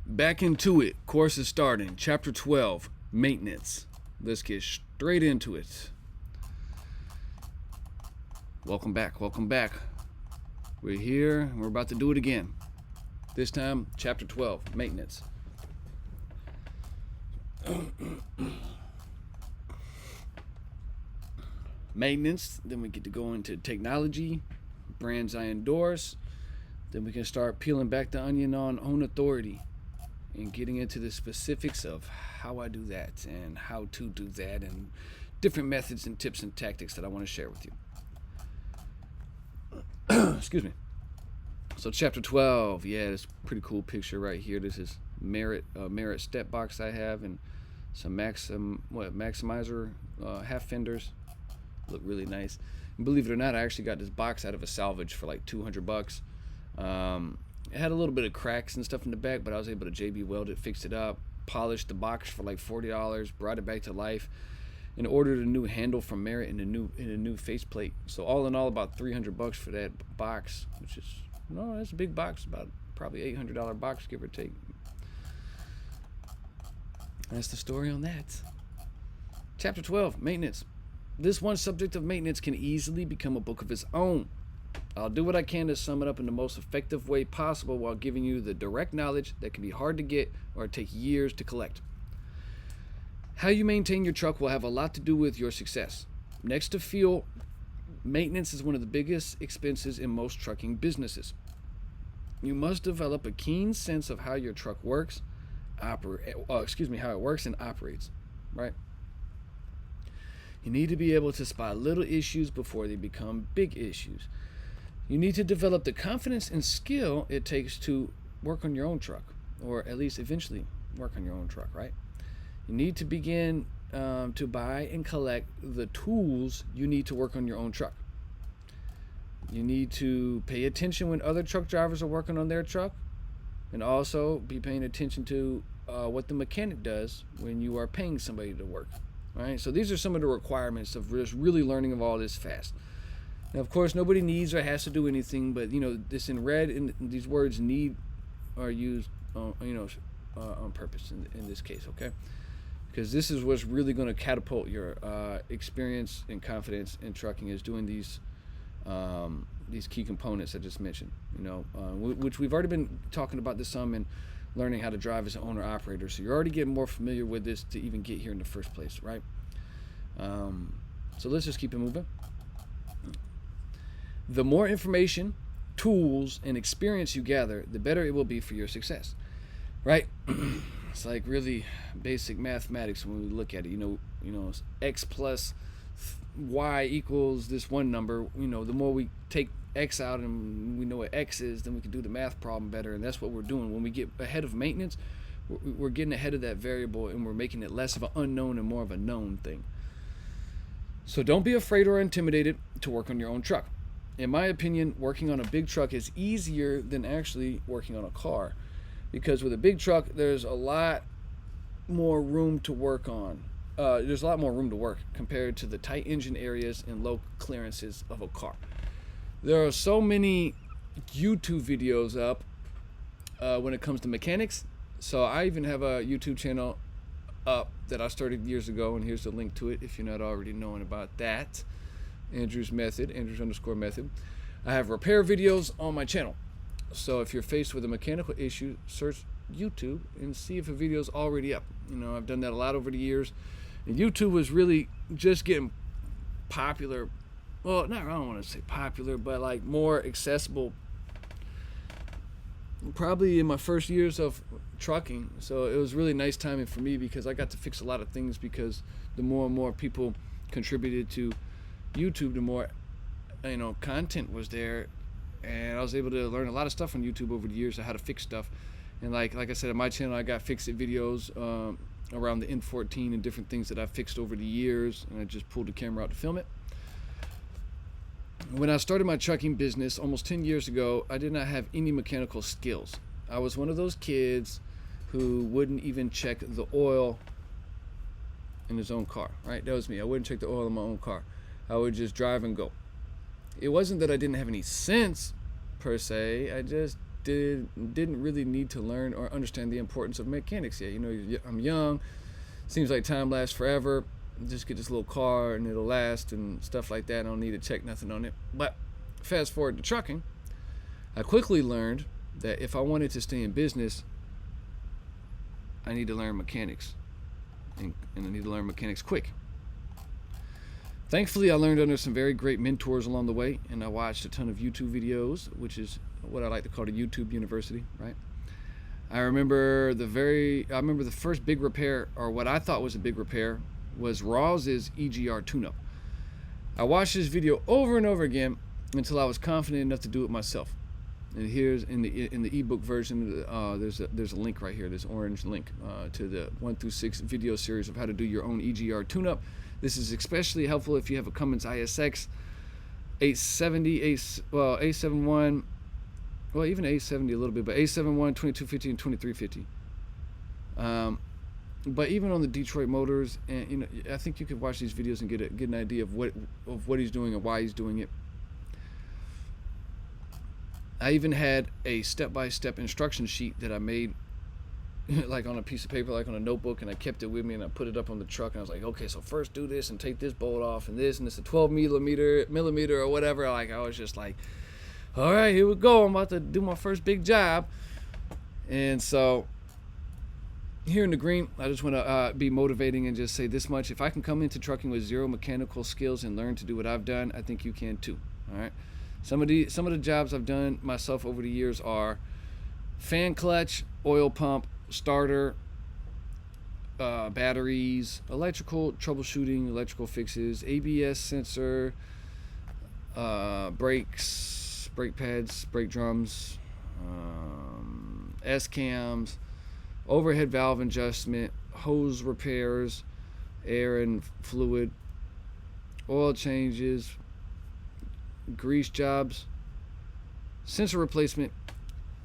Back into it. Course is starting. Chapter 12, maintenance. Let's get straight into it. Welcome back. Welcome back. We're here and we're about to do it again. This time, chapter 12, maintenance. Maintenance, then we get to go into technology, brands I endorse. Then we can start peeling back the onion on own authority and getting into the specifics of how I do that and how to do that and different methods and tips and tactics that I want to share with you. Excuse me. So chapter 12, yeah, this pretty cool picture right here. This is Merit step box I have, and some maximizer half fenders. Look really nice. And believe it or not, I actually got this box out of a salvage for like $200. It had a little bit of cracks and stuff in the back, but I was able to JB weld it, fixed it up, polished the box for like $40, brought it back to life, and ordered a new handle from Merit and a new faceplate. So all in all, about $300 for that box, which is that's a big box, about probably $800 box, give or take. That's the story on that. Chapter 12, maintenance. This one subject of maintenance can easily become a book of its own. I'll do what I can to sum it up in the most effective way possible while giving you the direct knowledge that can be hard to get or take years to collect. How you maintain your truck will have a lot to do with your success. Next to fuel, maintenance is one of the biggest expenses in most trucking businesses. You must develop a keen sense of how your truck works, how it works and operates, right? You need to be able to spot little issues before they become big issues. You need to develop the confidence and skill it takes to work on your own truck, or at least eventually work on your own truck, right? You need to begin to buy and collect the tools you need to work on your own truck. You need to pay attention when other truck drivers are working on their truck, and also be paying attention to what the mechanic does when you are paying somebody to work. Right? So these are some of the requirements of just really learning of all this fast. Now, of course, nobody needs or has to do anything, but this in red, and these words "need" are used, on purpose in this case, okay? Because this is what's really going to catapult your experience and confidence in trucking, is doing these key components I just mentioned. Which we've already been talking about this some and learning how to drive as an owner operator. So you're already getting more familiar with this to even get here in the first place, right? So let's just keep it moving. The more information, tools, and experience you gather, the better it will be for your success, right? It's like really basic mathematics when we look at it. X plus y equals this one number. The more we take X out and we know what X is, then we can do the math problem better, and that's what we're doing. When we get ahead of maintenance, we're getting ahead of that variable, and we're making it less of an unknown and more of a known thing. So don't be afraid or intimidated to work on your own truck. In my opinion, working on a big truck is easier than actually working on a car, because with a big truck, there's a lot more room to work on. There's a lot more room to work compared to the tight engine areas and low clearances of a car. There are so many YouTube videos up when it comes to mechanics. So I even have a YouTube channel up that I started years ago, and here's the link to it if you're not already knowing about that. Andrews _method. I have repair videos on my channel. So if you're faced with a mechanical issue, search YouTube and see if a video's already up. I've done that a lot over the years. And YouTube was really just getting popular. Well, I don't want to say popular, but like more accessible. Probably in my first years of trucking. So it was really nice timing for me, because I got to fix a lot of things, because the more and more people contributed to YouTube, the more content was there, and I was able to learn a lot of stuff on YouTube over the years of how to fix stuff. And like I said, on my channel, I got fix-it videos around the N14 and different things that I fixed over the years, and I just pulled the camera out to film it. When I started my trucking business almost 10 years ago, I did not have any mechanical skills. I was one of those kids who wouldn't even check the oil in his own car, right? That was me. I wouldn't check the oil in my own car. I would just drive and go. It wasn't that I didn't have any sense per se. I just didn't really need to learn or understand the importance of mechanics yet. I'm young. Seems like time lasts forever. Just get this little car and it'll last and stuff like that. I don't need to check nothing on it. But fast forward to trucking, I quickly learned that if I wanted to stay in business, I need to learn mechanics, and I need to learn mechanics quick. Thankfully, I learned under some very great mentors along the way, and I watched a ton of YouTube videos, which is what I like to call the YouTube University, right? I remember the first big repair, or what I thought was a big repair, was Raw's EGR tune-up. I watched this video over and over again until I was confident enough to do it myself. And here's in the ebook version, there's a link right here, this orange link to the 1 through 6 video series of how to do your own EGR tune-up. This is especially helpful if you have a Cummins ISX 870, 871, well, even 870 a little bit, but 871, 2250, and 2350. But even on the Detroit Motors, and I think you could watch these videos and get an idea of what he's doing and why he's doing it. I even had a step-by-step instruction sheet that I made like on a piece of paper, like on a notebook, and I kept it with me and I put it up on the truck, and I was like, okay, so first do this and take this bolt off and this, and it's a 12 millimeter or whatever. Like, I was just like, all right, here we go. I'm about to do my first big job. And so here in the green, I just want to be motivating and just say this much. If I can come into trucking with zero mechanical skills and learn to do what I've done, I think you can too. All right. Some of the jobs I've done myself over the years are fan clutch, oil pump, starter, batteries, electrical troubleshooting, electrical fixes, ABS sensor, brakes, brake pads, brake drums, S-cams, overhead valve adjustment, hose repairs, air and fluid, oil changes, grease jobs, sensor replacement,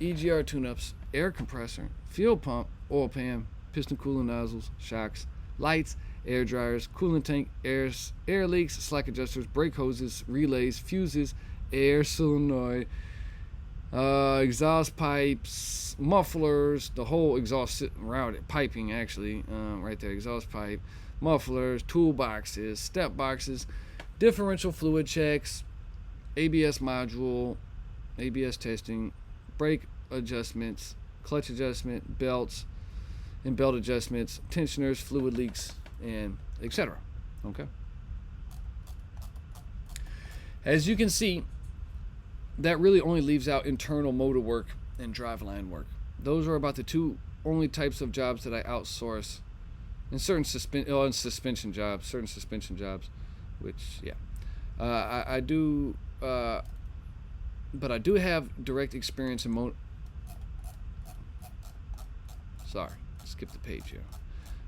EGR tune-ups, air compressor, fuel pump, oil pan, piston coolant nozzles, shocks, lights, air dryers, coolant tank, air leaks, slack adjusters, brake hoses, relays, fuses, air solenoid, exhaust pipes, mufflers, the whole exhaust route piping actually, right there, exhaust pipe, mufflers, toolboxes, step boxes, differential fluid checks, ABS module, ABS testing, brake adjustments, clutch adjustment, belts and belt adjustments, tensioners, fluid leaks, and etc. Okay. As you can see, that really only leaves out internal motor work and driveline work. Those are about the two only types of jobs that I outsource, in certain suspension jobs, which yeah, I do. But I do have direct experience in Sorry, skip the page here.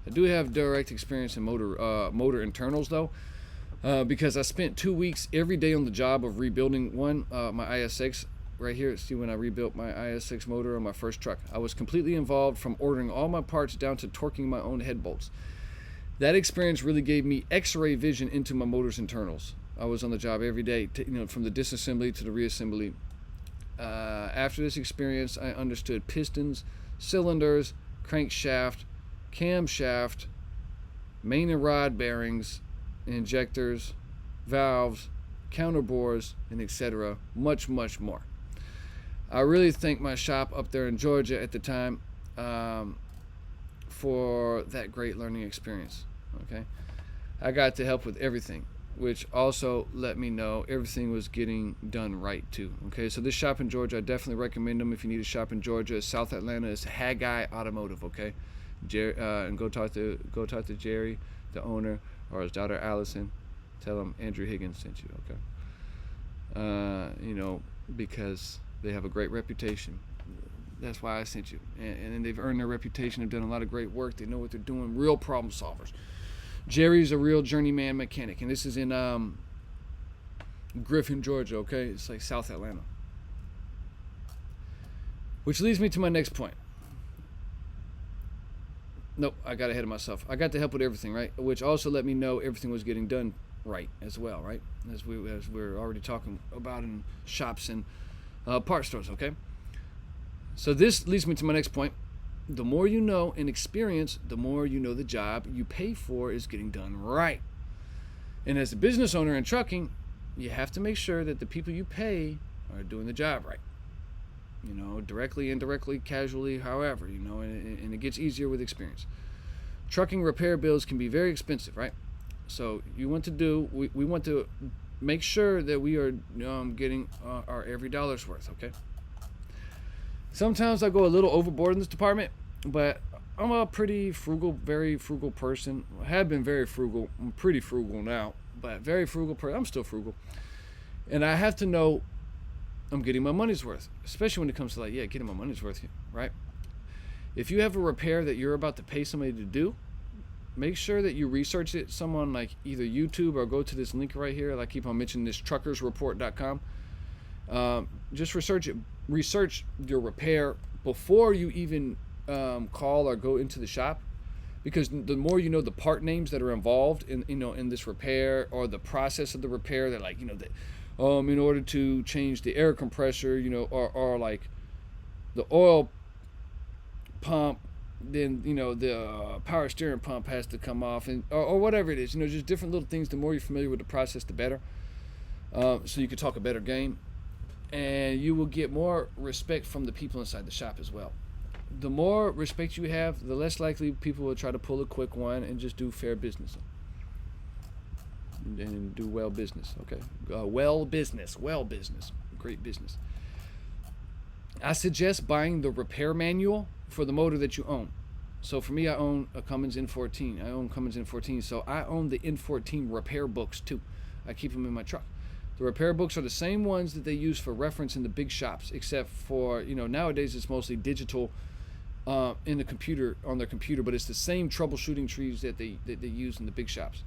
I do have direct experience in motor internals though, because I spent 2 weeks every day on the job of rebuilding my ISX right here. See, when I rebuilt my ISX motor on my first truck, I was completely involved from ordering all my parts down to torquing my own head bolts. That experience really gave me X-ray vision into my motor's internals. I was on the job every day, from the disassembly to the reassembly. After this experience, I understood pistons, cylinders, crankshaft, camshaft, main and rod bearings, injectors, valves, counterbores, and etc. Much, much more. I really thank my shop up there in Georgia at the time for that great learning experience. Okay, I got to help with everything, which also let me know everything was getting done right too. Okay, so this shop in Georgia, I definitely recommend them if you need a shop in Georgia. South Atlanta is Haggai Automotive. Okay, and go talk to Jerry, the owner, or his daughter Allison. Tell him Andrew Higgins sent you. Okay, because they have a great reputation. That's why I sent you, and they've earned their reputation. They've done a lot of great work. They know what they're doing. Real problem solvers. Jerry's a real journeyman mechanic, and this is in Griffin, Georgia. Okay, it's like South Atlanta. Which leads me to my next point. Nope, I got ahead of myself. I got to help with everything, right? Which also let me know everything was getting done right as well, right? As we're already talking about in shops and part stores. Okay. So this leads me to my next point. The more you know and experience, the more you know the job you pay for is getting done right. And as a business owner in trucking, you have to make sure that the people you pay are doing the job right. Directly, indirectly, casually, however, and it gets easier with experience. Trucking repair bills can be very expensive, right? So we want to make sure that we are getting our every dollar's worth, okay? Sometimes I go a little overboard in this department, but I'm a pretty frugal, very frugal person. I have been very frugal. I'm pretty frugal now, but very frugal person. I'm still frugal. And I have to know I'm getting my money's worth, especially when it comes to getting my money's worth, right? If you have a repair that you're about to pay somebody to do, make sure that you research it. Someone like either YouTube or go to this link right here. I keep on mentioning this truckersreport.com. Just research your repair before you even call or go into the shop, because the more you know the part names that are involved in this repair or the process of the repair, that in order to change the air compressor, or like the oil pump, then the power steering pump has to come off, and or whatever it is, just different little things. The more you're familiar with the process, the better. So you can talk a better game, and you will get more respect from the people inside the shop as well. The more respect you have, the less likely people will try to pull a quick one and just do fair business and do well business. Okay, well business, great business. I suggest buying the repair manual for the motor that you own. So for me, I own a Cummins N14. So I own the N14 repair books too. I keep them in my truck. The repair books are the same ones that they use for reference in the big shops, except for nowadays it's mostly digital in the computer, on their computer, but it's the same troubleshooting trees that they use in the big shops.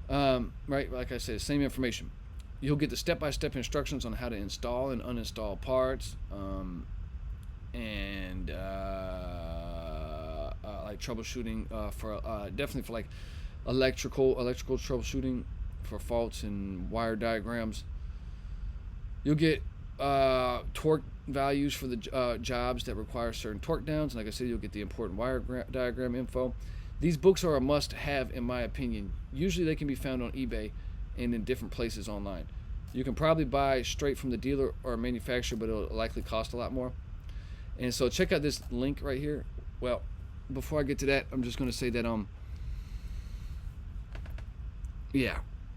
Right, like I said, same information. You'll get the step-by-step instructions on how to install and uninstall parts, and like troubleshooting for definitely for like electrical troubleshooting for faults and wire diagrams. You'll get torque values for the jobs that require certain torque downs, and like I said, you'll get the important wire diagram info. These books are a must-have in my opinion. Usually they can be found on eBay and in different places online. You can probably buy straight from the dealer or manufacturer, but it'll likely cost a lot more. And so check out this link right here. Well, before I get to that, I'm just going to say that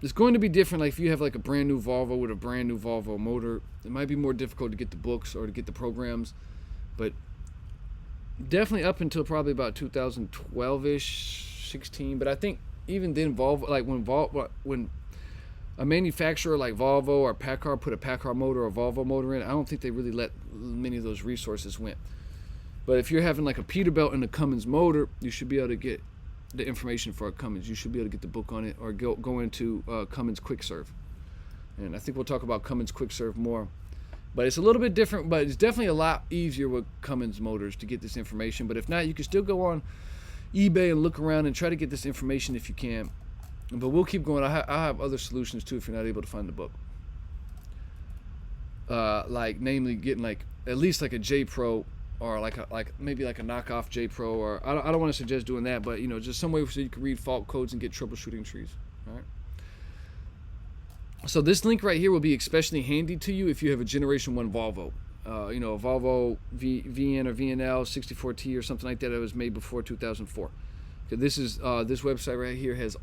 it's going to be different. Like if you have like a brand new Volvo with a brand new Volvo motor, it might be more difficult to get the books or to get the programs, but definitely up until probably about 2012ish, 16. But I think even then, Volvo, like when a manufacturer like Volvo or PACCAR put a PACCAR motor or Volvo motor in, I don't think they really let many of those resources went. But if you're having like a Peterbilt and a Cummins motor, you should be able to get the information for a Cummins. You should be able to get the book on it, or go into Cummins Quick Serve. And I think we'll talk about Cummins Quick Serve more. But it's a little bit different, but it's definitely a lot easier with Cummins motors to get this information. But if not, you can still go on eBay and look around and try to get this information if you can. But we'll keep going. I have other solutions too if you're not able to find the book. Like namely getting like at least like a J Pro, or maybe like a knockoff J Pro, or I don't want to suggest doing that, but just some way so you can read fault codes and get troubleshooting trees. All right. So this link right here will be especially handy to you if you have a Generation 1 Volvo. A Volvo VN or VNL 64T or something like that was made before 2004. This is this website right here has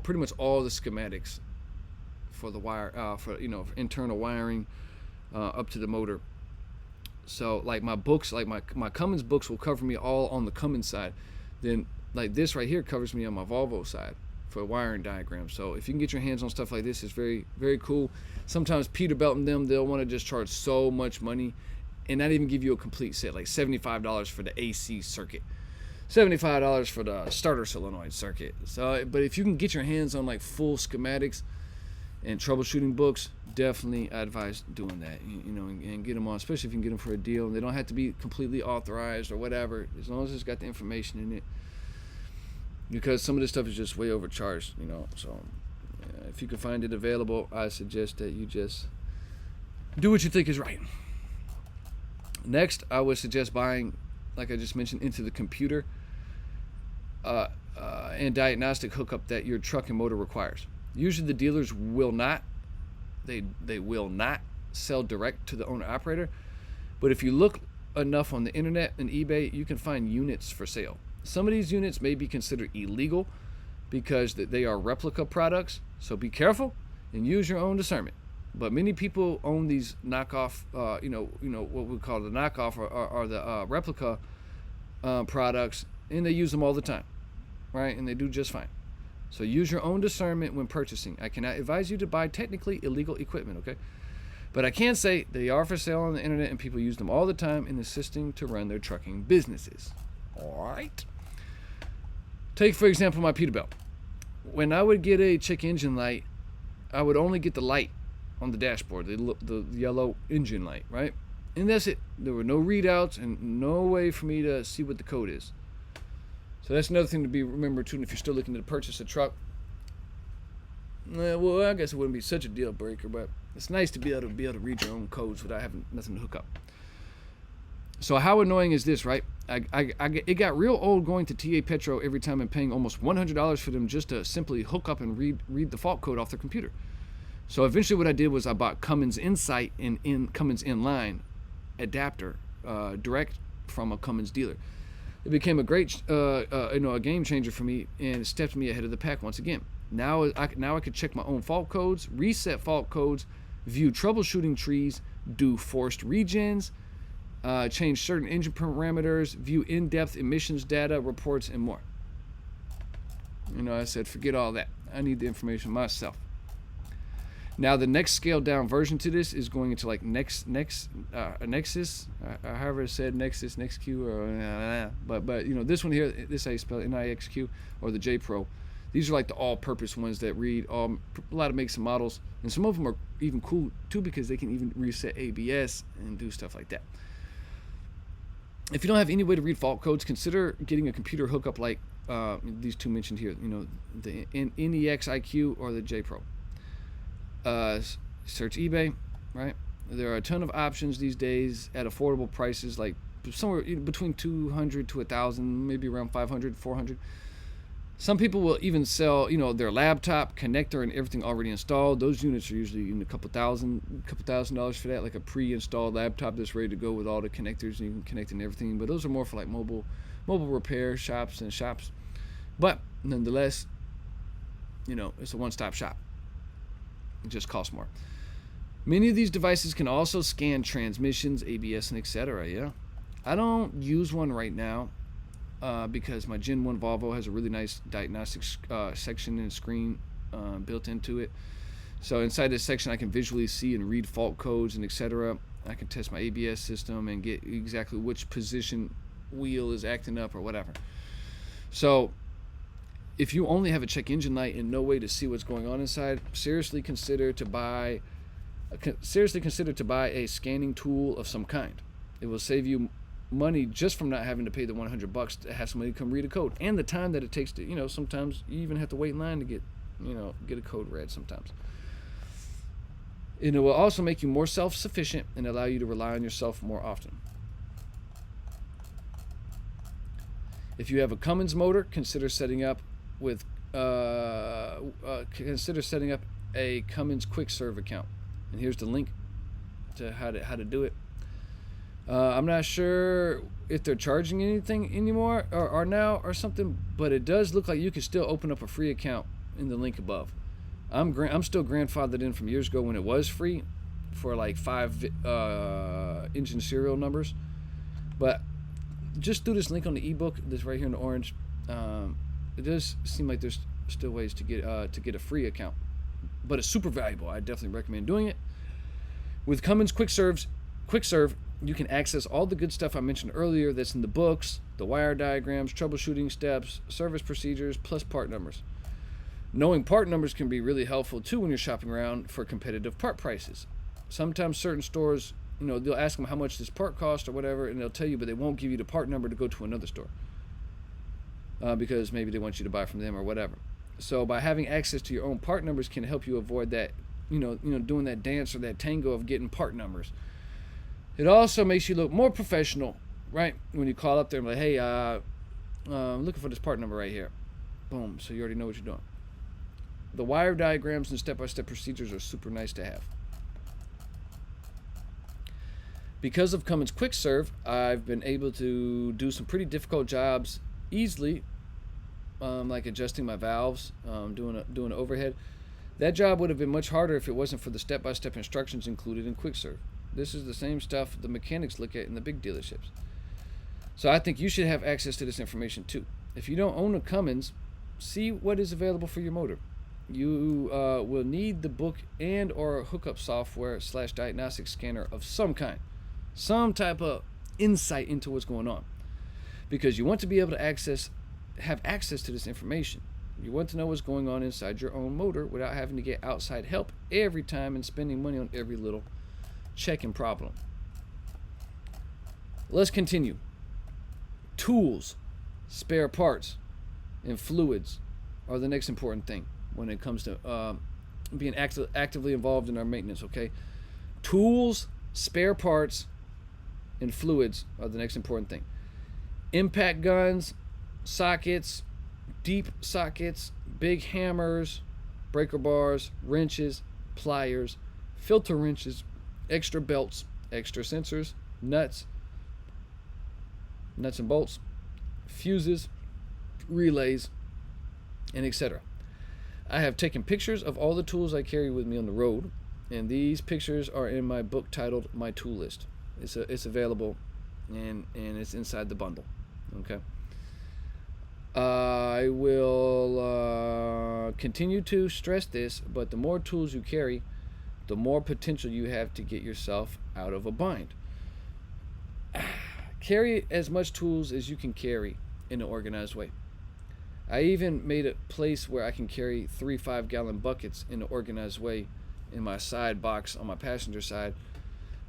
pretty much all the schematics for the wire, for internal wiring up to the motor. So like my books, like my Cummins books will cover me all on the Cummins side. Then like this right here covers me on my Volvo side for wiring diagrams. So if you can get your hands on stuff like this, it's very, very cool. Sometimes Peterbilt and them, they'll want to just charge so much money and not even give you a complete set, like $75 for the AC circuit, $75 for the starter solenoid circuit. So, but if you can get your hands on like full schematics and troubleshooting books, definitely I advise doing that, and get them on, especially if you can get them for a deal. They don't have to be completely authorized or whatever, as long as it's got the information in it, because some of this stuff is just way overcharged, so if you can find it available, I suggest that you just do what you think is right. Next, I would suggest buying, like I just mentioned, into the computer and diagnostic hookup that your truck and motor requires. Usually the dealers will not, they will not sell direct to the owner operator, but if you look enough on the internet and eBay, you can find units for sale. Some of these units may be considered illegal because they are replica products, so be careful and use your own discernment. But many people own these knockoff, what we call the knockoff or the replica products, and they use them all the time, right? And they do just fine. So use your own discernment when purchasing. I cannot advise you to buy technically illegal equipment, okay? But I can say they are for sale on the internet and people use them all the time in assisting to run their trucking businesses. All right. Take, for example, my Peterbilt. When I would get a check engine light, I would only get the light on the dashboard, the yellow engine light, right? And that's it. There were no readouts and no way for me to see what the code is. So that's another thing to be remembered too. And if you're still looking to purchase a truck, well, I guess it wouldn't be such a deal breaker, but it's nice to be able to read your own codes without having nothing to hook up. So how annoying is this, right? It got real old going to TA Petro every time and paying almost $100 for them just to simply hook up and read the fault code off their computer. So eventually what I did was I bought Cummins Insight and Cummins Inline adapter direct from a Cummins dealer. It became a great a game changer for me, and it stepped me ahead of the pack once again. Now I could check my own fault codes, reset fault codes, view troubleshooting trees, do forced regens, change certain engine parameters, view in-depth emissions data, reports, and more. I said, forget all that. I need the information myself. Now the next scaled down version to this is going into like Nexus, however it said, Nexus, NextQ, or but this one here, this is how you spell it, NIXQ, or the J Pro. These are like the all-purpose ones that read a lot of makes and models, and some of them are even cool too because they can even reset ABS and do stuff like that. If you don't have any way to read fault codes, consider getting a computer hookup like these two mentioned here. The NEXIQ or the J Pro. Search eBay, right? There are a ton of options these days at affordable prices, like somewhere between 200 to 1,000, maybe around 500, 400. Some people will even sell, their laptop connector and everything already installed. Those units are usually in a couple thousand dollars for that, like a pre-installed laptop that's ready to go with all the connectors and you can connect and everything. But those are more for like mobile repair shops and shops. But nonetheless, it's a one-stop shop. It just costs more. Many of these devices can also scan transmissions, ABS, and etc. Yeah, I don't use one right now because my Gen 1 Volvo has a really nice diagnostics section and screen built into it. So inside this section, I can visually see and read fault codes and etc. I can test my ABS system and get exactly which position wheel is acting up or whatever. So if you only have a check engine light and no way to see what's going on inside, seriously consider to buy a scanning tool of some kind. It will save you money just from not having to pay the $100 to have somebody come read a code, and the time that it takes to, sometimes you even have to wait in line to get a code read sometimes. And it will also make you more self-sufficient and allow you to rely on yourself more often. If you have a Cummins motor, consider setting up a Cummins Quick Serve account. And here's the link to how to do it. I'm not sure if they're charging anything anymore or now or something, but it does look like you can still open up a free account in the link above. I'm still grandfathered in from years ago when it was free for like 5 engine serial numbers, but just through this link on the ebook, this right here in the orange, it does seem like there's still ways to get a free account, but it's super valuable. I definitely recommend doing it. With Cummins Quick Serve, you can access all the good stuff I mentioned earlier that's in the books, the wire diagrams, troubleshooting steps, service procedures, plus part numbers. Knowing part numbers can be really helpful too when you're shopping around for competitive part prices. Sometimes certain stores, they'll ask them how much this part costs or whatever, and they'll tell you, but they won't give you the part number to go to another store. Because maybe they want you to buy from them or whatever. So by having access to your own part numbers can help you avoid that, doing that dance or that tango of getting part numbers. It also makes you look more professional, right? When you call up there and be like, hey, I'm looking for this part number right here. Boom. So you already know what you're doing. The wire diagrams and step-by-step procedures are super nice to have. Because of Cummins Quick Serve, I've been able to do some pretty difficult jobs easily, like adjusting my valves, doing an overhead. That job would have been much harder if it wasn't for the step-by-step instructions included in Quick Serve. This is the same stuff the mechanics look at in the big dealerships. So I think you should have access to this information too. If you don't own a Cummins, see what is available for your motor. You will need the book and or hookup software / diagnostic scanner of some kind. Some type of insight into what's going on. Because you want to be able to have access to this information. You want to know what's going on inside your own motor without having to get outside help every time and spending money on every little check and problem. Let's continue. Tools, spare parts, and fluids are the next important thing when it comes to being actively involved in our maintenance, okay? Tools, spare parts, and fluids are the next important thing. Impact guns, sockets, deep sockets, big hammers, breaker bars, wrenches, pliers, filter wrenches, extra belts, extra sensors, nuts and bolts, fuses, relays, and etc. I have taken pictures of all the tools I carry with me on the road, and these pictures are in my book titled My Tool List. It's available, and it's inside the bundle. Okay. I will continue to stress this, but the more tools you carry, the more potential you have to get yourself out of a bind. Carry as much tools as you can carry in an organized way. I even made a place where I can carry 3 5-gallon buckets in an organized way in my side box on my passenger side,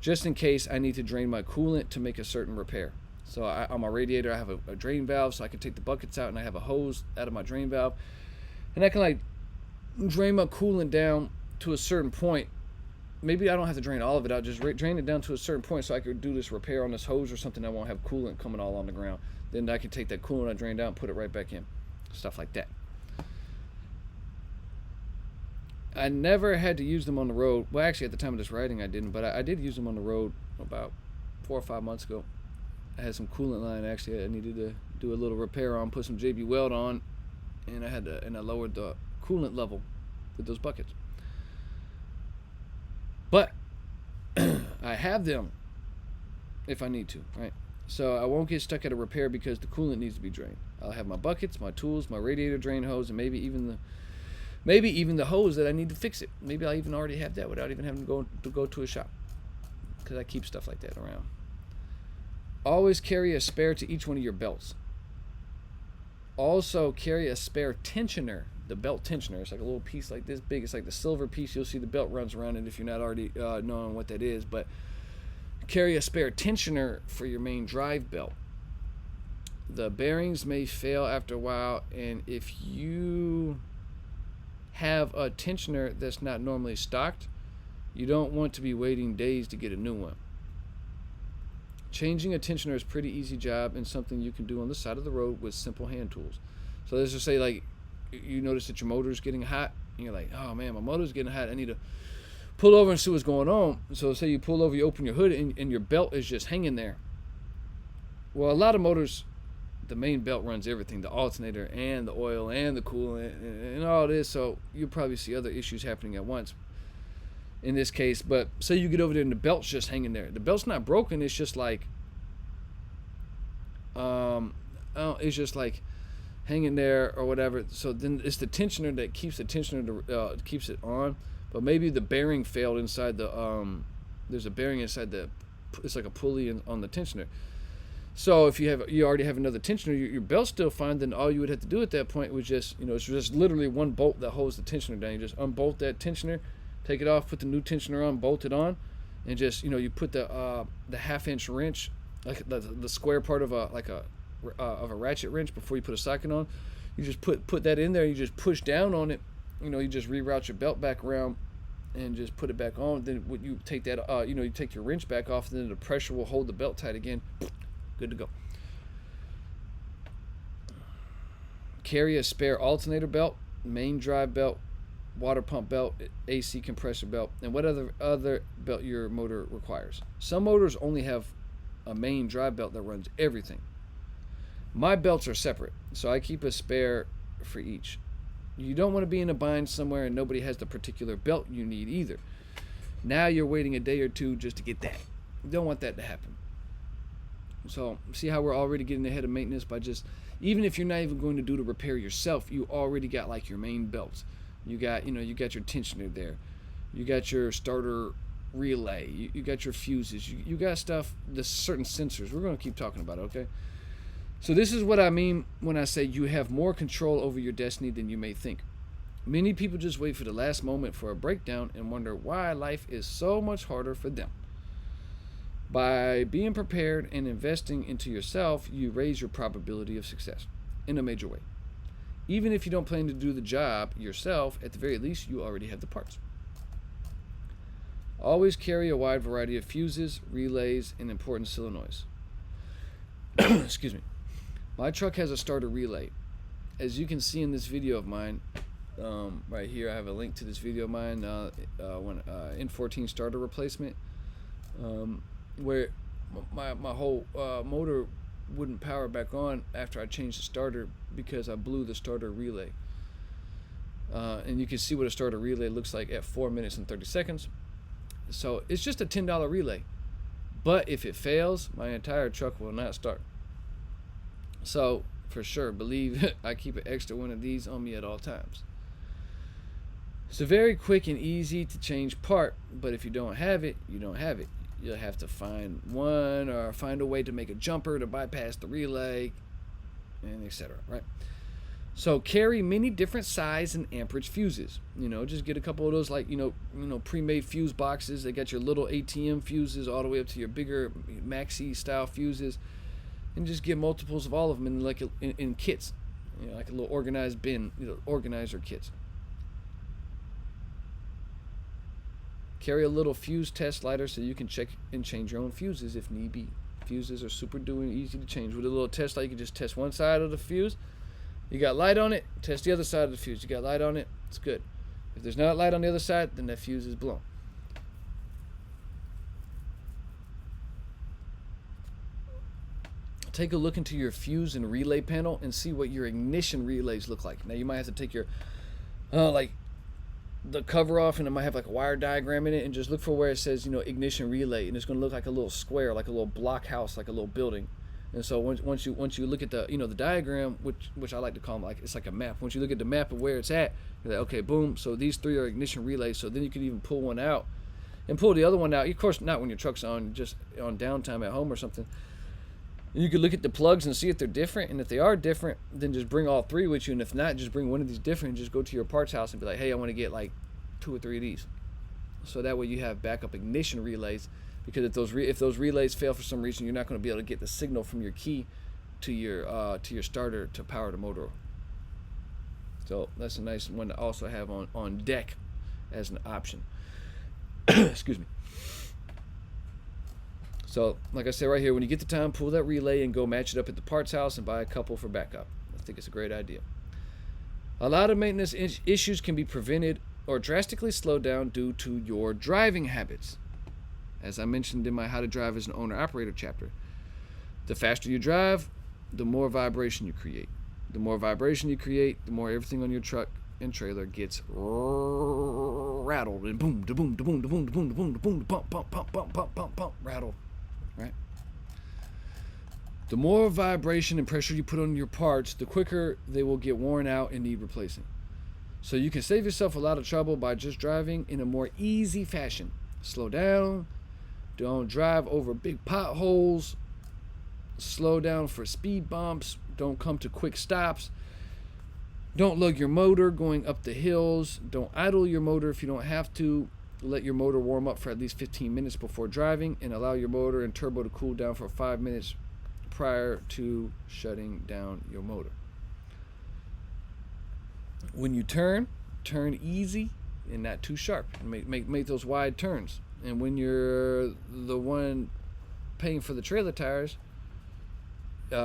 just in case I need to drain my coolant to make a certain repair. So on my radiator, I have a drain valve, so I can take the buckets out, and I have a hose out of my drain valve, and I can drain my coolant down to a certain point. Maybe I don't have to drain all of it out, just drain it down to a certain point so I could do this repair on this hose or something. I won't have coolant coming all on the ground. Then I can take that coolant I drained out and put it right back in. Stuff like that. I never had to use them on the road. Well, actually, at the time of this writing, I didn't, but I did use them on the road about 4 or 5 months ago. I had some coolant line, actually, I needed to do a little repair on, put some JB Weld on, and I lowered the coolant level with those buckets. But I have them if I need to, right? So I won't get stuck at a repair because the coolant needs to be drained. I'll have my buckets, my tools, my radiator drain hose, and maybe even the hose that I need to fix it. Maybe I'll even already have that without even having to go to a shop, because I keep stuff like that around. Always carry a spare to each one of your belts. Also carry a spare tensioner. The belt tensioner, it's like a little piece like this big. It's like the silver piece. You'll see the belt runs around it if you're not already knowing what that is. But carry a spare tensioner for your main drive belt. The bearings may fail after a while, and if you have a tensioner that's not normally stocked, you don't want to be waiting days to get a new one. Changing a tensioner is a pretty easy job and something you can do on the side of the road with simple hand tools. So let's just say you notice that your motor is getting hot, and you're like, oh man, my motor's getting hot, I need to pull over and see what's going on. So say you pull over, you open your hood, and your belt is just hanging there. Well, a lot of motors, the main belt runs everything, the alternator and the oil and the coolant and all this, so you'll probably see other issues happening at once in this case. But say you get over there and the belt's just hanging there. The belt's not broken, it's just it's just hanging there or whatever. So then it's the tensioner that keeps the tensioner keeps it on. But maybe the bearing failed inside the there's a bearing inside it's like a pulley on the tensioner. So if you already have another tensioner, your belt's still fine, then all you would have to do at that point was just, it's just literally one bolt that holds the tensioner down. You just unbolt that tensioner, take it off, put the new tensioner on, bolt it on, and just, you put the half-inch wrench, like the square part of a ratchet wrench before you put a socket on. You just put that in there, you just push down on it, you just reroute your belt back around, and just put it back on. Then when you take that, you take your wrench back off, then the pressure will hold the belt tight again. Good to go. Carry a spare alternator belt, main drive belt, water pump belt, AC compressor belt, and what other belt your motor requires. Some motors only have a main drive belt that runs everything. My belts are separate, so I keep a spare for each. You don't want to be in a bind somewhere and nobody has the particular belt you need either. Now you're waiting a day or two just to get that. You don't want that to happen. So see how we're already getting ahead of maintenance by just, even if you're not even going to do the repair yourself, you already got like your main belts. You got your tensioner there. You got your starter relay. You got your fuses. You got stuff, the certain sensors. We're going to keep talking about it, okay? So this is what I mean when I say you have more control over your destiny than you may think. Many people just wait for the last moment for a breakdown and wonder why life is so much harder for them. By being prepared and investing into yourself, you raise your probability of success in a major way. Even if you don't plan to do the job yourself, at the very least, you already have the parts. Always carry a wide variety of fuses, relays, and important solenoids. Excuse me. My truck has a starter relay. As you can see in this video of mine, right here, I have a link to this video of mine, N14 starter replacement, where my whole motor wouldn't power back on after I changed the starter because I blew the starter relay. And you can see what a starter relay looks like at 4 minutes and 30 seconds. So it's just a $10 relay. But if it fails, my entire truck will not start. So, for sure, believe I keep an extra one of these on me at all times. It's a very quick and easy to change part, but if you don't have it, you don't have it. You'll have to find one or find a way to make a jumper to bypass the relay, and etc. Right? So carry many different size and amperage fuses. Just get a couple of those, like pre-made fuse boxes. They got your little ATM fuses all the way up to your bigger maxi style fuses. And just get multiples of all of them in kits, like a little organized bin, organizer kits. Carry a little fuse test lighter so you can check and change your own fuses if need be. Fuses are super easy to change. With a little test light, you can just test one side of the fuse. You got light on it, test the other side of the fuse. You got light on it, it's good. If there's not light on the other side, then that fuse is blown. Take a look into your fuse and relay panel and see what your ignition relays look like. Now you might have to take your the cover off, and it might have like a wire diagram in it, and just look for where it says ignition relay, and it's going to look like a little square, like a little block house, like a little building. And so once you look at the the diagram, which I like to call them, like it's like a map. Once you look at the map of where it's at, you're like, okay, boom. So these three are ignition relays. So then you can even pull one out and pull the other one out. Of course, not when your truck's on, just on downtime at home or something. You can look at the plugs and see if they're different, and if they are different, then just bring all three with you, and if not, just bring one of these different, and just go to your parts house and be like, hey, I want to get like 2 or 3 of these. So that way you have backup ignition relays, because if those relays fail for some reason, you're not going to be able to get the signal from your key to your starter to power the motor. So that's a nice one to also have on deck as an option. Excuse me. So, like I said right here, when you get the time, pull that relay and go match it up at the parts house and buy a couple for backup. I think it's a great idea. A lot of maintenance issues can be prevented or drastically slowed down due to your driving habits. As I mentioned in my How to Drive as an Owner-Operator chapter, the faster you drive, the more vibration you create. The more vibration you create, the more everything on your truck and trailer gets rattled, and boom, da boom, da boom, da boom, da boom, da boom, da boom, da pump, pump, pump, pump, pump, pump, pump, rattled. Right? The more vibration and pressure you put on your parts, the quicker they will get worn out and need replacing. So you can save yourself a lot of trouble by just driving in a more easy fashion. Slow down, don't drive over big potholes, slow down for speed bumps, don't come to quick stops, don't lug your motor going up the hills, don't idle your motor if you don't have to. Let your motor warm up for at least 15 minutes before driving, and allow your motor and turbo to cool down for 5 minutes prior to shutting down your motor. When you turn easy, and not too sharp, and make those wide turns. And when you're the one paying for the trailer tires, we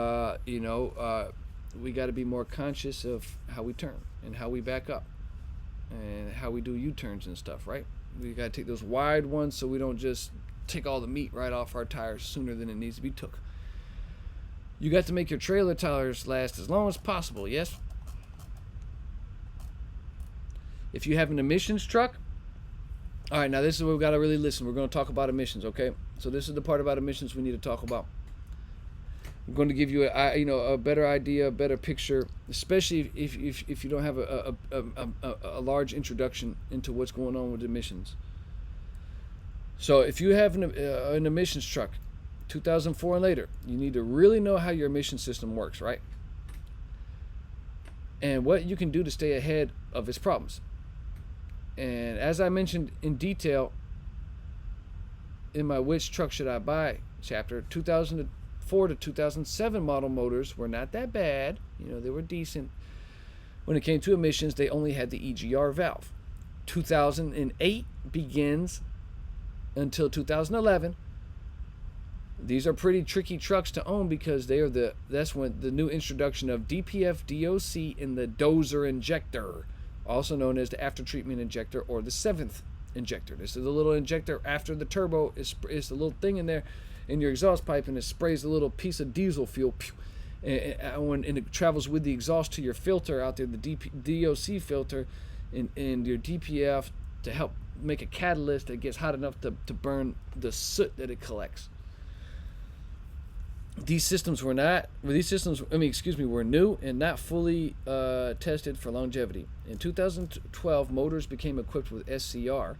got to be more conscious of how we turn and how we back up and how we do U-turns and stuff, right? We got to take those wide ones so we don't just take all the meat right off our tires sooner than it needs to be took. You got to make your trailer tires last as long as possible, yes? If you have an emissions truck, all right, now this is where we've got to really listen. We're going to talk about emissions, okay? So this is the part about emissions we need to talk about. I'm going to give you a better idea, a better picture, especially if you don't have a large introduction into what's going on with emissions. So if you have an emissions truck, 2004 and later, you need to really know how your emission system works, right? And what you can do to stay ahead of its problems. And as I mentioned in detail in my Which Truck Should I Buy chapter, 2004 to 2007 model motors were not that bad. They were decent. When it came to emissions, they only had the EGR valve. 2008 begins until 2011. These are pretty tricky trucks to own because that's when the new introduction of DPF, DOC, and the dozer injector, also known as the after treatment injector or the seventh injector. This is the little injector after the turbo. It's the little thing in there in your exhaust pipe, and it sprays a little piece of diesel fuel, and it travels with the exhaust to your filter out there, the DOC filter, and your DPF to help make a catalyst that gets hot enough to burn the soot that it collects. These systems were new and not fully tested for longevity. In 2012, motors became equipped with SCR.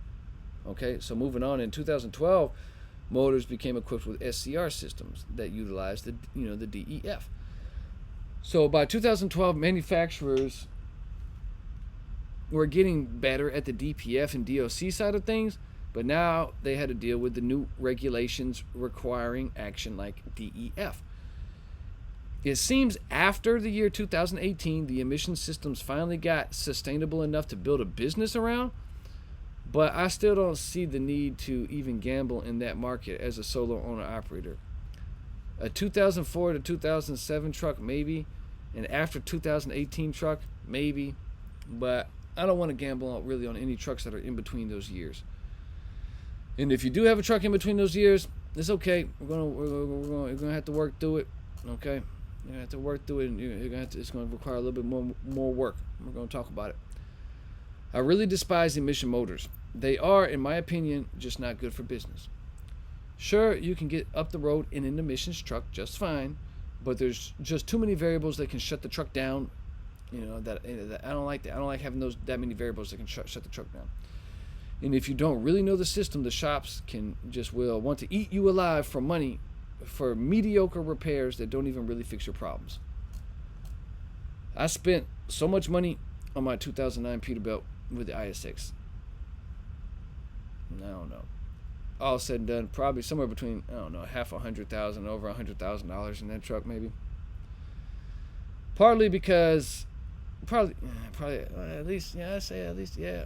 Okay, so moving on, in 2012, motors became equipped with SCR systems that utilized the DEF. So by 2012, manufacturers were getting better at the DPF and DOC side of things, but now they had to deal with the new regulations requiring action like DEF. It seems after the year 2018, the emission systems finally got sustainable enough to build a business around, but I still don't see the need to even gamble in that market as a solo owner operator. A 2004 to 2007 truck, maybe, and after 2018 truck, maybe, but I don't want to gamble really on any trucks that are in between those years. And if you do have a truck in between those years, it's okay. We're gonna have to work through it. Okay, you're gonna have to work through it, and it's gonna require a little bit more work. We're gonna talk about it. I really despise emission motors. They are, in my opinion, just not good for business. Sure, you can get up the road in an emissions truck just fine, but there's just too many variables that can shut the truck down. That I don't like that. I don't like having that many variables that can shut the truck down. And if you don't really know the system, the shops will want to eat you alive for money for mediocre repairs that don't even really fix your problems. I spent so much money on my 2009 Peterbilt with the ISX. I don't know. All said and done, probably somewhere between, half $100,000, over $100,000 in that truck, maybe. Partly because, probably at least, I say at least, yeah.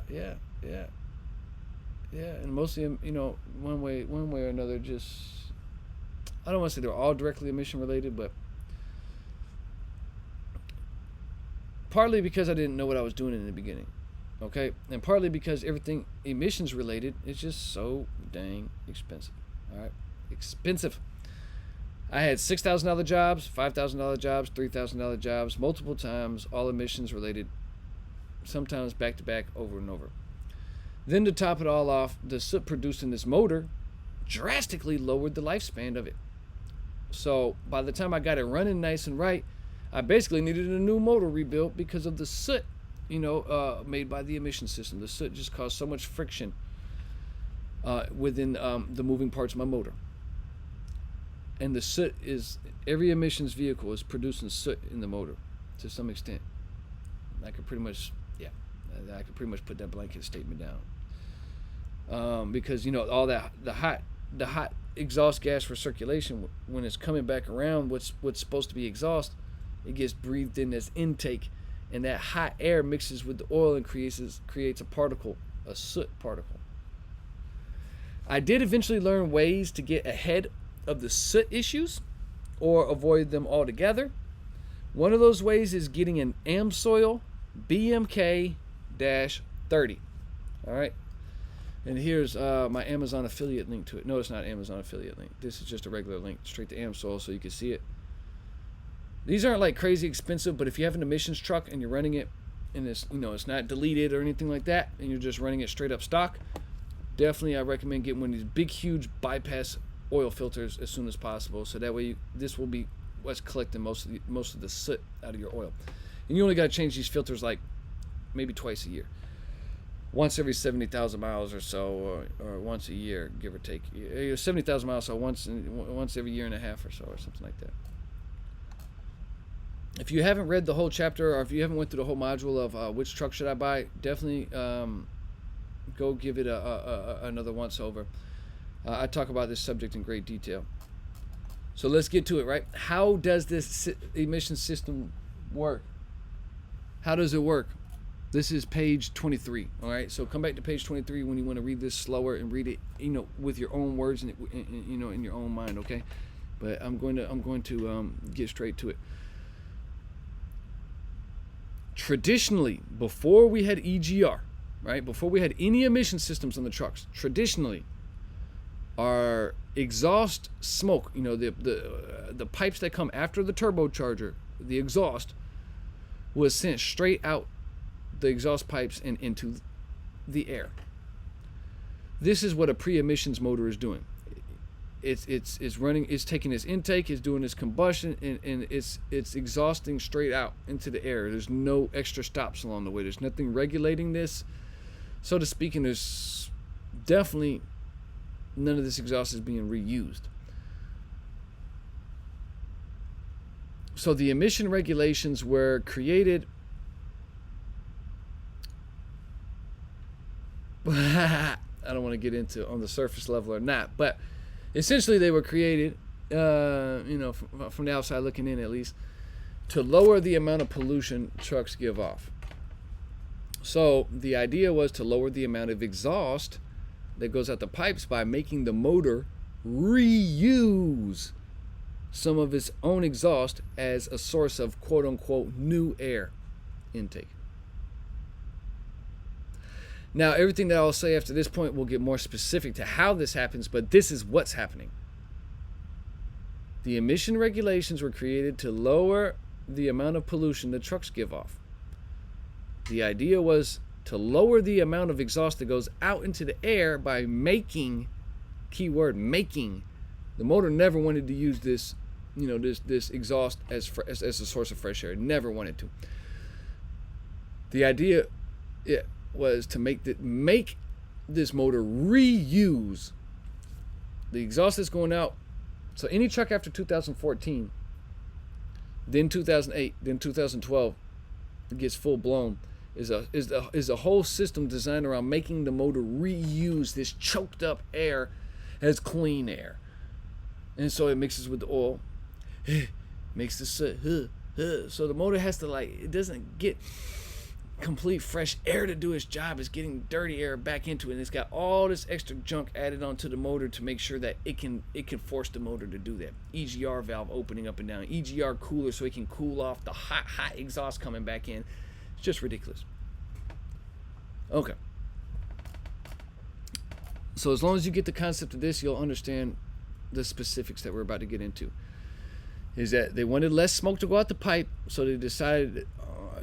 Yeah, and mostly, one way or another, just, I don't want to say they're all directly emission related, but partly because I didn't know what I was doing in the beginning, okay? And partly because everything emissions related is just so dang expensive, all right? Expensive. I had $6,000 jobs, $5,000 jobs, $3,000 jobs, multiple times, all emissions related, sometimes back to back, over and over. Then to top it all off, the soot produced in this motor drastically lowered the lifespan of it. So by the time I got it running nice and right, I basically needed a new motor rebuilt because of the soot, made by the emission system. The soot just caused so much friction within the moving parts of my motor. And the soot every emissions vehicle is producing soot in the motor to some extent. I could pretty much put that blanket statement down. Because all that the hot exhaust gas for circulation, when it's coming back around, what's supposed to be exhaust, it gets breathed in as intake, and that hot air mixes with the oil and creates a particle a soot particle. I did eventually learn ways to get ahead of the soot issues or avoid them altogether. One of those ways is getting an AmSoil BMK-30. All right. And here's my Amazon affiliate link to it. No, it's not Amazon affiliate link. This is just a regular link straight to AmSoil so you can see it. These aren't like crazy expensive, but if you have an emissions truck and you're running it and it's, it's not deleted or anything like that, and you're just running it straight up stock, definitely I recommend getting one of these big, huge bypass oil filters as soon as possible. So that way this will be what's collecting most of the soot out of your oil. And you only got to change these filters like maybe twice a year. Once every 70,000 miles or so, or once a year, give or take. 70,000 miles, so once every year and a half or so, or something like that. If you haven't read the whole chapter, or if you haven't went through the whole module of which truck should I buy, definitely go give it another once over. I talk about this subject in great detail. So let's get to it, right? How does this emission system work? How does it work? This is page 23, all right? So come back to page 23 when you want to read this slower and read it, with your own words and in your own mind, okay? But I'm going to get straight to it. Traditionally, before we had EGR, right? Before we had any emission systems on the trucks, traditionally, our exhaust smoke, the pipes that come after the turbocharger, the exhaust, was sent straight out the exhaust pipes and into the air. This is what a pre-emissions motor is doing. It's running, it's taking its intake, it's doing its combustion, and it's exhausting straight out into the air. There's no extra stops along the way. There's nothing regulating this, so to speak, and there's definitely none of this exhaust is being reused. So the emission regulations were created I don't want to get into on the surface level or not, but essentially they were created, from the outside looking in at least, to lower the amount of pollution trucks give off. So the idea was to lower the amount of exhaust that goes out the pipes by making the motor reuse some of its own exhaust as a source of quote-unquote new air intake. Now, everything that I'll say after this point will get more specific to how this happens, but this is what's happening. The emission regulations were created to lower the amount of pollution that trucks give off. The idea was to lower the amount of exhaust that goes out into the air by making, keyword making. The motor never wanted to use this, this exhaust as a source of fresh air. Never wanted to. The idea was to make this motor reuse the exhaust that's going out. So any truck after 2014, then 2008, then 2012, it gets full blown, is a whole system designed around making the motor reuse this choked up air as clean air. And so it mixes with the oil, makes the soot, so the motor has to it doesn't get complete fresh air to do its job. It's getting dirty air back into it, and it's got all this extra junk added onto the motor to make sure that it can force the motor to do that. EGR valve opening up and down, EGR cooler so it can cool off the hot exhaust coming back in. It's just ridiculous. Okay, so as long as you get the concept of this, you'll understand the specifics that we're about to get into. Is that they wanted less smoke to go out the pipe, so they decided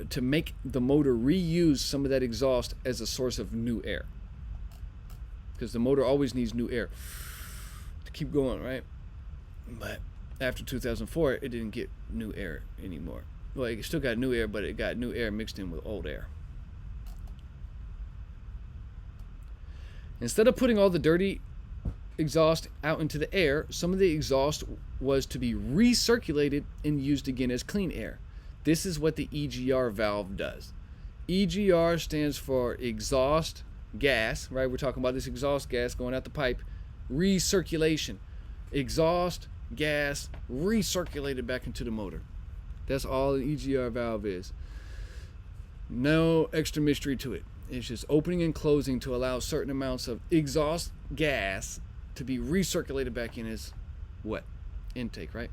to make the motor reuse some of that exhaust as a source of new air, because the motor always needs new air to keep going, right? But after 2004, it didn't get new air anymore. Well, it still got new air, but it got new air mixed in with old air. Instead of putting all the dirty exhaust out into the air, some of the exhaust was to be recirculated and used again as clean air. This is what the EGR valve does. EGR stands for exhaust gas, right? We're talking about this exhaust gas going out the pipe. Recirculation. Exhaust gas recirculated back into the motor. That's all an EGR valve is. No extra mystery to it. It's just opening and closing to allow certain amounts of exhaust gas to be recirculated back in as what? Intake, right?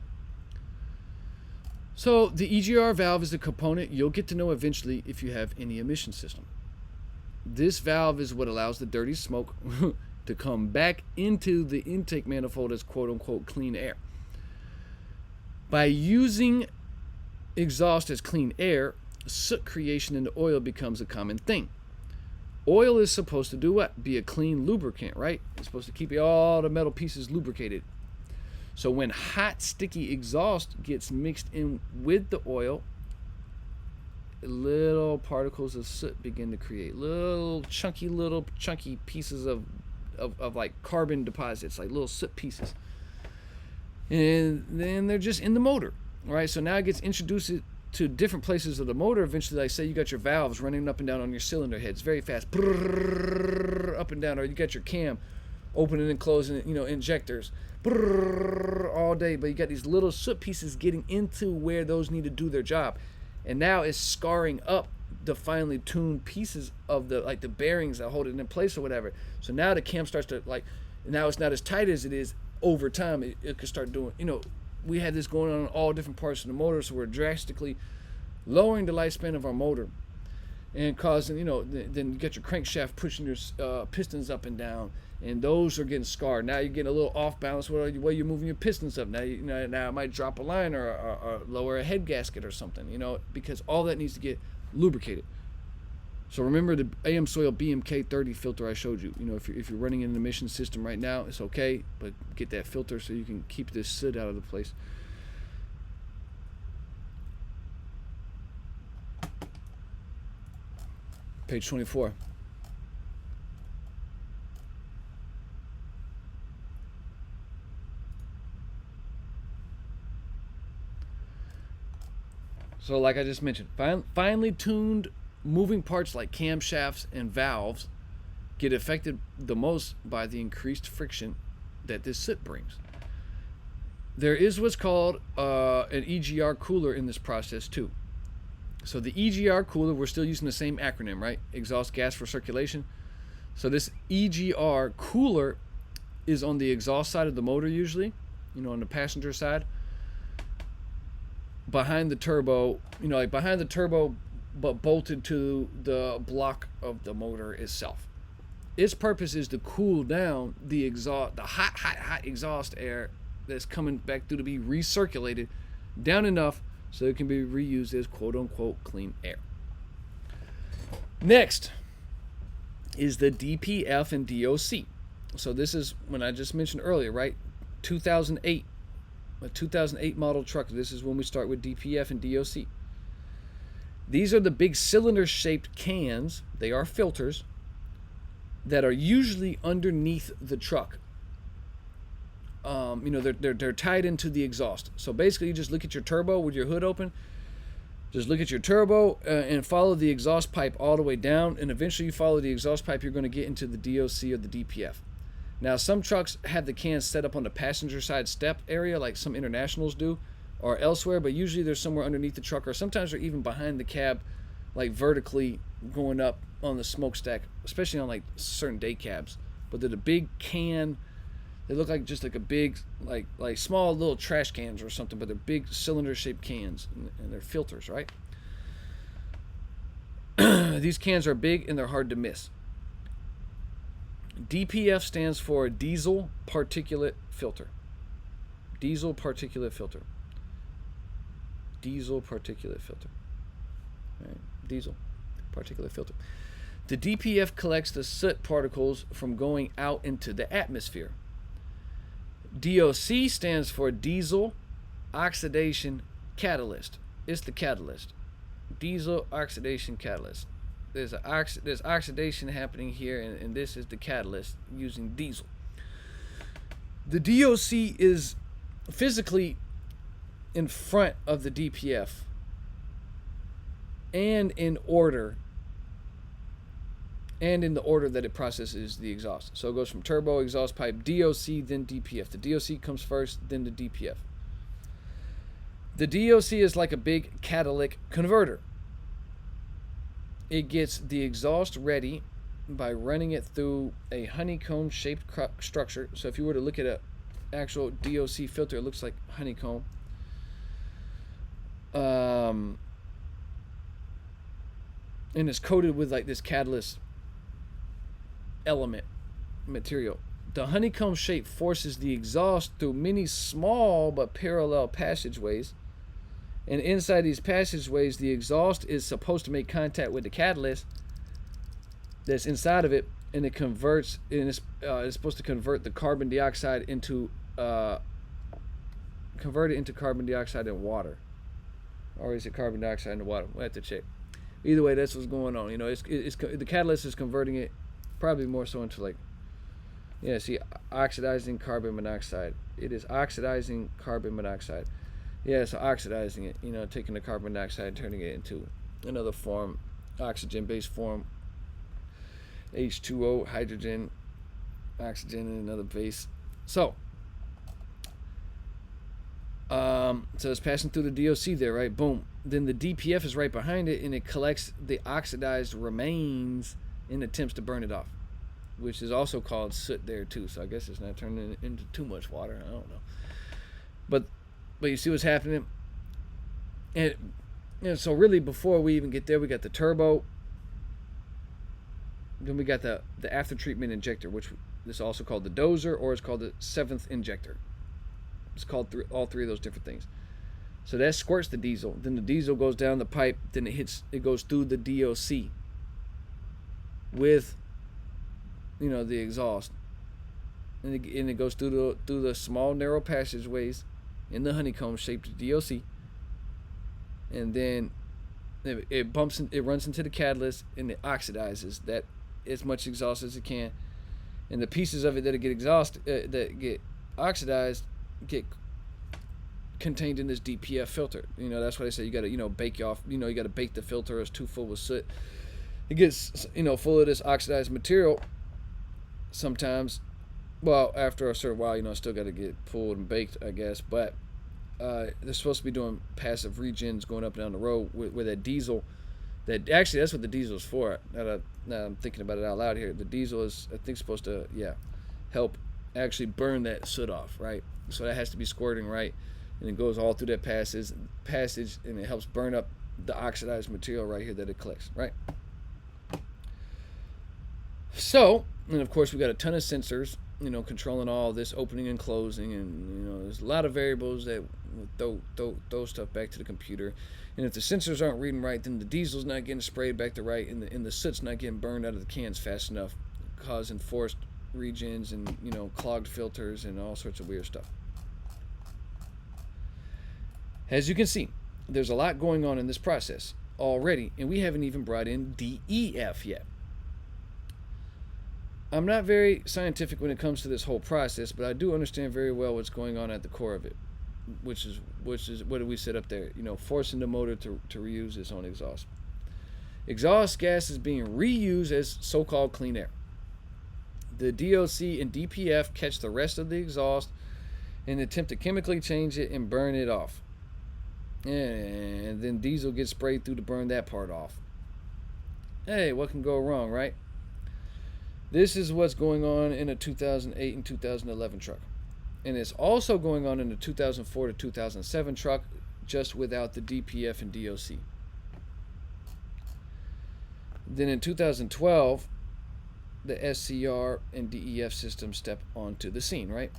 So the EGR valve is a component you'll get to know eventually if you have any emission system. This valve is what allows the dirty smoke to come back into the intake manifold as quote-unquote clean air. By using exhaust as clean air, soot creation in the oil becomes a common thing. Oil is supposed to do what? Be a clean lubricant, right? It's supposed to keep all the metal pieces lubricated. So when hot, sticky exhaust gets mixed in with the oil, little particles of soot begin to create little chunky pieces of like carbon deposits, like little soot pieces. And then they're just in the motor, right? So now it gets introduced to different places of the motor. Eventually, like say you got your valves running up and down on your cylinder heads very fast, up and down, or you got your cam opening and closing, injectors all day, but you got these little soot pieces getting into where those need to do their job, and now it's scarring up the finely tuned pieces of the bearings that hold it in place or whatever. So now the cam starts to now it's not as tight as it is. Over time it could start doing, we had this going on in all different parts of the motor, so we're drastically lowering the lifespan of our motor and causing, then you get your crankshaft pushing your pistons up and down, and those are getting scarred. Now you're getting a little off balance where you're moving your pistons up. Now now it might drop a line or lower a head gasket or something, because all that needs to get lubricated. So remember the AM Soil BMK 30 filter I showed you. If you're running an emission system right now, it's okay, but get that filter so you can keep this soot out of the place. Page 24. So like I just mentioned, finely tuned moving parts like camshafts and valves get affected the most by the increased friction that this soot brings. There is what's called an EGR cooler in this process too. So the EGR cooler, we're still using the same acronym, right? Exhaust gas for circulation. So this EGR cooler is on the exhaust side of the motor usually, on the passenger side, behind the turbo, behind the turbo, but bolted to the block of the motor itself. Its purpose is to cool down the exhaust, the hot exhaust air that's coming back through to be recirculated down enough so it can be reused as quote-unquote clean air. Next is the DPF and DOC. So this is when I just mentioned earlier, right? 2008, a 2008 model truck. This is when we start with DPF and DOC. These are the big cylinder-shaped cans. They are filters that are usually underneath the truck. They're tied into the exhaust. So basically, you just look at your turbo with your hood open. Just look at your turbo and follow the exhaust pipe all the way down, and eventually you follow the exhaust pipe, you're going to get into the DOC or the DPF. Now, some trucks have the cans set up on the passenger side step area, like some Internationals do, or elsewhere, but usually they're somewhere underneath the truck, or sometimes they're even behind the cab, like vertically going up on the smokestack, especially on like certain day cabs. But they're the big can. They look like just like a big, like small little trash cans or something, but they're big cylinder-shaped cans, and they're filters, right? These cans are big and they're hard to miss. DPF stands for diesel particulate filter. Diesel particulate filter. Diesel particulate filter. Right? Diesel particulate filter. The DPF collects the soot particles from going out into the atmosphere. DOC stands for diesel oxidation catalyst. It's the catalyst. Diesel oxidation catalyst. There's oxidation happening here, and this is the catalyst using diesel. The DOC is physically in front of the DPF and in order, and in the order that it processes the exhaust. So it goes from turbo, exhaust pipe, DOC, then DPF. The DOC comes first, then the DPF. The DOC is like a big catalytic converter. it gets the exhaust ready by running it through a honeycomb shaped structure. So if you were to look at an actual DOC filter, it looks like honeycomb. And it's coated with like this catalyst element material. The honeycomb shape forces the exhaust through many small but parallel passageways. And inside these passageways, the exhaust is supposed to make contact with the catalyst that's inside of it, and it converts. And it's supposed to convert the carbon dioxide into carbon dioxide and water, or is it carbon dioxide into water? We'll have to check. Either way, that's what's going on. You know, it's the catalyst is converting it, probably more so into like, yeah. See, oxidizing carbon monoxide. It is oxidizing carbon monoxide. Yeah, so oxidizing it, you know, taking the carbon dioxide, turning it into another form, oxygen-based form, H2O, hydrogen, oxygen, and another base. So it's passing through the DOC there, right? Boom. Then the DPF is right behind it, and it collects the oxidized remains and attempts to burn it off, which is also called soot there too. So I guess it's not turning into too much water. I don't know. But you see what's happening? And so really before we even get there, we got the turbo. Then we got the after treatment injector, which is also called the dozer, or it's called the seventh injector. It's called all three of those different things. So that squirts the diesel. Then the diesel goes down the pipe. Then it goes through the DOC with, you know, the exhaust, and it goes through the small narrow passageways in the honeycomb shaped DOC, and then it runs into the catalyst, and it oxidizes that as much exhaust as it can, and the pieces of it that get oxidized get contained in this DPF filter. You know, that's why they say you got to, you know, bake off. You know, you got to bake the filter. It's too full with soot. It gets, you know, full of this oxidized material. Sometimes, well, after a certain while, you know, still got to get pulled and baked, I guess. But they're supposed to be doing passive regens going up and down the road with that diesel. That's what the diesel is for. Now I'm thinking about it out loud here. The diesel is, I think, supposed to, help actually burn that soot off, right? So that has to be squirting right, and it goes all through that passage, and it helps burn up the oxidized material right here that it collects, right? So, and of course, we got a ton of sensors, you know, controlling all this opening and closing, and, you know, there's a lot of variables that throw stuff back to the computer. And if the sensors aren't reading right, then the diesel's not getting sprayed back to right, and the soot's not getting burned out of the cans fast enough, causing forced regens and, you know, clogged filters and all sorts of weird stuff. As you can see, there's a lot going on in this process already, and we haven't even brought in DEF yet. I'm not very scientific when it comes to this whole process, but I do understand very well what's going on at the core of it, which is what do we set up there? You know, forcing the motor to reuse its own exhaust. Exhaust gas is being reused as so-called clean air. The DOC and DPF catch the rest of the exhaust and attempt to chemically change it and burn it off. And then diesel gets sprayed through to burn that part off. Hey, what can go wrong, right? This is what's going on in a 2008 and 2011 truck. And it's also going on in the 2004 to 2007 truck, just without the DPF and DOC. Then in 2012, the SCR and DEF systems step onto the scene, right?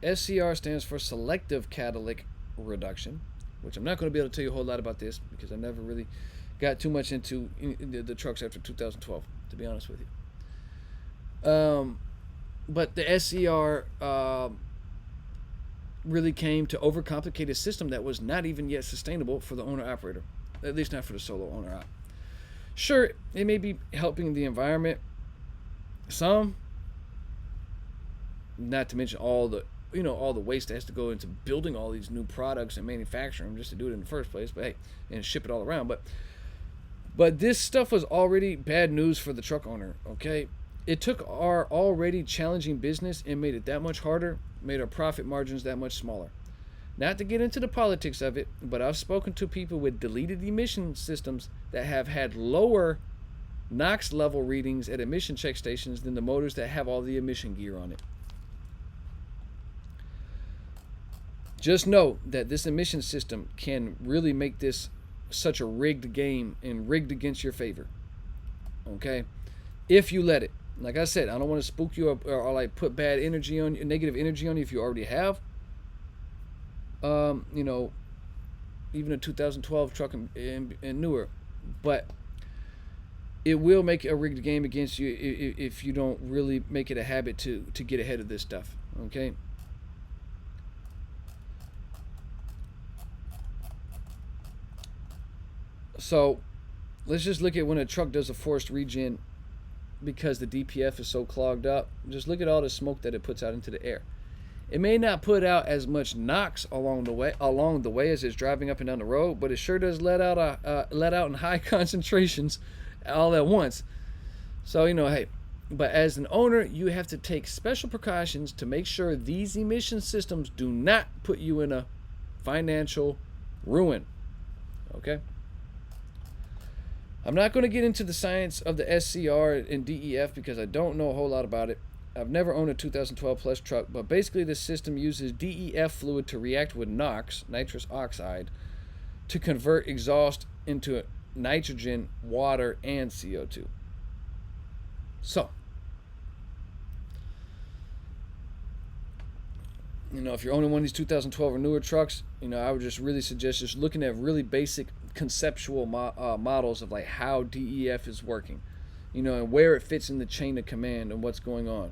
SCR stands for Selective Catalytic Reduction, which I'm not going to be able to tell you a whole lot about this because I never really got too much into the trucks after 2012, to be honest with you. But the SCR really came to overcomplicate a system that was not even yet sustainable for the owner-operator, at least not for the solo owner-op. Sure, it may be helping the environment some, not to mention all the waste that has to go into building all these new products and manufacturing them just to do it in the first place, but hey, and ship it all around. But this stuff was already bad news for the truck owner, okay? It took our already challenging business and made it that much harder, made our profit margins that much smaller. Not to get into the politics of it, but I've spoken to people with deleted emission systems that have had lower NOx level readings at emission check stations than the motors that have all the emission gear on it. Just know that this emission system can really make this such a rigged game and rigged against your favor. Okay? If you let it. Like I said, I don't want to spook you up or like put bad energy on you, negative energy on you if you already have. You know, even a 2012 truck and newer. But it will make a rigged game against you if you don't really make it a habit to get ahead of this stuff. Okay? So let's just look at when a truck does a forced regen because the DPF is so clogged up. Just look at all the smoke that it puts out into the air. It may not put out as much NOx along the way as it's driving up and down the road, but it sure does let out in high concentrations all at once. So, you know, hey, but as an owner, you have to take special precautions to make sure these emission systems do not put you in a financial ruin. Okay? I'm not going to get into the science of the SCR and DEF because I don't know a whole lot about it. I've never owned a 2012 plus truck, but basically this system uses DEF fluid to react with NOx, nitrous oxide, to convert exhaust into nitrogen, water, and CO2. So, you know, if you're owning one of these 2012 or newer trucks, you know, I would just really suggest just looking at really basic conceptual models of like how DEF is working, you know, and where it fits in the chain of command and what's going on,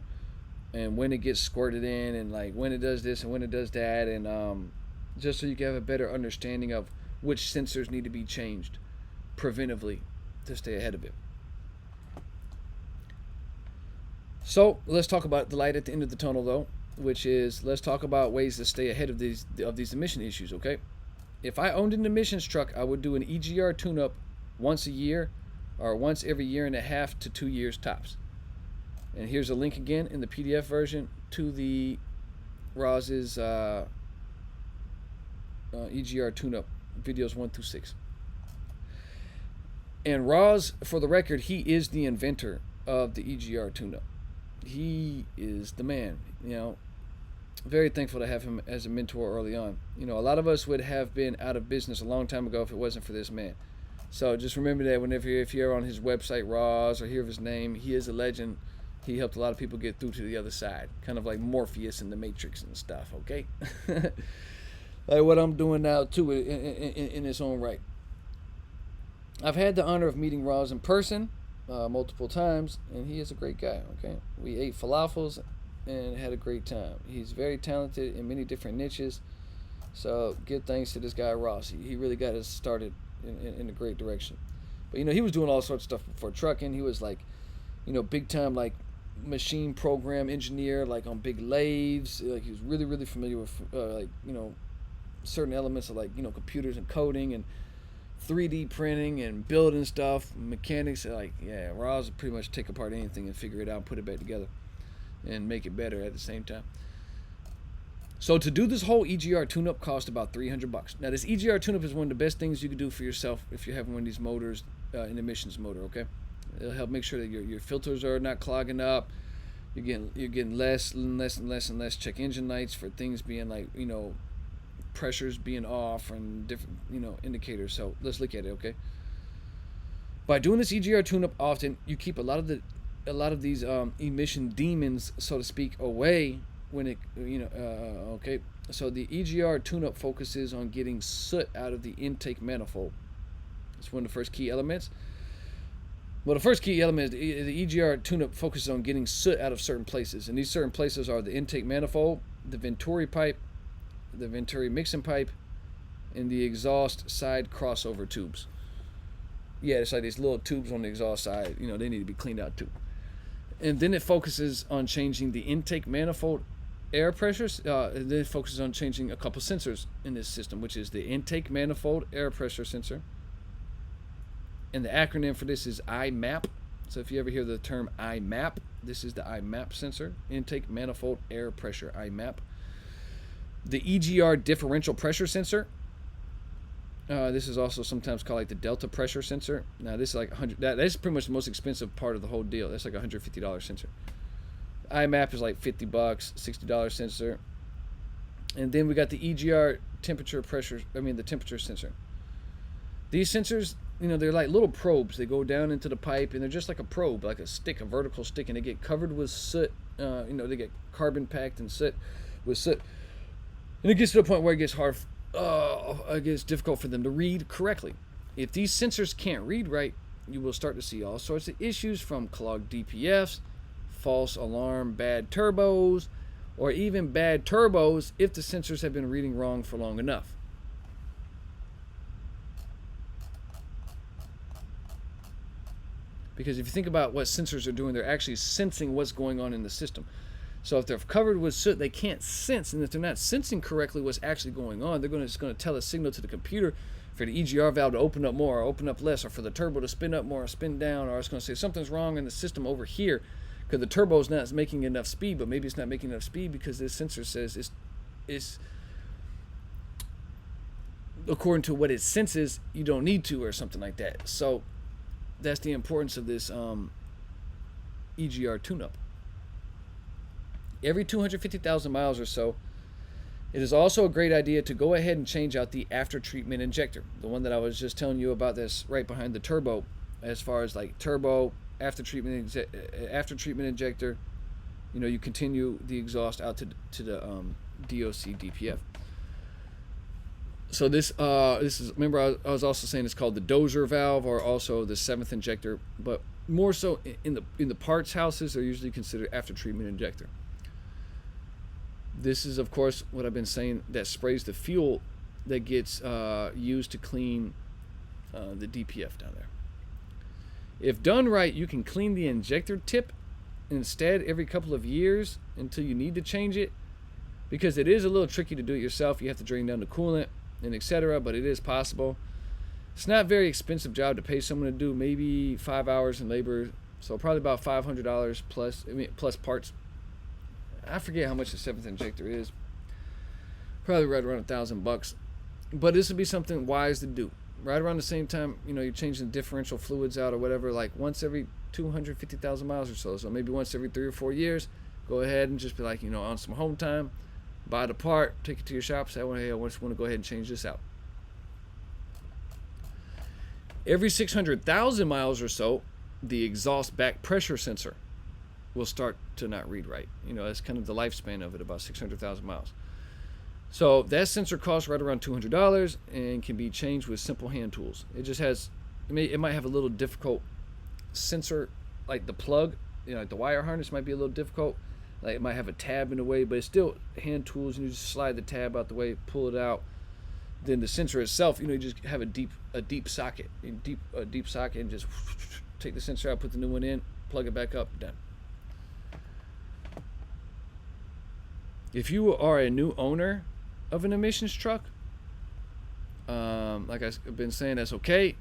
and when it gets squirted in, and like when it does this and when it does that, and just so you can have a better understanding of which sensors need to be changed preventively to stay ahead of it. So let's talk about the light at the end of the tunnel, though, which is let's talk about ways to stay ahead of these emission issues. Okay, if I owned an emissions truck, I would do an EGR tune-up once a year or once every year and a half to 2 years tops. And here's a link again in the PDF version to the Roz's EGR tune-up videos 1 through 6. And Roz, for the record, he is the inventor of the EGR tune-up. He is the man, you know. Very thankful to have him as a mentor early on. You know, a lot of us would have been out of business a long time ago if it wasn't for this man. So just remember that whenever if you're on his website, Roz, or hear of his name, he is a legend. He helped a lot of people get through to the other side, kind of like Morpheus in the Matrix and stuff. Okay, like what I'm doing now too in its own right. I've had the honor of meeting Roz in person multiple times, and he is a great guy. Okay, we ate falafels and had a great time. He's very talented in many different niches, so give thanks to this guy Ross. He really got us started in a great direction. But you know, he was doing all sorts of stuff before trucking. He was like, you know, big time like machine program engineer, like on big lathes. Like he was really familiar with like, you know, certain elements of like, you know, computers and coding and 3D printing and building stuff, mechanics. Like, yeah, Ross would pretty much take apart anything and figure it out, put it back together, and make it better at the same time. So to do this whole EGR tune-up cost about $300. Now this EGR tune-up is one of the best things you can do for yourself if you're having one of these motors, an emissions motor. Okay, it'll help make sure that your filters are not clogging up. You're getting less and less check engine lights for things being like, you know, pressures being off and different, you know, indicators. So let's look at it. Okay, by doing this EGR tune-up often, you keep a lot of these emission demons, so to speak, away when it, you know, okay. So the EGR tune-up focuses on getting soot out of the intake manifold. It's one of the first key elements. Well, the first key element is the EGR tune-up focuses on getting soot out of certain places, and these certain places are the intake manifold, the Venturi pipe, the Venturi mixing pipe, and the exhaust side crossover tubes. Yeah, it's like these little tubes on the exhaust side. You know, they need to be cleaned out too. And then it focuses on changing the intake manifold air pressures. Then it focuses on changing a couple sensors in this system, which is the intake manifold air pressure sensor. And the acronym for this is IMAP. So if you ever hear the term IMAP, this is the IMAP sensor, intake manifold air pressure, IMAP. The EGR differential pressure sensor. This is also sometimes called like the delta pressure sensor. Now this is like 100. That's pretty much the most expensive part of the whole deal. That's like $150 sensor. IMAP is like $50, $60 sensor. And then we got the EGR temperature pressure. The temperature sensor. These sensors, they're like little probes. They go down into the pipe, and they're just like a probe, like a stick, a vertical stick, and they get covered with soot. They get carbon packed and soot with soot, and it gets to the point where it gets hard. It gets difficult for them to read correctly. If these sensors can't read right, you will start to see all sorts of issues, from clogged DPFs, false alarm, bad turbos, or even bad turbos if the sensors have been reading wrong for long enough. Because if you think about what sensors are doing, they're actually sensing what's going on in the system. So if they're covered with soot, they can't sense. And if they're not sensing correctly what's actually going on, they're just going to tell a signal to the computer for the EGR valve to open up more or open up less, or for the turbo to spin up more or spin down, or it's going to say something's wrong in the system over here because the turbo's not making enough speed, but maybe it's not making enough speed because this sensor says it's according to what it senses, you don't need to, or something like that. So that's the importance of this EGR tune-up. Every 250,000 miles or so, it is also a great idea to go ahead and change out the after treatment injector, the one that I was just telling you about that's right behind the turbo, as far as like turbo, after treatment injector. You continue the exhaust out to the DOC DPF. So this is, remember I was also saying it's called the dozer valve, or also the 7th injector, but more so in the parts houses they're usually considered after treatment injector. This is, of course, what I've been saying, that sprays the fuel that gets used to clean the DPF down there. If done right, you can clean the injector tip instead every couple of years until you need to change it, because it is a little tricky to do it yourself. You have to drain down the coolant and etc., but it is possible. It's not a very expensive job to pay someone to do, maybe 5 hours in labor, so probably about $500 plus, plus parts. I forget how much the 7th injector is. Probably right around $1,000. But this would be something wise to do. Right around the same time, you're changing the differential fluids out or whatever, like once every 250,000 miles or so. So maybe once every 3 or 4 years, go ahead and just be like, on some home time, buy the part, take it to your shop, say, hey, I just want to go ahead and change this out. Every 600,000 miles or so, the exhaust back pressure sensor will start to not read right. That's kind of the lifespan of it, about 600,000 miles. So that sensor costs right around $200 and can be changed with simple hand tools. It just has, it might have a little difficult sensor, like the plug, like the wire harness might be a little difficult. Like it might have a tab in the way, but it's still hand tools, and you just slide the tab out the way, pull it out. Then the sensor itself, you just have a deep socket, a deep socket, and just take the sensor out, put the new one in, plug it back up, done. If you are a new owner of an emissions truck, like I've been saying, that's okay,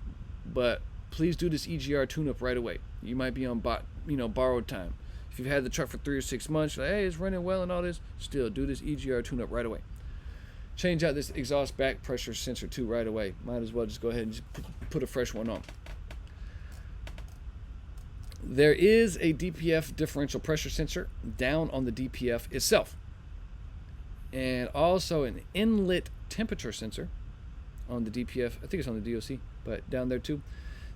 but please do this EGR tune-up right away. You might be on borrowed time. If you've had the truck for 3 or 6 months, you're like, hey, it's running well and all this, still do this EGR tune-up right away. Change out this exhaust back pressure sensor too right away. Might as well just go ahead and just put a fresh one on. There is a DPF differential pressure sensor down on the DPF itself, and also an inlet temperature sensor on the DPF. I think it's on the DOC, but down there too.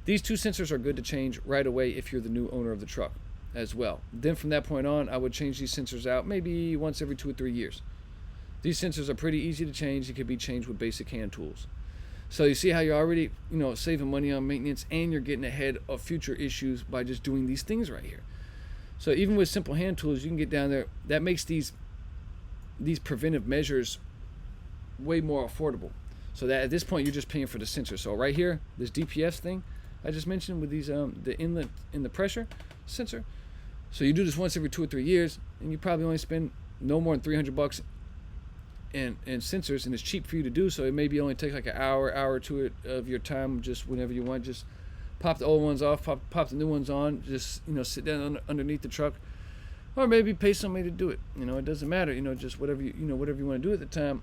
These two sensors are good to change right away if you're the new owner of the truck as well. Then from that point on, I would change these sensors out maybe once every 2 or 3 years. These sensors are pretty easy to change. It could be changed with basic hand tools. So you see how you're already, saving money on maintenance, and you're getting ahead of future issues by just doing these things right here. So even with simple hand tools, you can get down there. That makes these preventive measures way more affordable. So that at this point, you're just paying for the sensor. So right here, this DPF thing I just mentioned with these the inlet and the pressure sensor. So you do this once every 2 or 3 years, and you probably only spend no more than $300 in sensors, and it's cheap for you to do. So it maybe only takes like an hour or two of your time, just whenever you want. Just pop the old ones off, pop the new ones on. Just sit down underneath the truck, or maybe pay somebody to do it. It doesn't matter. Just whatever whatever you want to do at the time.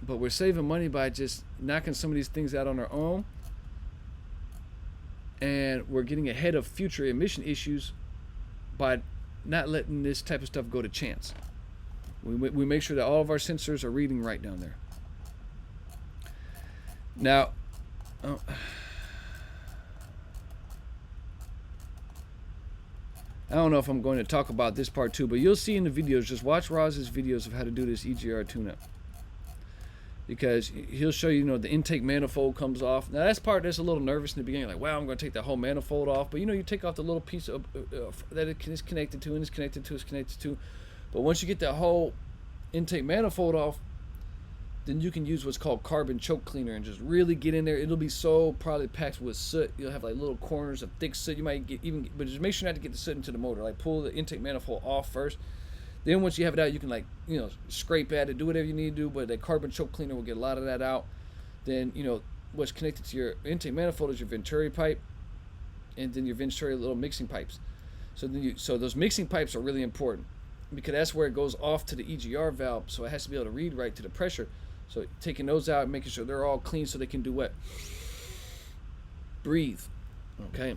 But we're saving money by just knocking some of these things out on our own, and we're getting ahead of future emission issues by not letting this type of stuff go to chance. We make sure that all of our sensors are reading right down there. Now, I don't know if I'm going to talk about this part too, but you'll see in the videos. Just watch Roz's videos of how to do this EGR tune-up, because he'll show you, the intake manifold comes off. Now that's a little nervous in the beginning, like, wow, I'm going to take the whole manifold off. But you take off the little piece of that it is connected to, and it's connected to. But once you get that whole intake manifold off, then you can use what's called carbon choke cleaner and just really get in there. It'll be so probably packed with soot. You'll have like little corners of thick soot. You might but just make sure not to get the soot into the motor. Like pull the intake manifold off first. Then once you have it out, you can scrape at it, do whatever you need to do. But that carbon choke cleaner will get a lot of that out. Then what's connected to your intake manifold is your venturi pipe, and then your venturi little mixing pipes. So those mixing pipes are really important, because that's where it goes off to the EGR valve. So it has to be able to read right to the pressure. So taking those out and making sure they're all clean so they can do what? Breathe. Okay.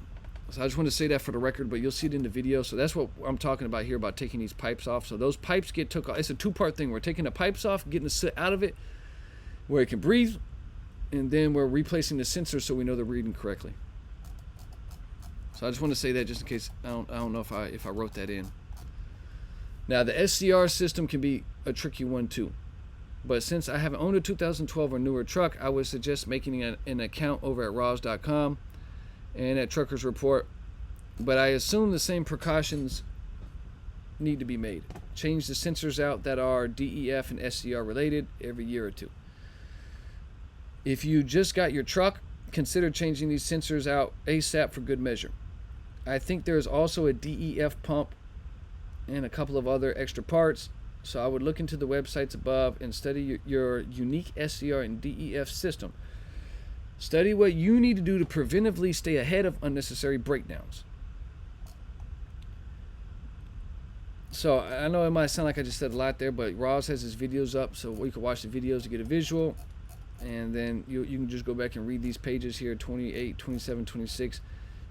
So I just want to say that for the record, but you'll see it in the video. So that's what I'm talking about here, about taking these pipes off. So those pipes get took off. It's a two-part thing. We're taking the pipes off, getting the soot out of it where it can breathe, and then we're replacing the sensors so we know they're reading correctly. So I just want to say that just in case I don't know if I wrote that in. Now the SCR system can be a tricky one too. But since I haven't owned a 2012 or newer truck, I would suggest making an account over at Roz.com and at Truckerz Report. But I assume the same precautions need to be made. Change the sensors out that are DEF and SCR related every year or two. If you just got your truck, consider changing these sensors out ASAP for good measure. I think there's also a DEF pump and a couple of other extra parts. So I would look into the websites above and study your unique SCR and DEF system. Study what you need to do to preventively stay ahead of unnecessary breakdowns. So I know it might sound like I just said a lot there, but Roz has his videos up, so you can watch the videos to get a visual. And then you can just go back and read these pages here, 28, 27, 26,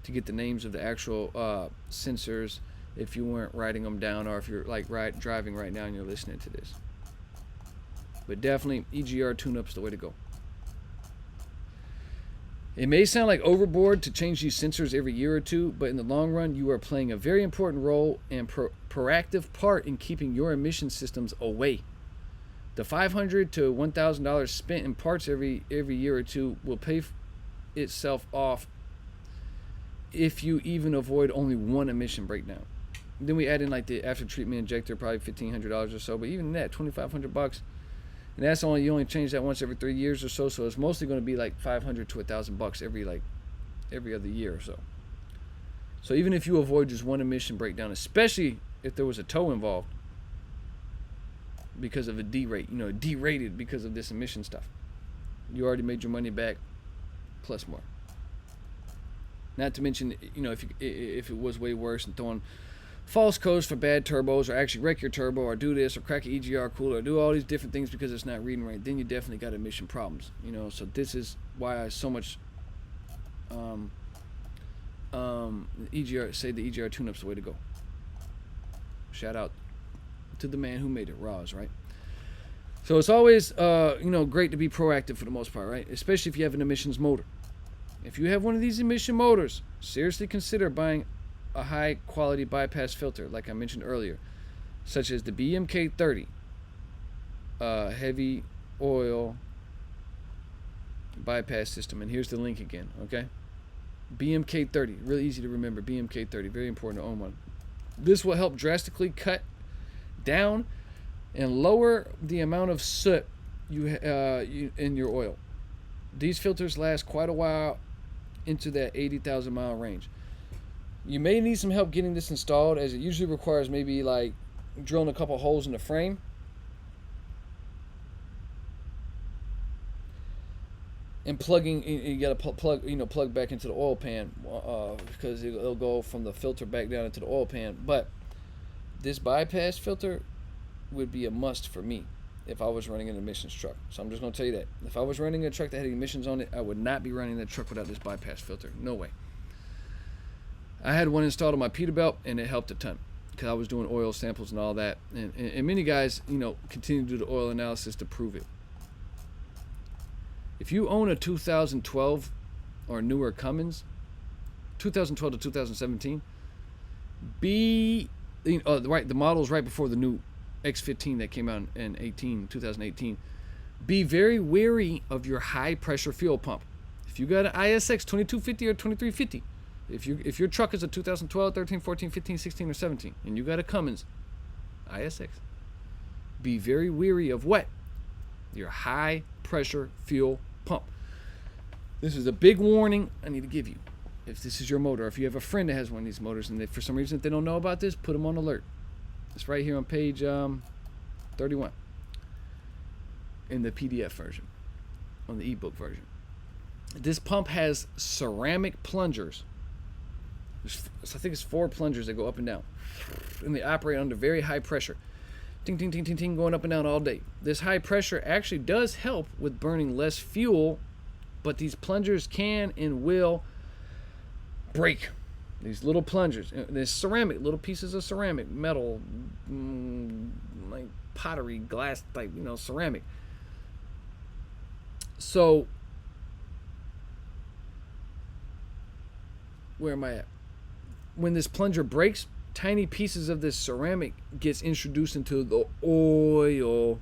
to get the names of the actual sensors, if you weren't writing them down, or if you're like driving right now and you're listening to this. But definitely EGR tune-up's the way to go. It may sound like overboard to change these sensors every year or two, but in the long run you are playing a very important role and proactive part in keeping your emission systems away. The $500 to $1,000 spent in parts every year or two will pay itself off if you even avoid only one emission breakdown. Then we add in like the after treatment injector, probably $1,500 or so. But even that, $2,500, and that's you only change that once every 3 years or so. So it's mostly going to be like $500 to $1,000 every other year or so. So even if you avoid just one emission breakdown, especially if there was a tow involved because of a D-rate, derated because of this emission stuff, you already made your money back plus more. Not to mention, if it was way worse and throwing false codes for bad turbos, or actually wreck your turbo, or do this, or crack an EGR cooler, or do all these different things because it's not reading right, then you definitely got emission problems. So this is why I so much EGR say the EGR tune-up's the way to go. Shout out to the man who made it, Roz, right? So it's always great to be proactive for the most part, right? Especially if you have an emissions motor. If you have one of these emission motors, seriously consider buying a high quality bypass filter, like I mentioned earlier, such as the BMK30 heavy oil bypass system. And here's the link again, okay? BMK30, really easy to remember. BMK30, very important to own one. This will help drastically cut down and lower the amount of soot you in your oil. These filters last quite a while into that 80,000 mile range. You may need some help getting this installed, as it usually requires maybe like drilling a couple holes in the frame. And plugging, you got to plug back into the oil pan, because it'll go from the filter back down into the oil pan. But this bypass filter would be a must for me if I was running an emissions truck. So I'm just going to tell you that. If I was running a truck that had emissions on it, I would not be running that truck without this bypass filter. No way. I had one installed on my Peterbilt, and it helped a ton because I was doing oil samples and all that. And many guys, continue to do the oil analysis to prove it. If you own a 2012 or newer Cummins, 2012 to 2017, the model's right before the new X15 that came out in 2018. Be very wary of your high pressure fuel pump. If you got an ISX 2250 or 2350, if your truck is a 2012, 13, 14, 15, 16, or 17, and you got a Cummins ISX, be very wary of what? Your high pressure fuel pump. This is a big warning I need to give you. If this is your motor, or if you have a friend that has one of these motors, and for some reason they don't know about this, put them on alert. It's right here on page 31 in the PDF version, on the ebook version. This pump has ceramic plungers. I think it's 4 plungers that go up and down, and they operate under very high pressure. Ting, ting, ting, ting, ting, going up and down all day. This high pressure actually does help with burning less fuel, but these plungers can and will break. These little plungers. There's ceramic, little pieces of ceramic, metal, like pottery, glass type, ceramic. So, where am I at? When this plunger breaks, tiny pieces of this ceramic gets introduced into the oil.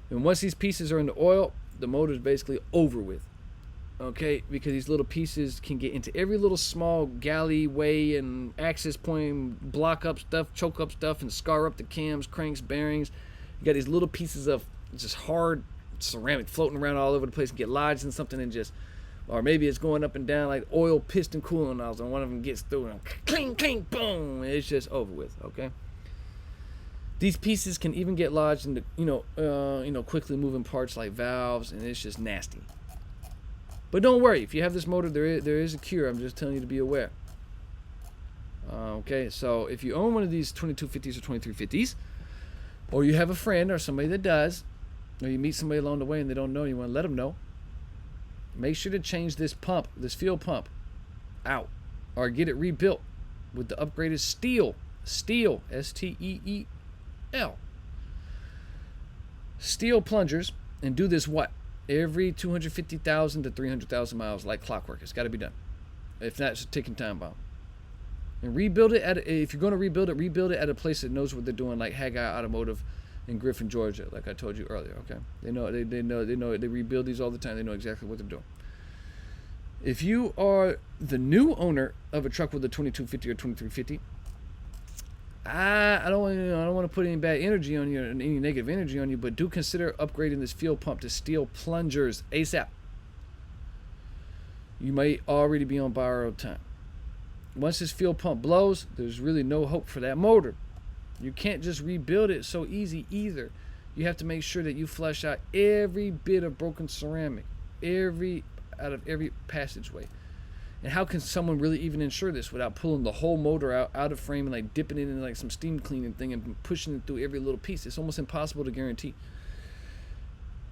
And once these pieces are in the oil, the motor is basically over with. Okay, because these little pieces can get into every little small galleyway and access point, block up stuff, choke up stuff, and scar up the cams, cranks, bearings. You got these little pieces of just hard ceramic floating around all over the place and get lodged in something and just, or maybe it's going up and down like oil piston coolant nozzle, and one of them gets through and cling, cling, boom, and it's just over with. Okay. These pieces can even get lodged into quickly moving parts like valves, and it's just nasty. But don't worry, if you have this motor, there is a cure. I'm just telling you to be aware. Okay, so if you own one of these 2250s or 2350s, or you have a friend or somebody that does, or you meet somebody along the way and they don't know, you want to let them know, make sure to change this pump, this fuel pump, out, or get it rebuilt with the upgraded steel, S-T-E-E-L, steel plungers, and do this what? Every 250,000 to 300,000 miles, like clockwork. It's got to be done. If not, it's a ticking time bomb. And rebuild it if you're going to rebuild it at a place that knows what they're doing, like Haggai Automotive in Griffin, Georgia, like I told you earlier. Okay, they know they rebuild these all the time. They know exactly what they're doing. If you are the new owner of a truck with a 2250 or 2350, I don't want to put any bad energy on you, or any negative energy on you, but do consider upgrading this fuel pump to steel plungers ASAP. You may already be on borrowed time. Once this fuel pump blows, there's really no hope for that motor. You can't just rebuild it so easy either. You have to make sure that you flush out every bit of broken ceramic, out of every passageway. And how can someone really even insure this without pulling the whole motor out of frame and like dipping it in like some steam cleaning thing and pushing it through every little piece? It's almost impossible to guarantee.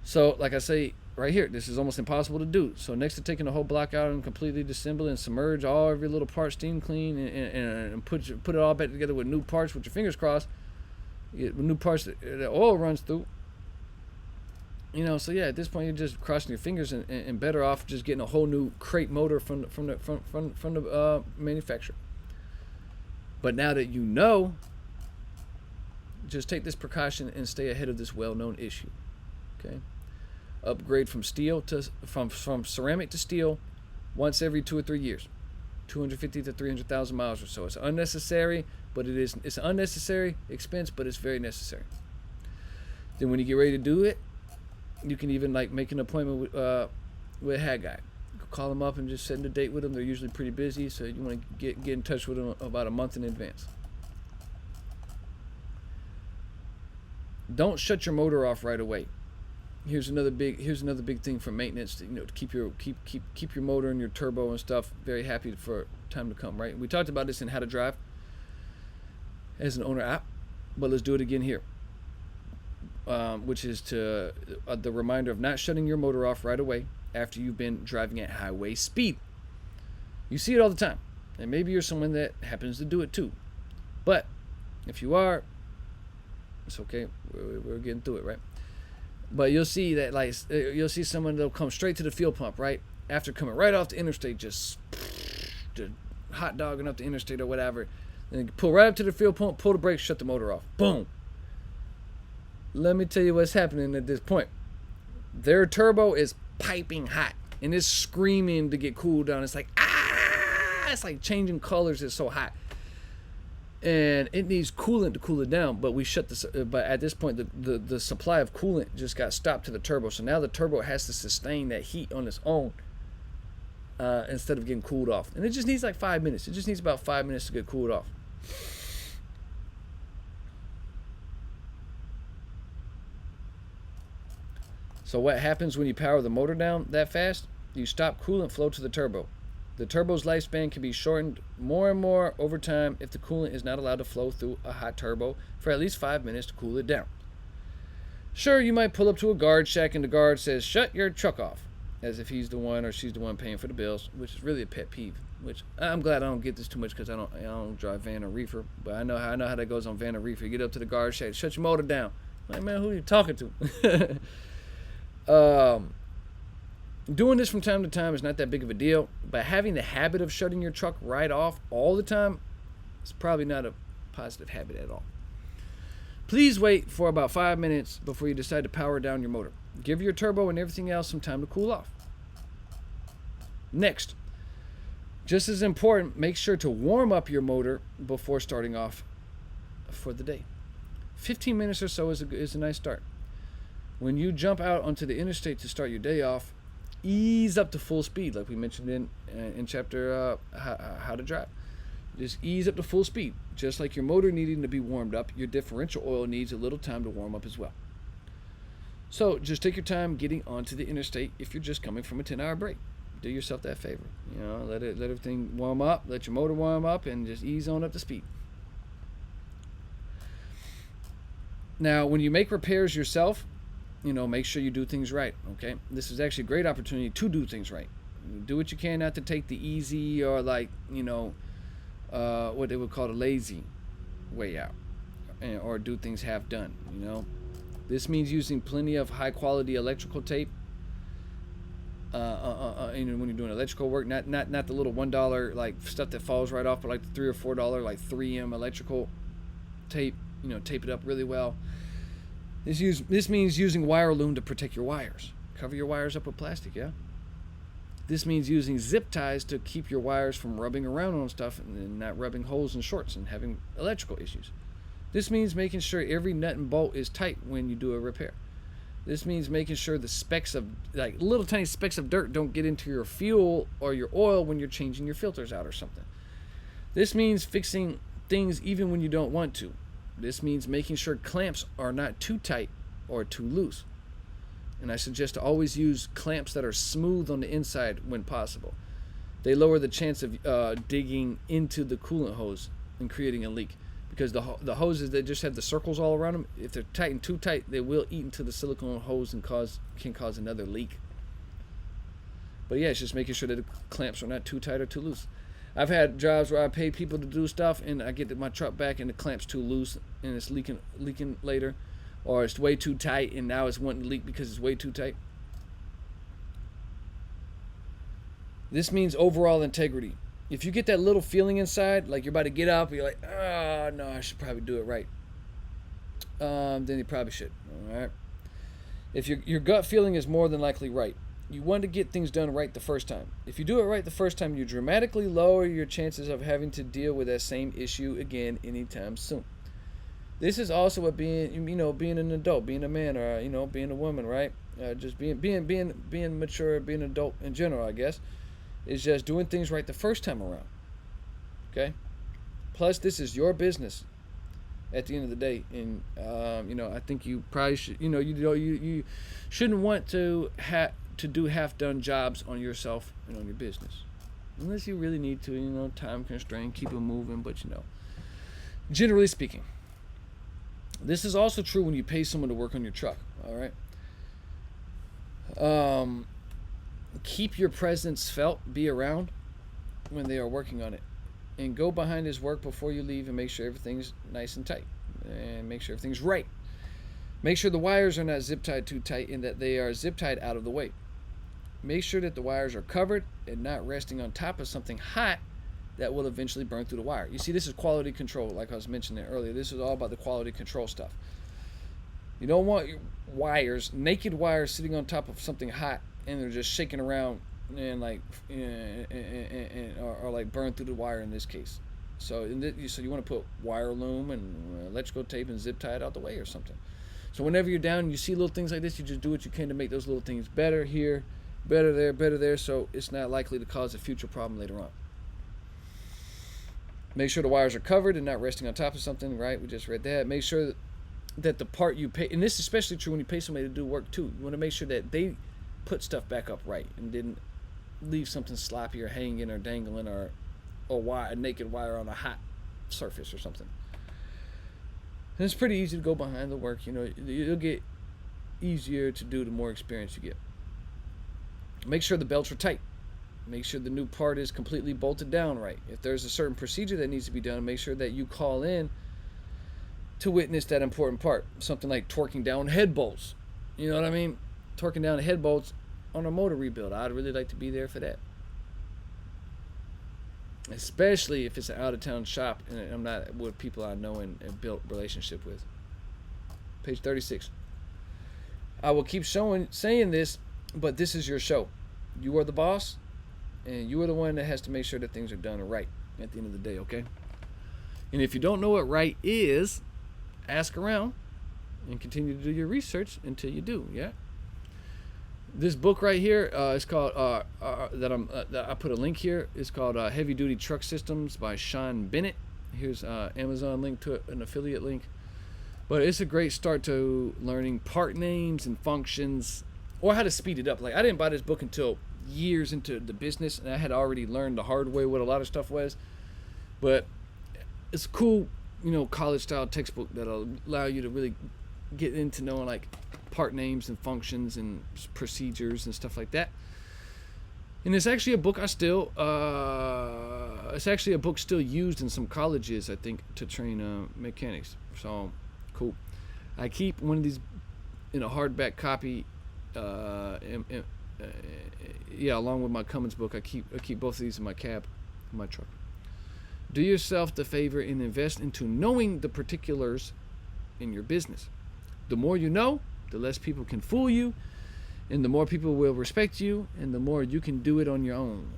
So like I say right here, this is almost impossible to do. So next to taking the whole block out and completely disassemble and submerge every little part, steam clean, and put it all back together with new parts with your fingers crossed, with new parts that oil runs through. So yeah, at this point you're just crossing your fingers and better off just getting a whole new crate motor from the manufacturer. But now that you know, just take this precaution and stay ahead of this well-known issue. Okay, upgrade from ceramic to steel once every 2 or 3 years, 250 to 300,000 miles or so. It's unnecessary, but it's an unnecessary expense, but it's very necessary. Then when you get ready to do it, you can even like make an appointment with Haggai. Call them up and just set a date with them. They're usually pretty busy, so you want to get in touch with them about a month in advance. Don't shut your motor off right away. Here's another big thing for maintenance. To keep your motor and your turbo and stuff very happy for time to come. Right? We talked about this in How to Drive. as an owner app, but let's do it again here. Which is to the reminder of not shutting your motor off right away after you've been driving at highway speed. You see it all the time, and maybe you're someone that happens to do it too. But if you are, it's okay. We're getting through it, right? But you'll see that, like, you'll see someone that'll come straight to the fuel pump, right? After coming right off the interstate, just hot dogging up the interstate or whatever. Then pull right up to the fuel pump, pull the brakes, shut the motor off. Boom. Let me tell you what's happening at this point. Their turbo is piping hot and it's screaming to get cooled down. It's like, it's like changing colors. It's so hot. And it needs coolant to cool it down, but but at this point the supply of coolant just got stopped to the turbo. So now the turbo has to sustain that heat on its own instead of getting cooled off. And it just needs like 5 minutes. It just needs about 5 minutes to get cooled off. So what happens when you power the motor down that fast? You stop coolant flow to the turbo. The turbo's lifespan can be shortened more and more over time if the coolant is not allowed to flow through a hot turbo for at least 5 minutes to cool it down. Sure, you might pull up to a guard shack and the guard says, "Shut your truck off," as if he's the one or she's the one paying for the bills, which is really a pet peeve. Which I'm glad I don't get this too much because I don't drive van or reefer, but I know how that goes on van or reefer. You get up to the guard shack, shut your motor down. Like, man, who are you talking to? Doing this from time to time is not that big of a deal, but having the habit of shutting your truck right off all the time is probably not a positive habit at all. Please wait for about 5 minutes before you decide to power down your motor. Give your turbo and everything else some time to cool off. Next, just as important, make sure to warm up your motor before starting off for the day. 15 minutes or so is a nice start. When you jump out onto the interstate to start your day off, ease up to full speed, like we mentioned in chapter how to drive. Just ease up to full speed. Just like your motor needing to be warmed up, your differential oil needs a little time to warm up as well. So just take your time getting onto the interstate if you're just coming from a 10-hour break. Do yourself that favor. You know, let everything warm up, let your motor warm up, and just ease on up to speed. Now, when you make repairs yourself, make sure you do things right, okay? This is actually a great opportunity to do things right. Do what you can not to take the easy or what they would call the lazy way out, or do things half done, This means using plenty of high quality electrical tape when you're doing electrical work, not the little $1 like stuff that falls right off, but like the $3 or $4 like 3M electrical tape, tape it up really well. This means using wire loom to protect your wires. Cover your wires up with plastic, yeah? This means using zip ties to keep your wires from rubbing around on stuff and not rubbing holes in shorts and having electrical issues. This means making sure every nut and bolt is tight when you do a repair. This means making sure the specks of, like little tiny specks of dirt don't get into your fuel or your oil when you're changing your filters out or something. This means fixing things even when you don't want to. This means making sure clamps are not too tight or too loose. And I suggest to always use clamps that are smooth on the inside when possible. They lower the chance of digging into the coolant hose and creating a leak. Because the hoses that just have the circles all around them, if they're tightened too tight, they will eat into the silicone hose and can cause another leak. But yeah, it's just making sure that the clamps are not too tight or too loose. I've had jobs where I pay people to do stuff and I get my truck back and the clamp's too loose and it's leaking later, or it's way too tight and now it's wanting to leak because it's way too tight. This means overall integrity. If you get that little feeling inside, like you're about to get up, you're like, oh no, I should probably do it right. Then you probably should. All right. If your gut feeling is more than likely right, you want to get things done right the first time. If you do it right the first time, you dramatically lower your chances of having to deal with that same issue again anytime soon. This is also what being an adult, being a man, or being a woman, right? Just being mature, being an adult in general, I guess, is just doing things right the first time around. Okay. Plus, this is your business at the end of the day, and I think you probably should, you shouldn't want to do half-done jobs on yourself and on your business, unless you really need to, time constraint, keep it moving. But Generally speaking. This is also true when you pay someone to work on your truck. All right. Keep your presence felt. Be around when they are working on it, and go behind his work before you leave and make sure everything's nice and tight, and make sure everything's right. Make sure the wires are not zip tied too tight and that they are zip tied out of the way. Make sure that the wires are covered and not resting on top of something hot that will eventually burn through the wire. You see, this is quality control, like I was mentioning earlier. This is all about the quality control stuff. You don't want your wires, naked wires, sitting on top of something hot and they're just shaking around and like, or like burn through the wire in this case. So you want to put wire loom and electrical tape and zip tie it out the way or something. So whenever you're down and you see little things like this, you just do what you can to make those little things better here, better there, so it's not likely to cause a future problem later on. Make sure the wires are covered and not resting on top of something, right? We just read that. Make sure that the part you pay, and this is especially true when you pay somebody to do work too, you want to make sure that they put stuff back up right and didn't leave something sloppy or hanging or dangling or a naked wire on a hot surface or something. And it's pretty easy to go behind the work. You know, it'll get easier to do the more experience you get. Make sure the belts are tight. Make sure the new part is completely bolted down right. If there's a certain procedure that needs to be done, make sure that you call in to witness that important part. Something like torquing down head bolts. You know what I mean? Torquing down head bolts on a motor rebuild. I'd really like to be there for that. Especially if it's an out-of-town shop and I'm not with people I know and built relationship with. Page 36. I will keep saying this, but this is your show. You are the boss, and you are the one that has to make sure that things are done right at the end of the day, okay? And if you don't know what right is, ask around and continue to do your research until you do, yeah? This book right here is called that I put a link here. It's called Heavy Duty Truck Systems by Sean Bennett. Here's Amazon link to it, an affiliate link. But it's a great start to learning part names and functions, or how to speed it up. Like, I didn't buy this book until years into the business, and I had already learned the hard way what a lot of stuff was. But it's a cool, college style textbook that'll allow you to really get into knowing like part names and functions and procedures and stuff like that. And it's actually a book it's actually a book still used in some colleges, I think, to train mechanics. So cool. I keep one of these in a hardback copy, along with my Cummins book. I keep both of these in my cab, in my truck. Do yourself the favor and invest into knowing the particulars in your business. The more you know, the less people can fool you, and the more people will respect you, and the more you can do it on your own,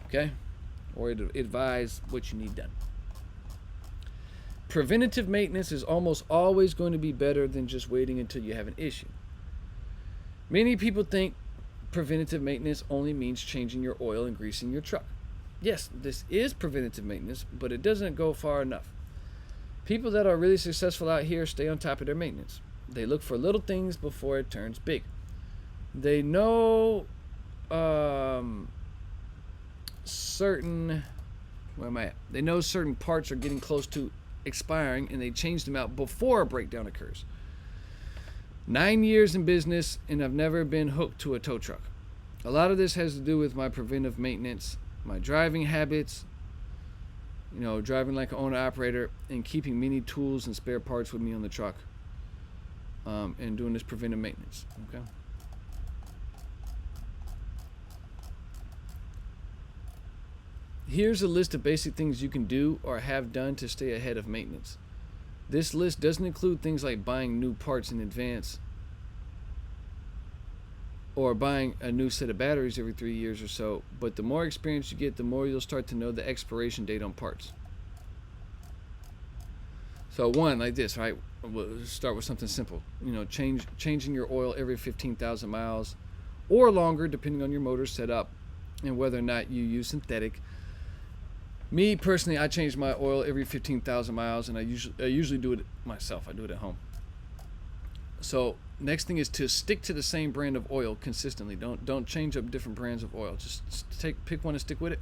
okay? Or advise what you need done. Preventative maintenance is almost always going to be better than just waiting until you have an issue. Many people think preventative maintenance only means changing your oil and greasing your truck. Yes, this is preventative maintenance, but it doesn't go far enough. People that are really successful out here stay on top of their maintenance. They look for little things before it turns big. They know certain parts are getting close to expiring, and they change them out before a breakdown occurs. 9 years in business, and I've never been hooked to a tow truck. A lot of this has to do with my preventive maintenance, my driving habits, driving like an owner-operator, and keeping many tools and spare parts with me on the truck. And doing this preventive maintenance, okay? Here's a list of basic things you can do or have done to stay ahead of maintenance. This list doesn't include things like buying new parts in advance or buying a new set of batteries every 3 years or so, but the more experience you get, the more you'll start to know the expiration date on parts. So one, like this, right? We'll start with something simple. Changing your oil every 15,000 miles or longer, depending on your motor setup and whether or not you use synthetic. Me personally, I change my oil every 15,000 miles, and I usually do it myself. I do it at home. So next thing is to stick to the same brand of oil consistently. Don't change up different brands of oil. Just pick one and stick with it.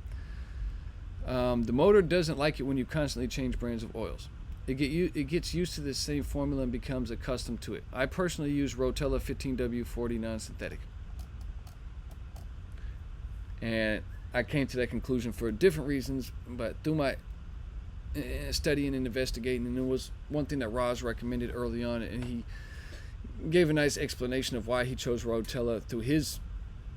The motor doesn't like it when you constantly change brands of oils. It gets used to the same formula and becomes accustomed to it. I personally use Rotella 15W40 non-synthetic, and I came to that conclusion for different reasons, but through my studying and investigating, and it was one thing that Roz recommended early on, and he gave a nice explanation of why he chose Rotella through his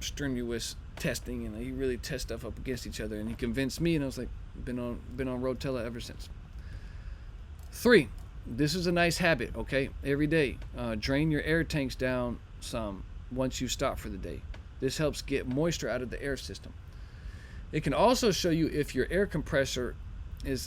strenuous testing, and he really test stuff up against each other, and he convinced me, and I was like, been on Rotella ever since. 3, this is a nice habit, okay? Every day, drain your air tanks down some once you stop for the day. This helps get moisture out of the air system. It can also show you if your air compressor is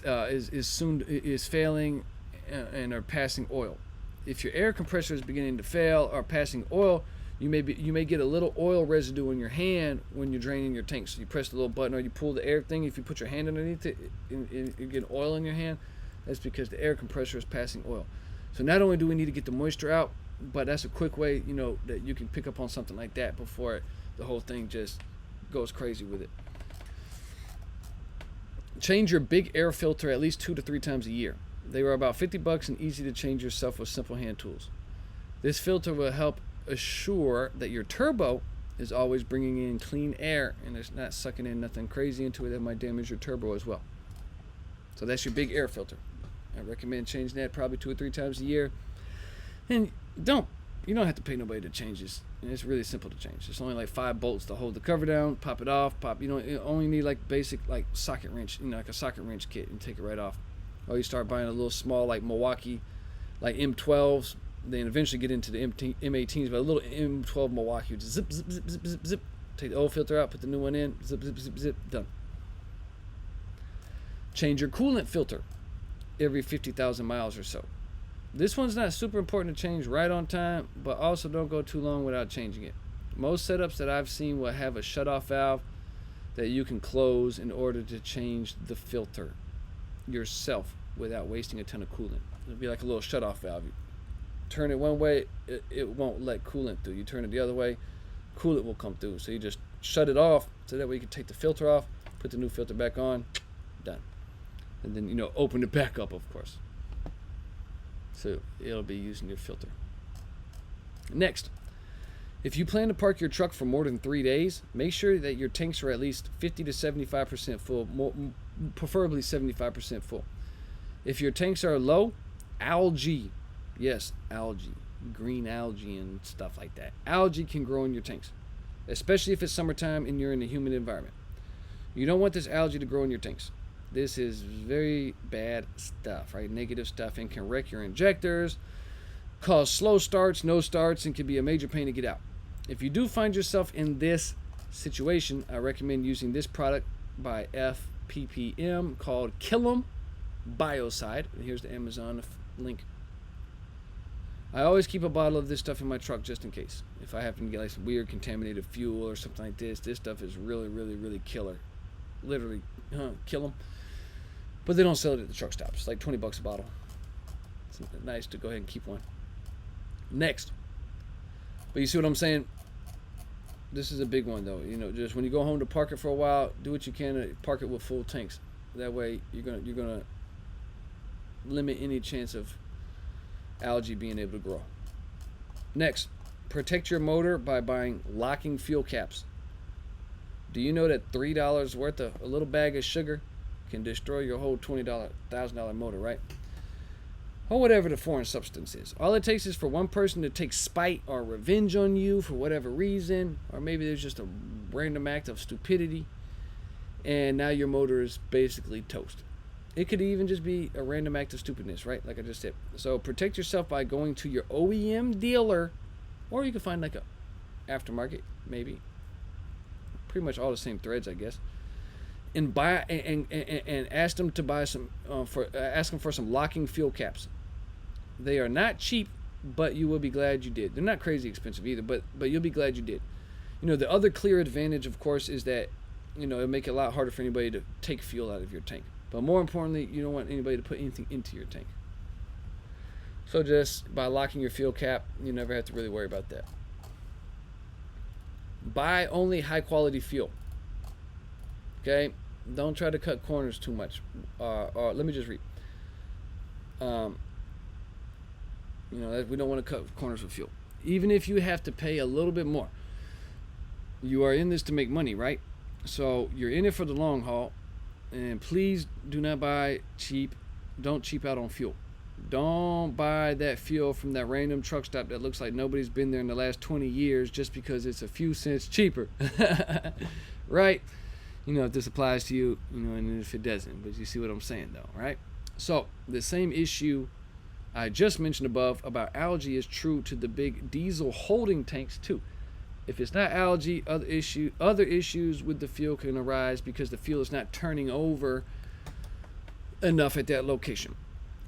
failing and are passing oil. If your air compressor is beginning to fail or passing oil, you may get a little oil residue in your hand when you're draining your tank. So you press the little button or you pull the air thing. If you put your hand underneath it, you get oil in your hand. That's because the air compressor is passing oil. So not only do we need to get the moisture out, but that's a quick way, that you can pick up on something like that before the whole thing just goes crazy with it. Change your big air filter at least 2 to 3 times a year. They are about $50 and easy to change yourself with simple hand tools. This filter will help assure that your turbo is always bringing in clean air and it's not sucking in nothing crazy into it that might damage your turbo as well. So that's your big air filter. I recommend changing that probably 2 or 3 times a year. And you don't have to pay nobody to change this. And it's really simple to change. It's only like 5 bolts to hold the cover down, pop it off, you only need like basic like socket wrench, like a socket wrench kit, and take it right off. Or you start buying a little small like Milwaukee, like M12s, then eventually get into the M18s, but a little M12 Milwaukee, just zip, zip, zip, zip, zip, zip, take the old filter out, put the new one in, zip, zip, zip, zip, done. Change your coolant filter every 50,000 miles or so. This one's not super important to change right on time, but also don't go too long without changing it. Most setups that I've seen will have a shutoff valve that you can close in order to change the filter yourself without wasting a ton of coolant. It'll be like a little shutoff valve. You turn it one way, it won't let coolant through. You turn it the other way, coolant will come through. So you just shut it off so that way you can take the filter off, put the new filter back on, done. And then, open it back up, of course. So it'll be using your filter. Next, if you plan to park your truck for more than 3 days, make sure that your tanks are at least 50 to 75% full, preferably 75% full. If your tanks are low, algae, yes, algae, green algae and stuff like that. Algae can grow in your tanks, especially if it's summertime and you're in a humid environment. You don't want this algae to grow in your tanks. This is very bad stuff, right? Negative stuff, and can wreck your injectors, cause slow starts, no starts, and can be a major pain to get out. If you do find yourself in this situation, I recommend using this product by FPPM called Killam Biocide. Here's the Amazon link. I always keep a bottle of this stuff in my truck just in case. If I happen to get like some weird contaminated fuel or something like this stuff is really, really, really killer. Literally, kill them. But they don't sell it at the truck stops. It's like $20 a bottle. It's nice to go ahead and keep one. Next. But you see what I'm saying? This is a big one though. Just when you go home to park it for a while, do what you can to park it with full tanks. That way you're gonna limit any chance of algae being able to grow. Next, protect your motor by buying locking fuel caps. Do you know that $3 worth of a little bag of sugar can destroy your whole $1,000 motor, right? Or whatever the foreign substance is. All it takes is for one person to take spite or revenge on you for whatever reason, or maybe there's just a random act of stupidity, and now your motor is basically toast. It could even just be a random act of stupidness, right? Like I just said. So protect yourself by going to your OEM dealer, or you can find like a aftermarket, maybe. Pretty much all the same threads, I guess. And buy and ask them to buy some ask them for some locking fuel caps. They are not cheap, but you will be glad you did. They're not crazy expensive either, but you'll be glad you did. The other clear advantage, of course, is that it'll make it a lot harder for anybody to take fuel out of your tank. But more importantly, you don't want anybody to put anything into your tank. So just by locking your fuel cap, you never have to really worry about that. Buy only high quality fuel. Okay? Don't try to cut corners too much. Let me just read. Um, we don't want to cut corners with fuel. Even if you have to pay a little bit more, you are in this to make money, right? So you're in it for the long haul, and please do not buy cheap. Don't cheap out on fuel. Don't buy that fuel from that random truck stop that looks like nobody's been there in the last 20 years just because it's a few cents cheaper. Right? If this applies to you, and if it doesn't. But you see what I'm saying, though, right? So the same issue I just mentioned above about algae is true to the big diesel holding tanks, too. If it's not algae, other issues with the fuel can arise because the fuel is not turning over enough at that location.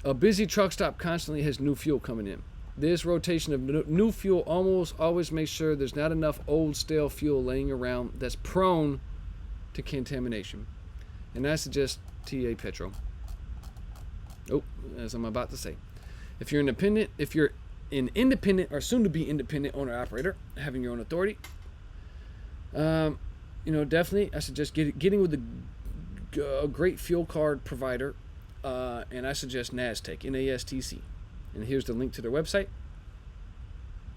A busy truck stop constantly has new fuel coming in. This rotation of new fuel almost always makes sure there's not enough old stale fuel laying around that's prone to contamination. And I suggest TA Petro. Oh, as I'm about to say. If you're an independent or soon to be independent owner operator, having your own authority, definitely I suggest getting with a great fuel card provider. And I suggest NASTC, NASTC. And here's the link to their website.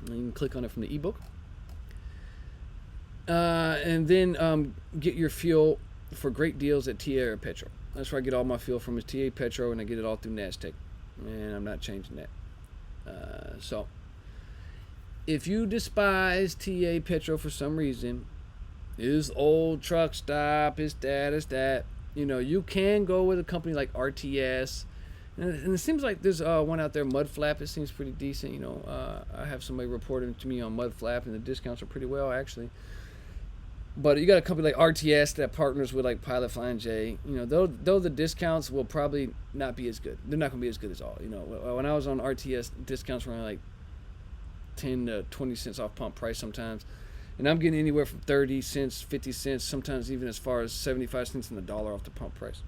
And you can click on it from the ebook. And then get your fuel for great deals at TA or Petro. That's where I get all my fuel from, is TA Petro, and I get it all through NASTC. And I'm not changing that. So, if you despise TA Petro for some reason, this old truck stop, it's that. You can go with a company like RTS, and it seems like there's one out there, Mud Flap. It seems pretty decent. I have somebody reporting to me on Mud Flap, and the discounts are pretty well actually. But you got a company like RTS that partners with like Pilot Flying J. Though the discounts will probably not be as good. They're not going to be as good as all. When I was on RTS, discounts were only like 10 to 20 cents off pump price sometimes. And I'm getting anywhere from 30 cents, 50 cents, sometimes even as far as 75 cents and $1 off the pump price.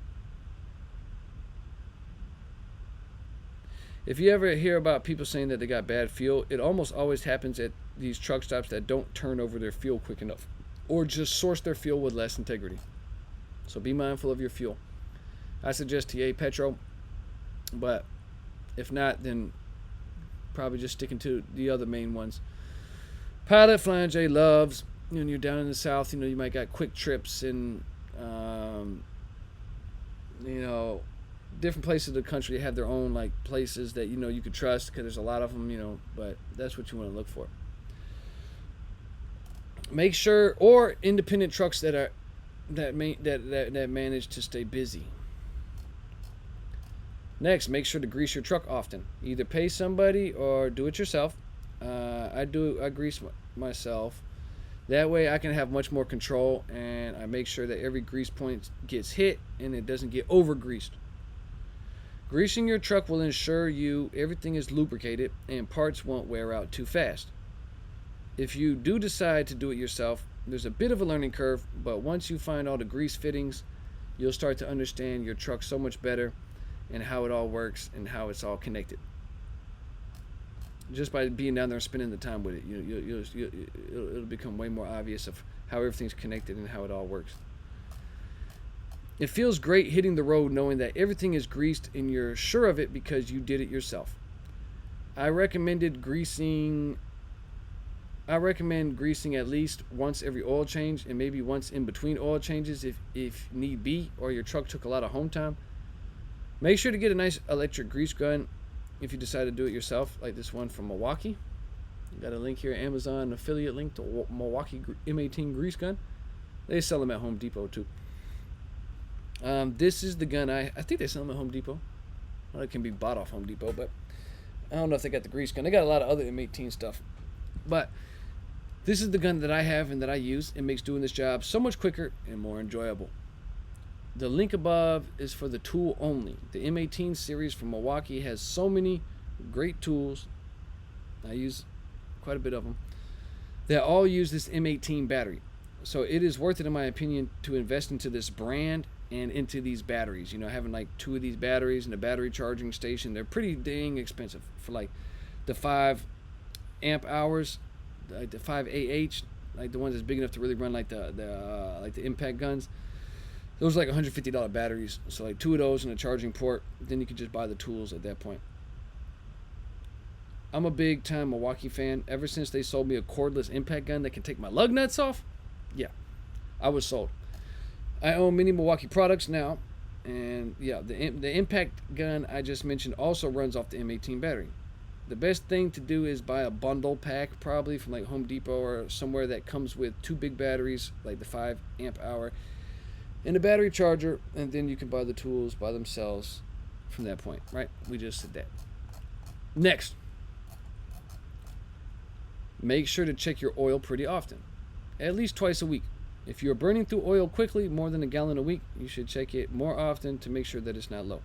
If you ever hear about people saying that they got bad fuel, it almost always happens at these truck stops that don't turn over their fuel quick enough, or just source their fuel with less integrity. So be mindful of your fuel. I suggest TA Petro, but if not, then probably just sticking to the other main ones. Pilot Flying J loves, when you're down in the south, you might got quick trips and, different places of the country have their own like places that, you could trust because there's a lot of them, but that's what you want to look for. Make sure, or independent trucks that manage to stay busy. Next, make sure to grease your truck often. Either pay somebody or do it yourself. I grease myself. That way I can have much more control, and I make sure that every grease point gets hit and it doesn't get over greased. Greasing your truck will ensure everything is lubricated and parts won't wear out too fast. If you do decide to do it yourself, there's a bit of a learning curve, but once you find all the grease fittings, you'll start to understand your truck so much better and how it all works and how it's all connected. Just by being down there and spending the time with it, it'll become way more obvious of how everything's connected and how it all works. It feels great hitting the road knowing that everything is greased and you're sure of it because you did it yourself. I recommend greasing at least once every oil change and maybe once in between oil changes if need be, or your truck took a lot of home time. Make sure to get a nice electric grease gun if you decide to do it yourself, like this one from Milwaukee. Got a link here, Amazon affiliate link to Milwaukee M18 grease gun. They sell them at Home Depot too. This is the gun I think they sell them at Home Depot. Well, it can be bought off Home Depot, but I don't know if they got the grease gun. They got a lot of other M18 stuff. But this is the gun that I have and that I use. It makes doing this job so much quicker and more enjoyable. The link above is for the tool only. The M18 series from Milwaukee has so many great tools. I use quite a bit of them. They all use this M18 battery. So it is worth it, in my opinion, to invest into this brand and into these batteries. Having like 2 of these batteries and a battery charging station, they're pretty dang expensive for like the 5 amp hours, like the 5 AH, like the ones that's big enough to really run like the impact guns. Those are like $150 batteries. So like 2 of those and a charging port. Then you could just buy the tools at that point. I'm a big time Milwaukee fan. Ever since they sold me a cordless impact gun that can take my lug nuts off, yeah, I was sold. I own many Milwaukee products now, and yeah, the impact gun I just mentioned also runs off the M18 battery. The best thing to do is buy a bundle pack, probably from like Home Depot or somewhere, that comes with 2 big batteries, like the 5 amp hour, and a battery charger, and then you can buy the tools by themselves from that point, right? We just said that. Next. Make sure to check your oil pretty often, at least twice a week. If you're burning through oil quickly, more than a gallon a week, you should check it more often to make sure that it's not low.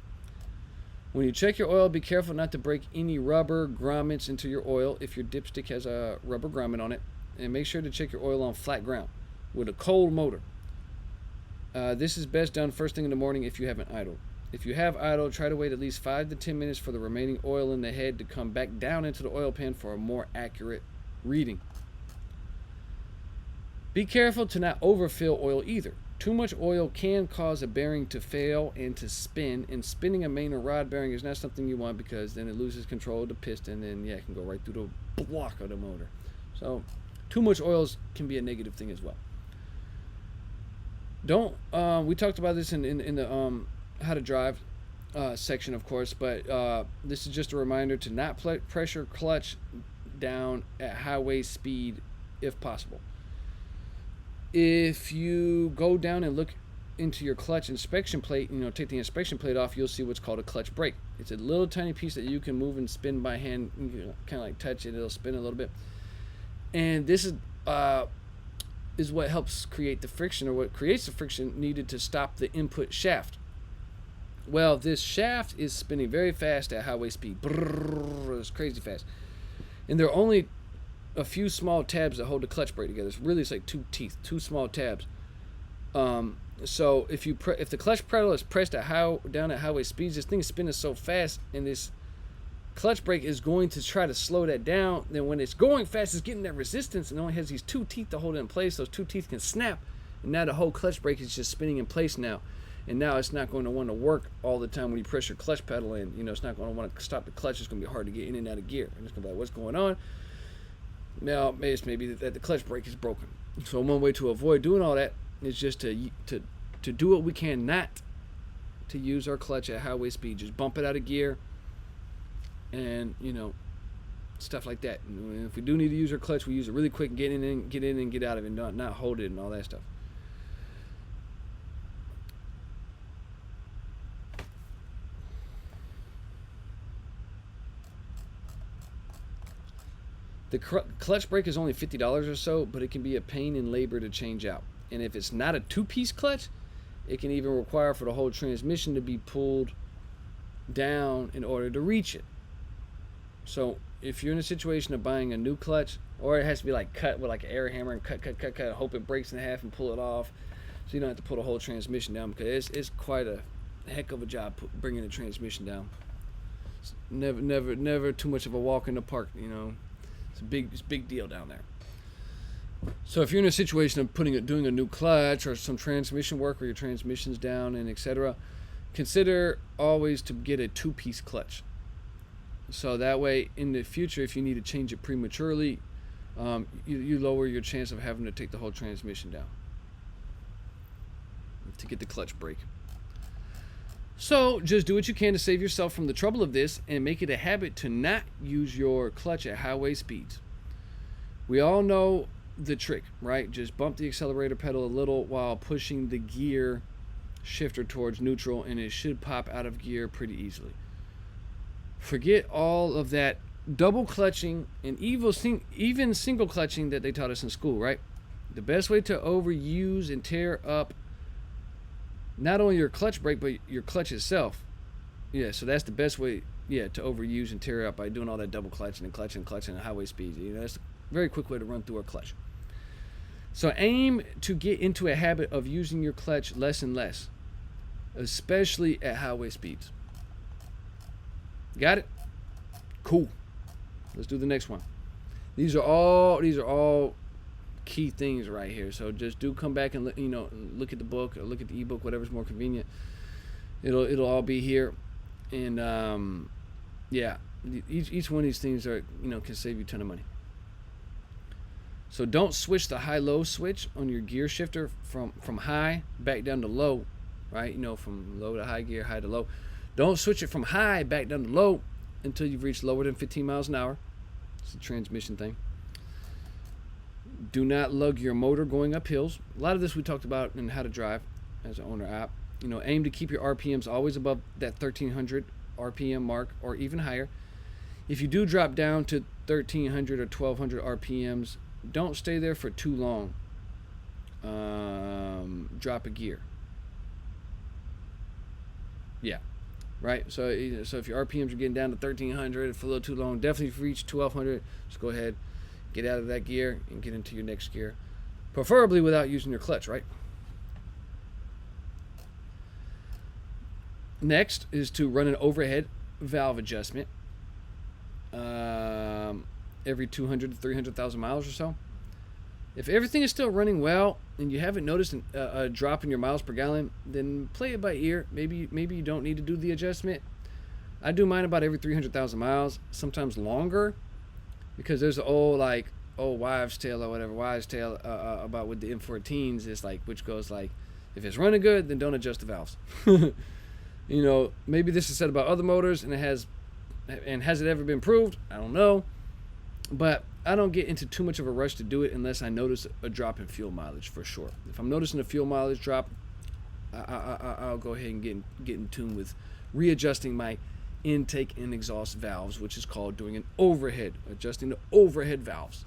When you check your oil, be careful not to break any rubber grommets into your oil if your dipstick has a rubber grommet on it, and make sure to check your oil on flat ground with a cold motor. This is best done first thing in the morning if you haven't idled. If you have idle, try to wait at least 5 to 10 minutes for the remaining oil in the head to come back down into the oil pan for a more accurate reading. Be careful to not overfill oil either. Too much oil can cause a bearing to fail and to spin, and spinning a main or rod bearing is not something you want, because then it loses control of the piston, and yeah, it can go right through the block of the motor. So too much oil can be a negative thing as well. We talked about this in the how to drive section, of course, but this is just a reminder to not pressure clutch down at highway speed if possible. If you go down and look into your clutch inspection plate, take the inspection plate off, you'll see what's called a clutch brake. It's a little tiny piece that you can move and spin by hand. You kind of like touch it, it'll spin a little bit. And this is what helps create the friction, or what creates the friction needed to stop the input shaft. Well, this shaft is spinning very fast at highway speed. It's crazy fast. And there are only a few small tabs that hold the clutch brake together. It's like 2 teeth, 2 small tabs. So if the clutch pedal is pressed down at highway speeds, this thing is spinning so fast, and this clutch brake is going to try to slow that down. Then when it's going fast, it's getting that resistance, and it only has these 2 teeth to hold it in place. Those 2 teeth can snap, and now the whole clutch brake is just spinning in place now. And now it's not going to want to work all the time when you press your clutch pedal in. It's not going to want to stop the clutch. It's going to be hard to get in and out of gear. And it's going to be like, what's going on? Now, it's maybe that the clutch brake is broken. So one way to avoid doing all that is just to do what we can not to use our clutch at highway speed. Just bump it out of gear, and stuff like that. And if we do need to use our clutch, we use it really quick and get in and get out of it, and not hold it and all that stuff. The clutch brake is only $50 or so, but it can be a pain in labor to change out. And if it's not a 2-piece clutch, it can even require for the whole transmission to be pulled down in order to reach it. So if you're in a situation of buying a new clutch, or it has to be like cut with like an air hammer and cut, hope it breaks in half and pull it off, so you don't have to pull the whole transmission down, because it's quite a heck of a job bringing the transmission down. It's never too much of a walk in the park, It's a big deal down there. So if you're in a situation of doing a new clutch or some transmission work where your transmission's down and etc., consider always to get a 2-piece clutch. So that way, in the future, if you need to change it prematurely, you lower your chance of having to take the whole transmission down to get the clutch brake. So just do what you can to save yourself from the trouble of this, and make it a habit to not use your clutch at highway speeds. We all know the trick, right? Just bump the accelerator pedal a little while pushing the gear shifter towards neutral, and it should pop out of gear pretty easily. Forget all of that double clutching and even single clutching that they taught us in school, right? The best way to overuse and tear up not only your clutch brake, but your clutch itself. Yeah, so that's the best way, to overuse and tear up, by doing all that double clutching at highway speeds. That's a very quick way to run through a clutch. So aim to get into a habit of using your clutch less and less, especially at highway speeds. Got it? Cool. Let's do the next one. These are all key things right here. So just do come back and look at the book or look at the ebook, whatever's more convenient. It'll all be here, and yeah, each one of these things are can save you a ton of money. So don't switch the high-low switch on your gear shifter from high back down to low, right? From low to high gear, high to low. Don't switch it from high back down to low until you've reached lower than 15 miles an hour. It's a transmission thing. Do not lug your motor going up hills. A lot of this we talked about in How to Drive as an owner app. Aim to keep your RPMs always above that 1300 RPM mark or even higher. If you do drop down to 1300 or 1200 RPMs, don't stay there for too long. Drop a gear. Yeah, right. So if your RPMs are getting down to 1300 for a little too long, definitely if you reach 1200, just go ahead, get out of that gear and get into your next gear, preferably without using your clutch, right? Next is to run an overhead valve adjustment every 200 to 300,000 miles or so. If everything is still running well and you haven't noticed a drop in your miles per gallon, then play it by ear. Maybe you don't need to do the adjustment. I do mine about every 300,000 miles, sometimes longer, because there's the old wives' tale or whatever, wives' tale about with the M14s is which goes if it's running good, then don't adjust the valves. Maybe this is said about other motors and has it ever been proved? I don't know, but I don't get into too much of a rush to do it unless I notice a drop in fuel mileage for sure. If I'm noticing a fuel mileage drop, I'll go ahead and get in tune with readjusting my intake and exhaust valves, which is called doing an overhead, adjusting the overhead valves.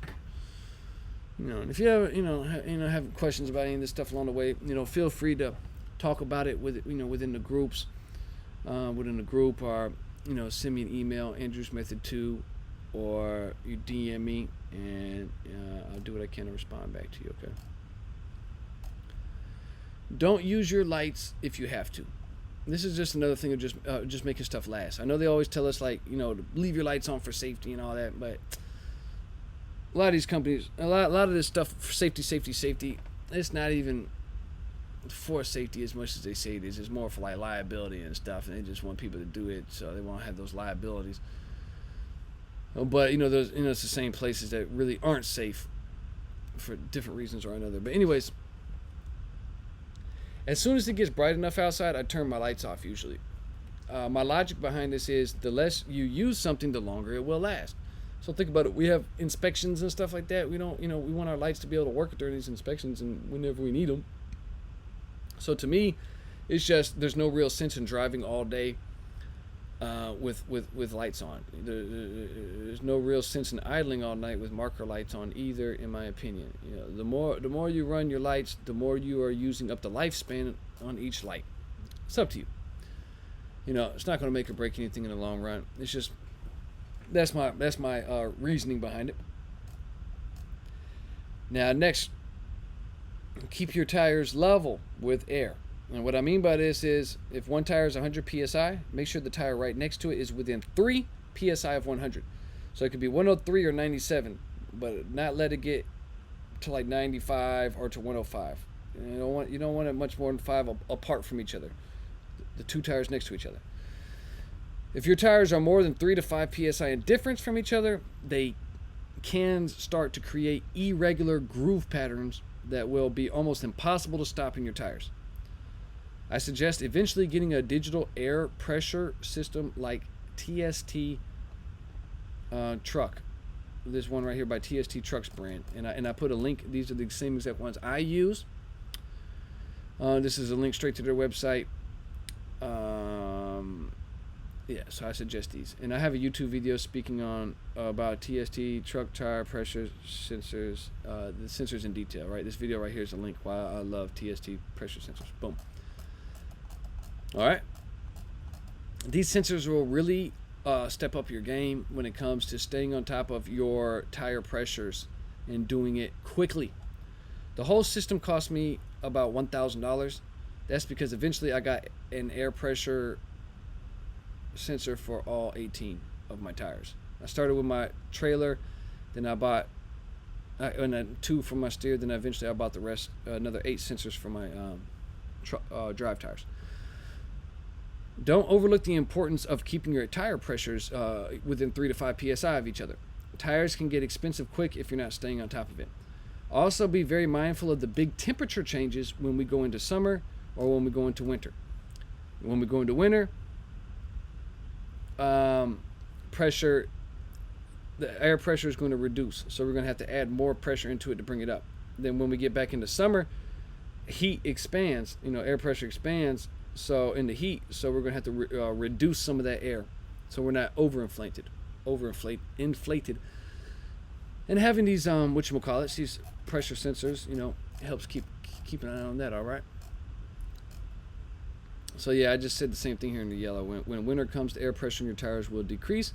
And if you have have questions about any of this stuff along the way, feel free to talk about it within the groups, within the group, or send me an email, andrewsmethod2, or you DM me, and I'll do what I can to respond back to you. Okay. Don't use your lights if you have to. This is just another thing of just making stuff last. I know they always tell us to leave your lights on for safety and all that, but a lot of these companies, a lot of this stuff for safety, it's not even for safety as much as they say it is. It's more for liability and stuff, and they just want people to do it, so they want to have those liabilities. But those it's the same places that really aren't safe for different reasons or another. But anyways, as soon as it gets bright enough outside, I turn my lights off usually. My logic behind this is the less you use something, the longer it will last. So think about it. We have inspections and stuff like that. We don't, we want our lights to be able to work during these inspections and whenever we need them. So to me, it's just there's no real sense in driving all day with lights on. There's no real sense in idling all night with marker lights on either, in my opinion. The more you run your lights, the more you are using up the lifespan on each light. It's up to you. It's not going to make or break anything in the long run. It's just that's my reasoning behind it. Now next, keep your tires level with air. And what I mean by this is if one tire is 100 psi, make sure the tire right next to it is within 3 psi of 100. So it could be 103 or 97, but not let it get to 95 or to 105. You don't want it much more than 5 apart from each other. The two tires next to each other. If your tires are more than 3 to 5 psi in difference from each other, they can start to create irregular groove patterns that will be almost impossible to stop in your tires. I suggest eventually getting a digital air pressure system like TST Truck. This one right here by TST Trucks brand, and I put a link. These are the same exact ones I use. This is a link straight to their website. Yeah, so I suggest these, and I have a YouTube video speaking on about TST truck tire pressure sensors, the sensors in detail. Right, this video right here is a link why I love TST pressure sensors. Boom. All right, these sensors will really step up your game when it comes to staying on top of your tire pressures and doing it quickly. The whole system cost me about $1,000. That's because eventually I got an air pressure sensor for all 18 of my tires. I started with my trailer, then I bought and 2 for my steer. Then eventually I bought the rest, another 8 sensors for my drive tires. Don't overlook the importance of keeping your tire pressures within 3 to 5 psi of each other. Tires can get expensive quick if you're not staying on top of it. Also, be very mindful of the big temperature changes when we go into summer or when we go into winter. When we go into winter, pressure, the air pressure is going to reduce, so we're going to have to add more pressure into it to bring it up. Then when we get back into summer, heat expands, air pressure expands, so in the heat, so we're going to have to reduce some of that air, so we're not inflated. And having these these pressure sensors, helps keep an eye on that. All right. So yeah, I just said the same thing here in the yellow. When winter comes, the air pressure in your tires will decrease.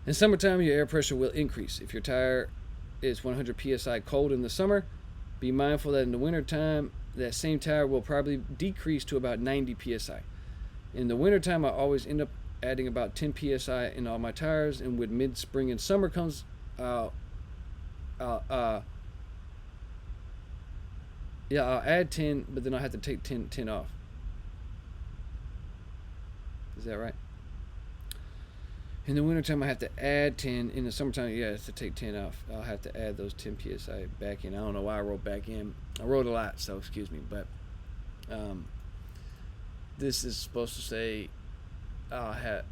In summertime, your air pressure will increase. If your tire is 100 psi cold in the summer, be mindful that in the wintertime, that same tire will probably decrease to about 90 psi. In the wintertime, I always end up adding about 10 psi in all my tires, and when mid-spring and summer comes, I'll add 10, but then I'll have to take 10 off. Is that right? In the wintertime, I have to add 10. In the summertime, I have to take 10 off. I'll have to add those 10 psi back in. I don't know why I wrote back in. I wrote a lot, so excuse me. But this is supposed to say I have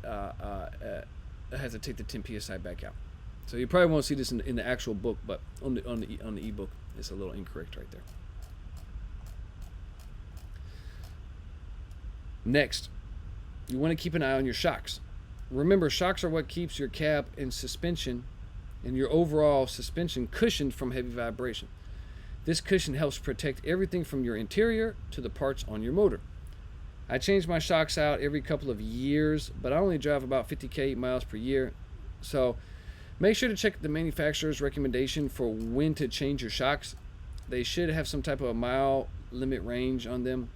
to take the 10 psi back out. So you probably won't see this in the actual book, but on the ebook, it's a little incorrect right there. Next, you want to keep an eye on your shocks. Remember, shocks are what keeps your cab and suspension and your overall suspension cushioned from heavy vibration. This cushion helps protect everything from your interior to the parts on your motor. I change my shocks out every couple of years, but I only drive about 50k miles per year. So make sure to check the manufacturer's recommendation for when to change your shocks. They should have some type of a mile limit range on them.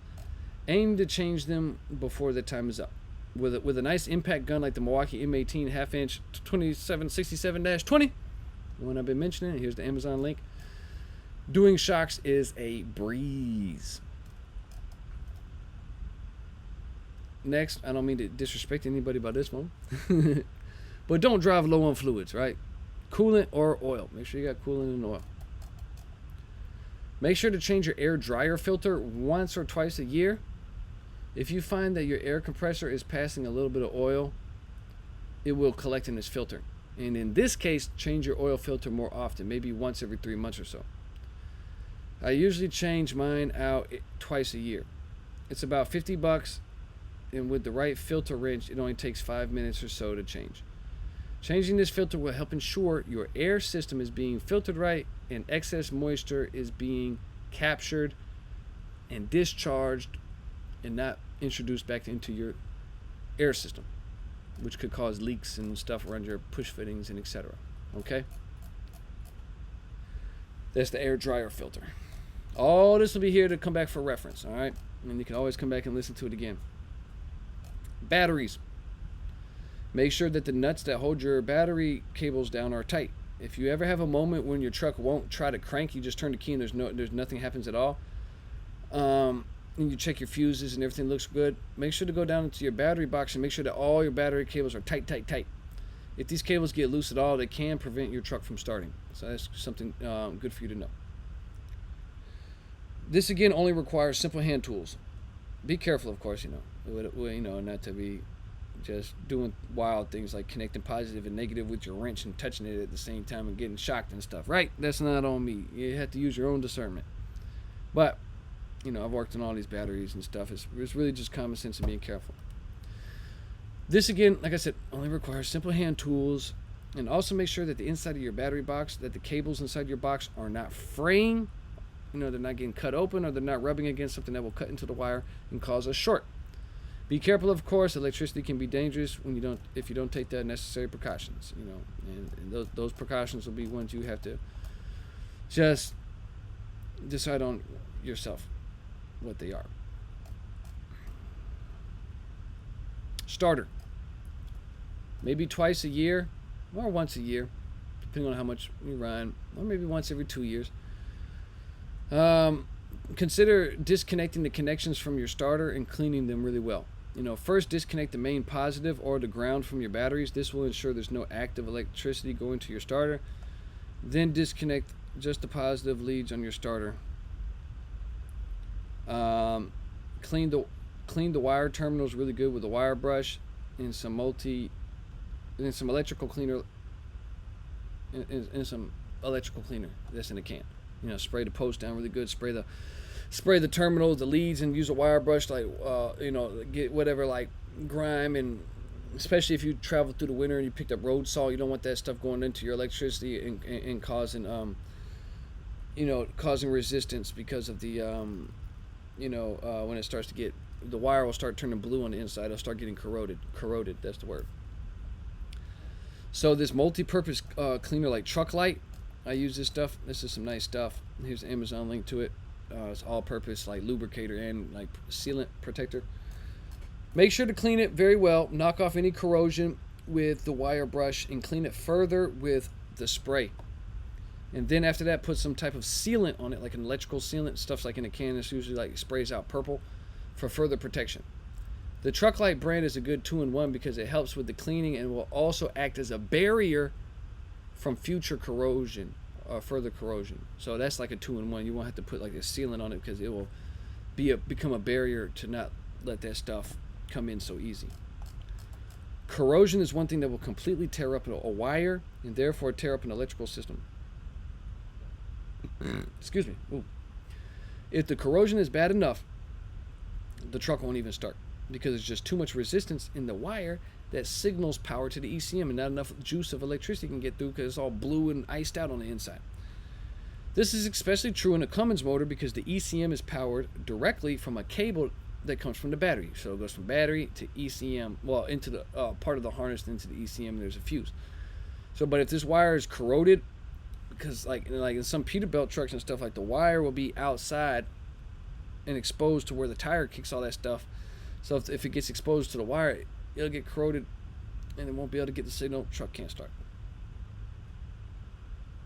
Aim to change them before the time is up. With a nice impact gun like the Milwaukee M18 half-inch 2767-20, the one I've been mentioning, here's the Amazon link, doing shocks is a breeze. Next, I don't mean to disrespect anybody by this one, but don't drive low on fluids, right? Coolant or oil. Make sure you got coolant and oil. Make sure to change your air dryer filter once or twice a year. If you find that your air compressor is passing a little bit of oil, it will collect in this filter. And in this case, change your oil filter more often, maybe once every 3 months or so. I usually change mine out twice a year. It's about $50, and with the right filter wrench, it only takes 5 minutes or so to change. Changing this filter will help ensure your air system is being filtered right and excess moisture is being captured and discharged and not introduced back into your air system, which could cause leaks and stuff around your push fittings and etc. Okay? That's the air dryer filter. All this will be here to come back for reference, all right? And you can always come back and listen to it again. Batteries. Make sure that the nuts that hold your battery cables down are tight. If you ever have a moment when your truck won't try to crank, you just turn the key and there's nothing happens at all. And you check your fuses and everything looks good. Make sure to go down into your battery box and make sure that all your battery cables are tight. If these cables get loose at all, they can prevent your truck from starting. So that's something good for you to know. This again only requires simple hand tools. Be careful, of course, not to be just doing wild things like connecting positive and negative with your wrench and touching it at the same time and getting shocked and stuff, right? That's not on me. You have to use your own discernment. But I've worked on all these batteries and stuff. It's really just common sense and being careful. This again, like I said, only requires simple hand tools. And also make sure that the inside of your battery box, that the cables inside your box are not fraying. They're not getting cut open or they're not rubbing against something that will cut into the wire and cause a short. Be careful, of course. Electricity can be dangerous if you don't take the necessary precautions. And those precautions will be ones you have to just decide on yourself what they are. Starter. Maybe twice a year or once a year. depending on how much you run, or maybe once every 2 years. Consider disconnecting the connections from your starter and cleaning them really well. First disconnect the main positive or the ground from your batteries. This will ensure there's no active electricity going to your starter. Then disconnect just the positive leads on your starter. Clean the wire terminals really good with a wire brush and some electrical cleaner. And some electrical cleaner that's in a can. Spray the post down really good. Spray the terminals, the leads, and use a wire brush, get whatever like grime, and especially if you travel through the winter and you picked up road salt, you don't want that stuff going into your electricity and causing causing resistance because of the when it starts to get, the wire will start turning blue on the inside. It'll start getting corroded. That's the word. So this multi-purpose cleaner like Truck Light, I use this stuff. This is some nice stuff. Here's an Amazon link to it. It's all-purpose like lubricator and like sealant protector. Make sure to clean it very well. Knock off any corrosion with the wire brush and clean it further with the spray. And then after that, put some type of sealant on it, like an electrical sealant. Stuff's like in a can. It's usually like sprays out purple for further protection. The Truck Light brand is a good 2-in-1 because it helps with the cleaning and will also act as a barrier from future corrosion or further corrosion. So that's like a 2-in-1. You won't have to put like a sealant on it because it will become a barrier to not let that stuff come in so easy. Corrosion is one thing that will completely tear up a wire and therefore tear up an electrical system. Excuse me. Ooh. If the corrosion is bad enough, the truck won't even start because there's just too much resistance in the wire that signals power to the ECM, and not enough juice of electricity can get through because it's all blue and iced out on the inside. This is especially true in a Cummins motor because the ECM is powered directly from a cable that comes from the battery. So it goes from battery to ECM, well, into the part of the harness into the ECM, and there's a fuse. So, but if this wire is corroded, because like in some Peterbilt trucks and stuff, like the wire will be outside and exposed to where the tire kicks all that stuff. So if it gets exposed to the wire, it'll get corroded and it won't be able to get the signal. Truck can't start.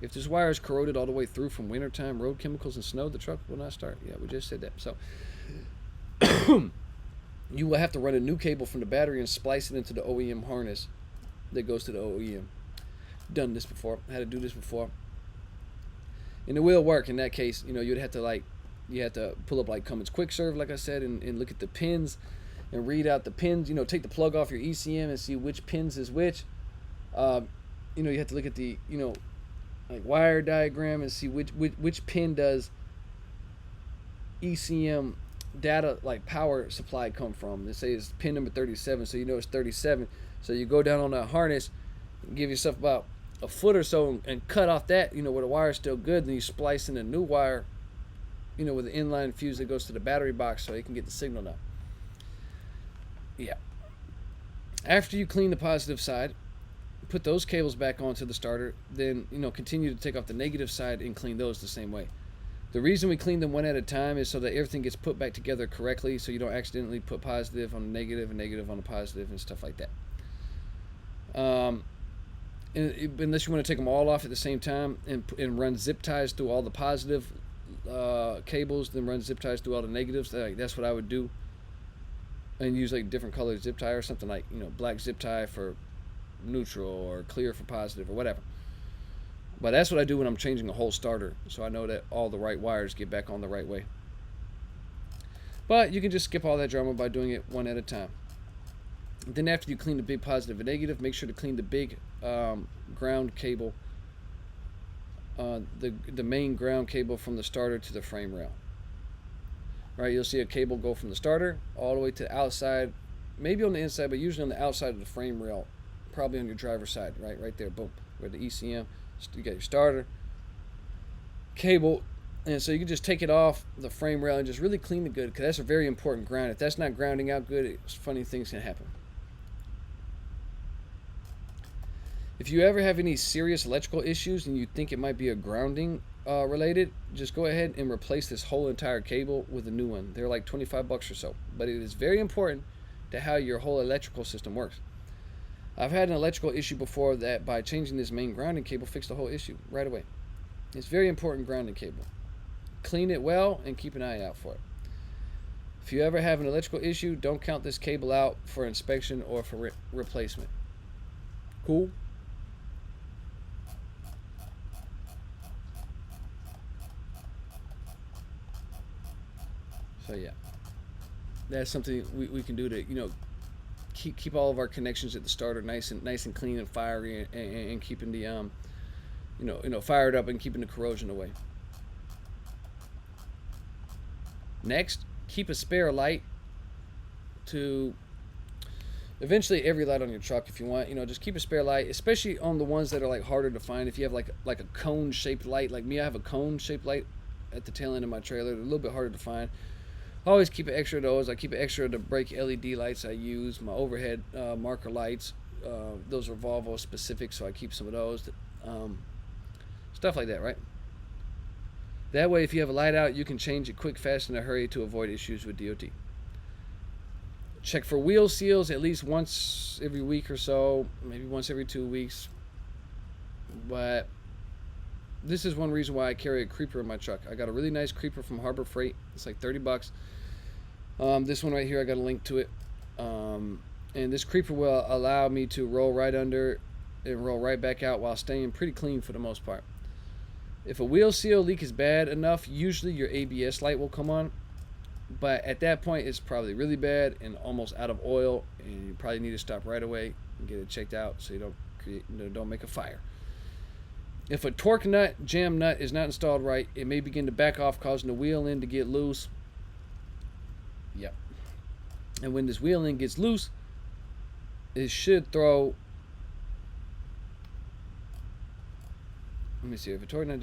If this wire is corroded all the way through from wintertime, road chemicals, and snow, the truck will not start. Yeah, we just said that. So you will have to run a new cable from the battery and splice it into the OEM harness that goes to the OEM. Done this before. Had to do this before. And it will work in that case. You'd have to you have to pull up like Cummins Quick Serve, like I said, and look at the pins and read out the pins. Take the plug off your ECM and see which pins is which. You have to look at the like wire diagram and see which pin does ECM data, like power supply, come from. They say it's pin number 37, so it's 37. So you go down on that harness, give yourself about a foot or so and cut off that, where the wire is still good. Then you splice in a new wire, with an inline fuse that goes to the battery box so you can get the signal now. Yeah. After you clean the positive side, put those cables back onto the starter. Then, continue to take off the negative side and clean those the same way. The reason we clean them one at a time is so that everything gets put back together correctly, so you don't accidentally put positive on the negative and negative on the positive and stuff like that. Unless you want to take them all off at the same time and run zip ties through all the positive cables, then run zip ties through all the negatives. That's what I would do. And use like different colored zip tie or something, like black zip tie for neutral or clear for positive or whatever. But that's what I do when I'm changing a whole starter, so I know that all the right wires get back on the right way. But you can just skip all that drama by doing it one at a time. Then after you clean the big positive and negative, make sure to clean the big ground cable, the main ground cable from the starter to the frame rail. Right, you'll see a cable go from the starter all the way to the outside, maybe on the inside, but usually on the outside of the frame rail, probably on your driver's side, right there, boom, where the ECM, you got your starter cable, and so you can just take it off the frame rail and just really clean it good, because that's a very important ground. If that's not grounding out good, funny things can happen. If you ever have any serious electrical issues and you think it might be a grounding related, just go ahead and replace this whole entire cable with a new one. They're like $25 or so, but it is very important to how your whole electrical system works. I've had an electrical issue before that by changing this main grounding cable fixed the whole issue right away. It's very important grounding cable. Clean it well and keep an eye out for it. If you ever have an electrical issue, don't count this cable out for inspection or for replacement. Cool? So yeah, that's something we can do to, you know, keep all of our connections at the starter nice and clean and fiery, and keeping the fired up and keeping the corrosion away. Next, keep a spare light to eventually every light on your truck if you want. You know, just keep a spare light, especially on the ones that are like harder to find. If you have like a cone shaped light, like me, I have a cone shaped light at the tail end of my trailer. They're a little bit harder to find. I always keep an extra of those. I keep an extra of the brake LED lights I use, my overhead marker lights. Those are Volvo specific, so I keep some of those. Stuff like that, right? That way, if you have a light out, you can change it quick, fast, in a hurry to avoid issues with DOT. Check for wheel seals at least once every week or so, maybe once every 2 weeks. But this is one reason why I carry a creeper in my truck. I got a really nice creeper from Harbor Freight. It's like $30. This one right here, I got a link to it. And this creeper will allow me to roll right under and roll right back out while staying pretty clean for the most part. If a wheel seal leak is bad enough, usually your ABS light will come on. But at that point, it's probably really bad and almost out of oil, and you probably need to stop right away and get it checked out so you don't make a fire. If a torque nut, jam nut is not installed right, it may begin to back off, causing the wheel end to get loose. Yep. And when this wheel end gets loose, it should throw. Let me see if a torque nut.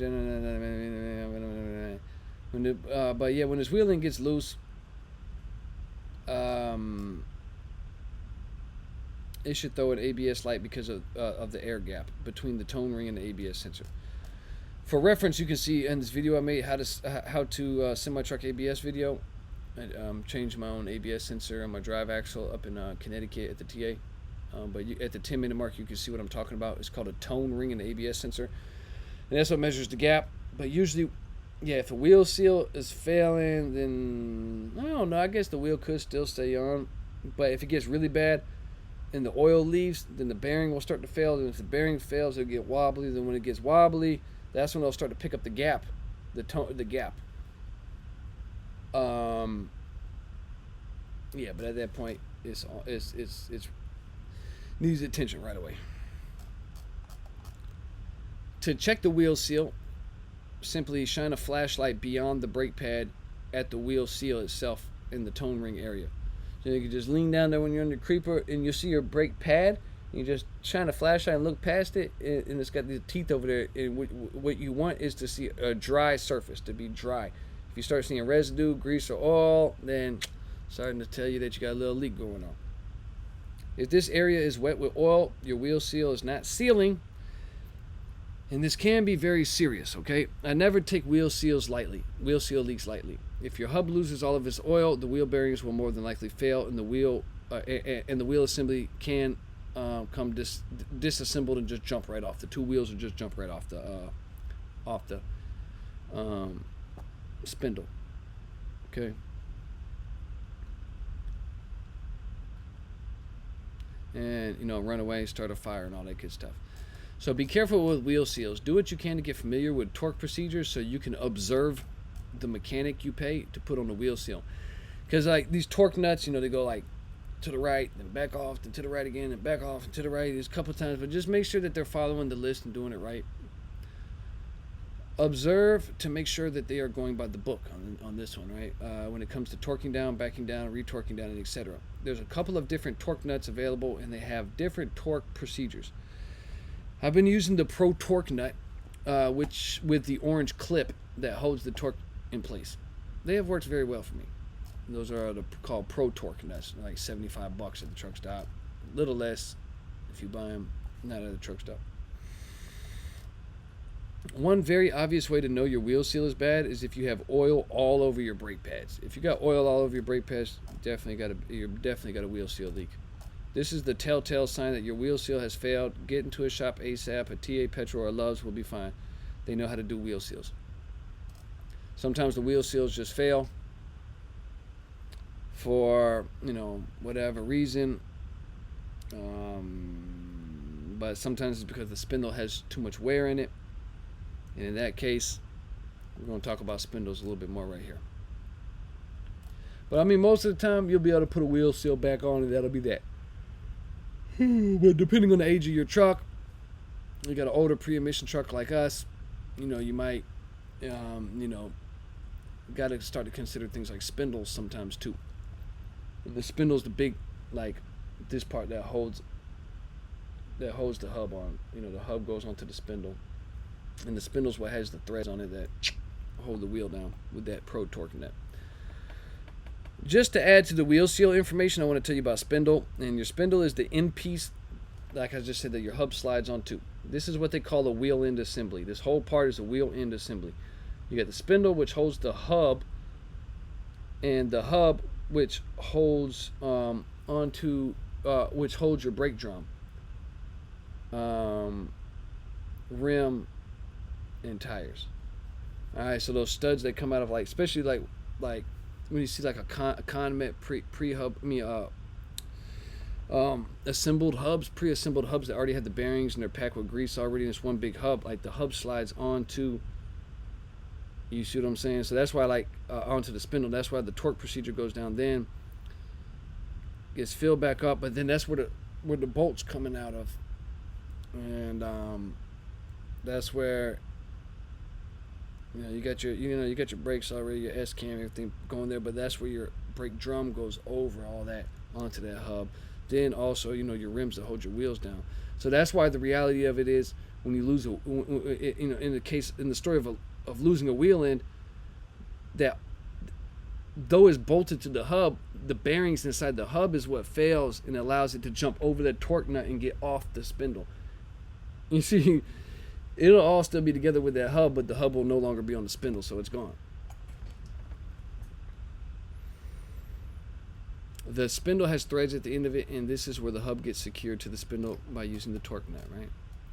When this wheel end gets loose, it should throw an ABS light because of the air gap between the tone ring and the ABS sensor. For reference, you can see in this video I made how to send my truck ABS video. I changed my own ABS sensor on my drive axle up in Connecticut at the TA. But at the 10-minute mark, you can see what I'm talking about. It's called a tone ring in the ABS sensor, and that's what measures the gap. But usually, yeah, if a wheel seal is failing, then I don't know. I guess the wheel could still stay on. But if it gets really bad and the oil leaves, then the bearing will start to fail. And if the bearing fails, it'll get wobbly. Then when it gets wobbly, that's when it'll start to pick up the gap, the gap. Yeah, but at that point, it's needs attention right away. To check the wheel seal, simply shine a flashlight beyond the brake pad at the wheel seal itself in the tone ring area. So you can just lean down there when you're on the creeper and you'll see your brake pad. You just shine a flashlight and look past it, and it's got the teeth over there. And what you want is to see a dry surface, to be dry. If you start seeing residue, grease, or oil, then starting to tell you that you got a little leak going on. If this area is wet with oil, your wheel seal is not sealing, and this can be very serious, okay? I never take wheel seal leaks lightly. If your hub loses all of its oil, the wheel bearings will more than likely fail, and the wheel assembly can come disassembled and just jump right off. The two wheels will just jump right off the spindle. Okay. And run away, start a fire, and all that good stuff. So be careful with wheel seals. Do what you can to get familiar with torque procedures so you can observe the mechanic you pay to put on the wheel seal. Because like these torque nuts, they go like to the right, then back off, then to the right again, and back off and to the right. There's a couple of times, but just make sure that they're following the list and doing it right. Observe to make sure that they are going by the book on this one, right? When it comes to torquing down, backing down, retorquing down, and etc. There's a couple of different torque nuts available, and they have different torque procedures. I've been using the Pro Torque nut, which with the orange clip that holds the torque in place. They have worked very well for me. Those are called Pro Torque nuts, like $75 at the truck stop. A little less if you buy them not at the truck stop. One very obvious way to know your wheel seal is bad is if you have oil all over your brake pads. If you got oil all over your brake pads, you definitely got a wheel seal leak. This is the telltale sign that your wheel seal has failed. Get into a shop ASAP. A TA Petrol or Love's will be fine. They know how to do wheel seals. Sometimes the wheel seals just fail for, whatever reason. But sometimes it's because the spindle has too much wear in it. And in that case, we're going to talk about spindles a little bit more right here. But I mean, most of the time, you'll be able to put a wheel seal back on, and that'll be that. But depending on the age of your truck, you got an older pre-emission truck like us, you might, got to start to consider things like spindles sometimes too. The spindle's the big, like, this part that holds the hub on. The hub goes onto the spindle, and the spindle's what has the threads on it that hold the wheel down with that pro torque in that. Just to add to the wheel seal information, I want to tell you about spindle. And your spindle is the end piece, like I just said, that your hub slides onto. This is what they call a wheel end assembly. This whole part is a wheel end assembly. You got the spindle, which holds the hub, and the hub, which holds which holds your brake drum, rim, and tires. All right, so those studs that come out of, like, especially like when you see like a Conmet pre-hub, assembled hubs, pre-assembled hubs that already have the bearings and they're packed with grease already, and it's one big hub. Like, the hub slides onto, you see what I'm saying? So that's why, like, onto the spindle. That's why the torque procedure goes down, then gets filled back up, but then that's where the bolt's coming out of, and that's where you got your brakes already, your S cam, everything going there, but that's where your brake drum goes over all that onto that hub. Then also, your rims that hold your wheels down. So that's why the reality of it is, when you lose in the story of losing a wheel end, that though it's bolted to the hub, the bearings inside the hub is what fails and allows it to jump over that torque nut and get off the spindle. You see, it'll all still be together with that hub, but the hub will no longer be on the spindle, so it's gone. The spindle has threads at the end of it, and this is where the hub gets secured to the spindle by using the torque nut, right?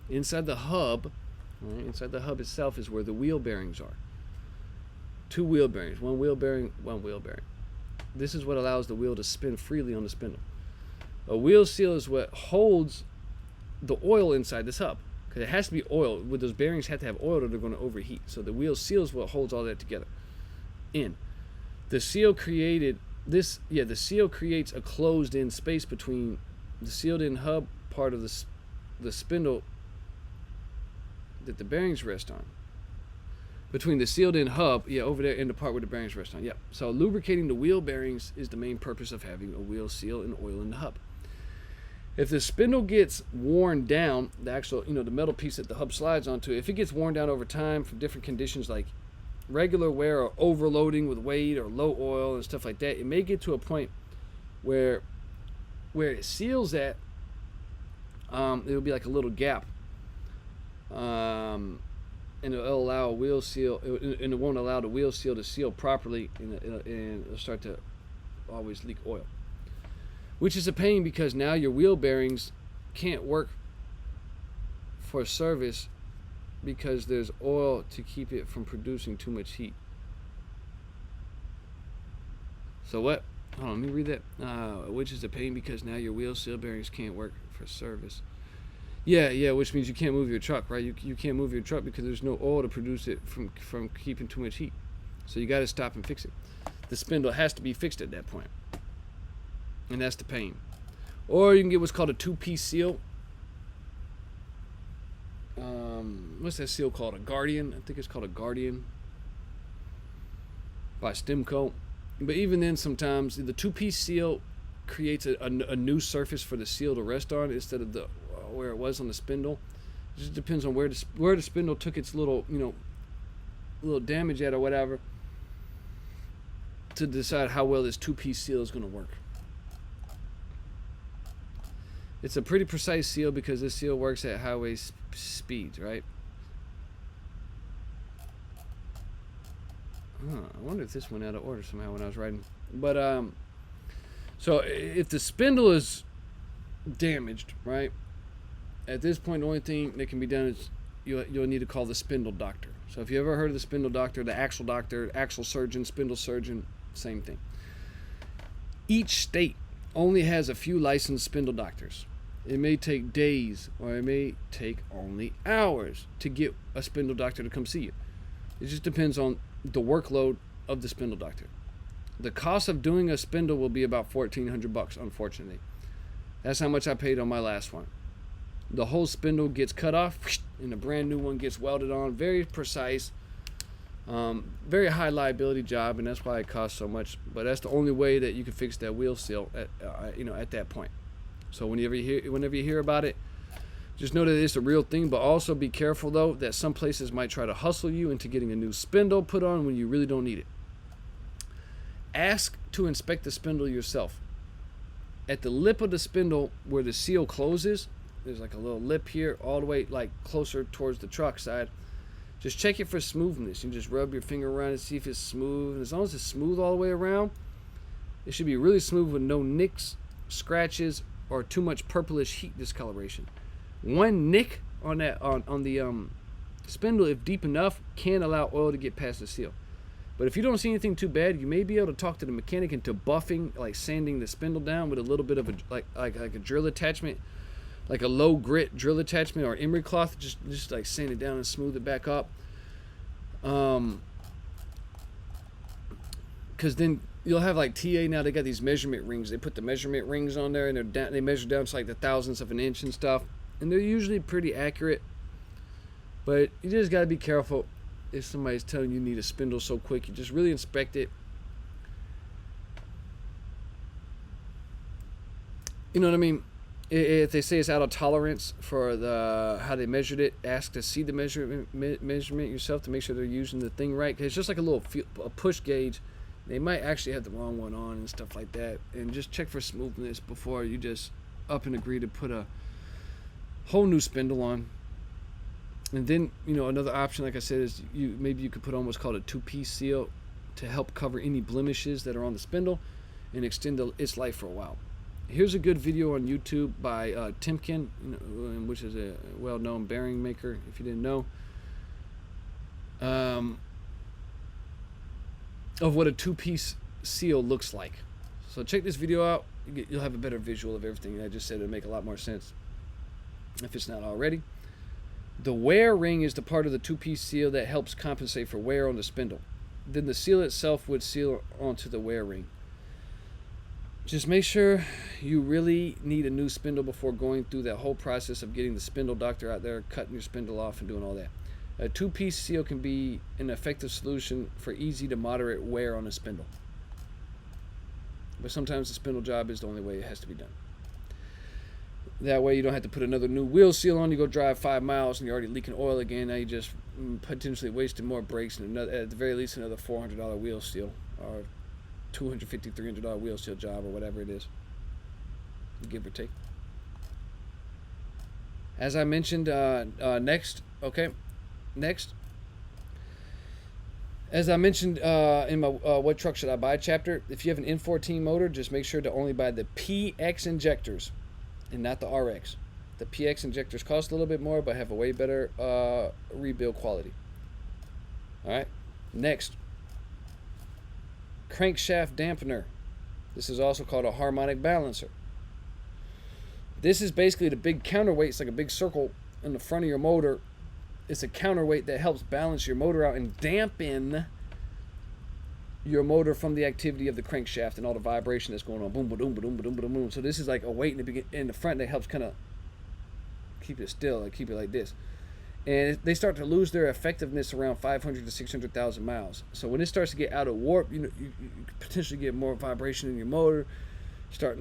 Inside the hub, inside the hub itself is where the wheel bearings are. 2 wheel bearings, 1 wheel bearing, 1 wheel bearing. This is what allows the wheel to spin freely on the spindle. A wheel seal is what holds the oil inside this hub, because it has to be oil. With those bearings, have to have oil or they're going to overheat. So the wheel seal is what holds all that together. The seal creates a closed-in space between the sealed-in hub part of the spindle that the bearings rest on. Between the sealed-in hub, over there, and the part where the bearings rest on. So lubricating the wheel bearings is the main purpose of having a wheel seal and oil in the hub. If the spindle gets worn down, the actual, the metal piece that the hub slides onto, if it gets worn down over time from different conditions like regular wear or overloading with weight or low oil and stuff like that, it may get to a point where it seals at, it'll be like a little gap. And it'll allow a wheel seal, and it won't allow the wheel seal to seal properly, and it'll start to always leak oil. Which is a pain, because now your wheel bearings can't work for service because there's oil to keep it from producing too much heat. So what? Hold on, let me read that. Which is a pain because now your wheel seal bearings can't work for service. Yeah, which means you can't move your truck, right? You can't move your truck because there's no oil to produce it from keeping too much heat. So you got to stop and fix it. The spindle has to be fixed at that point. And that's the pain. Or you can get what's called a 2-piece seal. What's that seal called? A Guardian? I think it's called a Guardian by Stemco. But even then, sometimes the 2-piece seal creates a new surface for the seal to rest on instead of where it was on the spindle. It just depends on where the spindle took its little damage at or whatever, to decide how well this 2-piece seal is going to work. It's a pretty precise seal because this seal works at highway speeds, right? I wonder if this went out of order somehow when I was writing. But so if the spindle is damaged, right? At this point, the only thing that can be done is you'll need to call the spindle doctor. So if you ever heard of the spindle doctor, the axle surgeon, spindle surgeon, same thing. Each state only has a few licensed spindle doctors. It may take days or it may take only hours to get a spindle doctor to come see you. It just depends on the workload of the spindle doctor. The cost of doing a spindle will be about $1,400, unfortunately. That's how much I paid on my last one. The whole spindle gets cut off and a brand new one gets welded on. Very precise, very high liability job, and that's why it costs so much. But that's the only way that you can fix that wheel seal at that point. So whenever you hear about it, just know that it's a real thing. But also be careful though that some places might try to hustle you into getting a new spindle put on when you really don't need it. Ask to inspect the spindle yourself. At the lip of the spindle where the seal closes, there's like a little lip here all the way like closer towards the truck side. Just check it for smoothness. You just rub your finger around and see if it's smooth. And as long as it's smooth all the way around, it should be really smooth with no nicks, scratches, or too much purplish heat discoloration. One nick on the spindle, if deep enough, can allow oil to get past the seal. But if you don't see anything too bad, you may be able to talk to the mechanic into buffing, like sanding the spindle down with a little bit of a like a drill attachment, like a low grit drill attachment or emery cloth. Just like sand it down and smooth it back up. Because then you'll have like TA now. They got these measurement rings. They put the measurement rings on there, and they measure down to like the thousandths of an inch and stuff. And they're usually pretty accurate. But you just gotta be careful. If somebody's telling you need a spindle so quick, you just really inspect it. You know what I mean? If they say it's out of tolerance for how they measured it, ask to see the measurement yourself to make sure they're using the thing right. Cause it's just like a push gauge. They might actually have the wrong one on and stuff like that. And just check for smoothness before you just up and agree to put a whole new spindle on. And then, another option, like I said, is maybe you could put on what's called a two-piece seal to help cover any blemishes that are on the spindle and extend its life for a while. Here's a good video on YouTube by Timken, which is a well-known bearing maker, if you didn't know, of what a two-piece seal looks like. So check this video out. You'll have a better visual of everything I just said. It'll make a lot more sense if it's not already. The wear ring is the part of the two-piece seal that helps compensate for wear on the spindle. Then the seal itself would seal onto the wear ring. Just make sure you really need a new spindle before going through that whole process of getting the spindle doctor out there, cutting your spindle off and doing all that. A two-piece seal can be an effective solution for easy to moderate wear on a spindle. But sometimes the spindle job is the only way it has to be done. That way you don't have to put another new wheel seal on. You go drive 5 miles and you're already leaking oil again. Now you just potentially wasted more brakes and at the very least another $400 wheel seal or $250, $300 wheel seal job or whatever it is, give or take. As I mentioned, next. As I mentioned in my What Truck Should I Buy chapter, if you have an N14 motor, just make sure to only buy the PX injectors and not the RX. The PX injectors cost a little bit more, but have a way better rebuild quality. All right. Next, crankshaft dampener. This is also called a harmonic balancer. This is basically the big counterweight. It's like a big circle in the front of your motor. It's a counterweight that helps balance your motor out and dampen your motor from the activity of the crankshaft and all the vibration that's going on. Boom, boom, boom, boom, boom, boom, boom. So this is like a weight in the front that helps kind of keep it still, like keep it like this. And they start to lose their effectiveness around 500 to 600,000 miles. So when it starts to get out of warp, you potentially get more vibration in your motor, start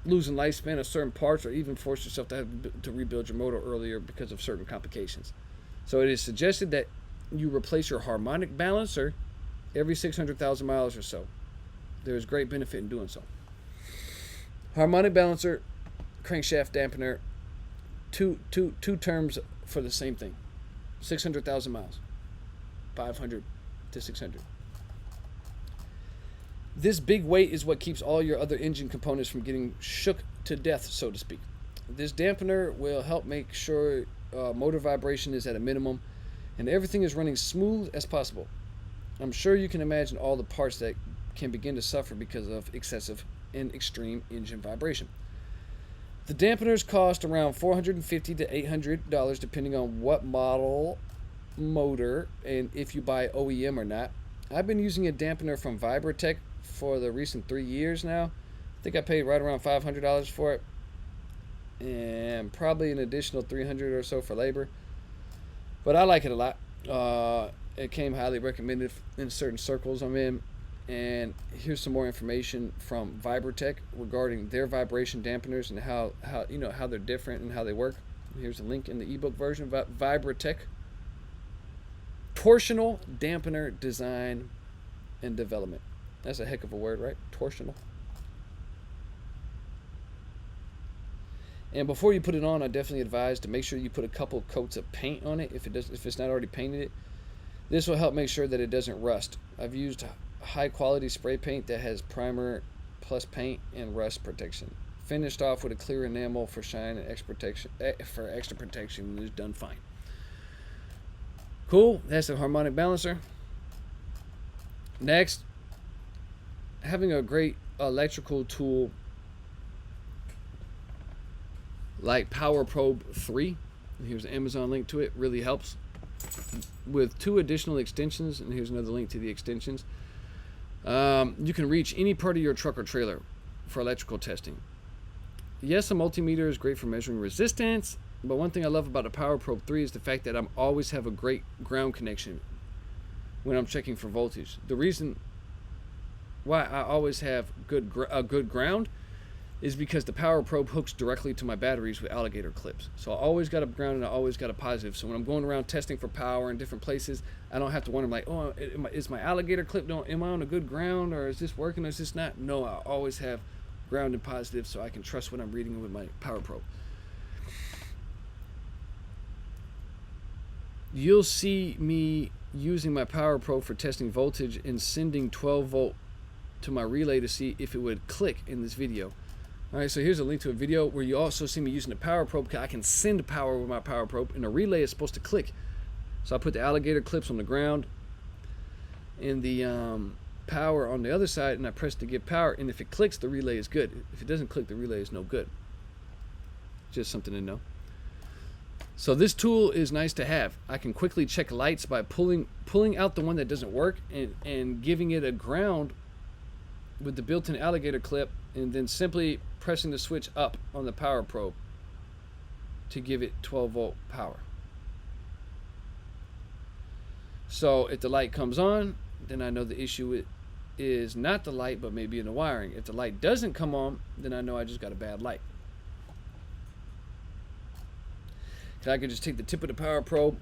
losing lifespan of certain parts, or even force yourself to have to rebuild your motor earlier because of certain complications. So it is suggested that you replace your harmonic balancer every 600,000 miles or so. There is great benefit in doing so. Harmonic balancer, crankshaft dampener, two terms for the same thing. 600,000 miles. 500 to 600. This big weight is what keeps all your other engine components from getting shook to death, so to speak. This dampener will help make sure motor vibration is at a minimum and everything is running smooth as possible. I'm sure you can imagine all the parts that can begin to suffer because of excessive and extreme engine vibration. The dampeners cost around $450 to $800 depending on what model, motor, and if you buy OEM or not. I've been using a dampener from Vibratech for the recent 3 years now. I think I paid right around $500 for it, and probably an additional $300 or so for labor. But I like it a lot. It came highly recommended in certain circles I'm in. And here's some more information from Vibratech regarding their vibration dampeners and how they're different and how they work. Here's a link in the ebook version. Vibratech torsional dampener design and development. That's a heck of a word, right? Torsional. And before you put it on, I definitely advise to make sure you put a couple coats of paint on it if it's not already painted it. This will help make sure that it doesn't rust. I've used high quality spray paint that has primer plus paint and rust protection. Finished off with a clear enamel for shine and extra protection when it's done fine. Cool, that's the harmonic balancer. Next, having a great electrical tool like Power Probe 3, here's an Amazon link to it, really helps. With 2 additional extensions, and here's another link to the extensions. You can reach any part of your truck or trailer for electrical testing. Yes, a multimeter is great for measuring resistance, but one thing I love about the Power Probe 3 is the fact that I always have a great ground connection when I'm checking for voltage. The reason why I always have good ground is because the Power Probe hooks directly to my batteries with alligator clips. So I always got a ground and I always got a positive. So when I'm going around testing for power in different places, I don't have to wonder like, oh, is my alligator clip, am I on a good ground, or is this working or is this not? No, I always have ground and positive so I can trust what I'm reading with my Power Probe. You'll see me using my Power Probe for testing voltage and sending 12 volt to my relay to see if it would click in this video. Alright, so here's a link to a video where you also see me using the Power Probe because I can send power with my Power Probe, and the relay is supposed to click. So I put the alligator clips on the ground and the power on the other side, and I press to give power, and if it clicks, the relay is good. If it doesn't click, the relay is no good. Just something to know. So this tool is nice to have. I can quickly check lights by pulling out the one that doesn't work and giving it a ground with the built-in alligator clip, and then simply pressing the switch up on the Power Probe to give it 12 volt power. So if the light comes on, then I know the issue is not the light but maybe in the wiring. If the light doesn't come on, then I know I just got a bad light. I can just take the tip of the Power Probe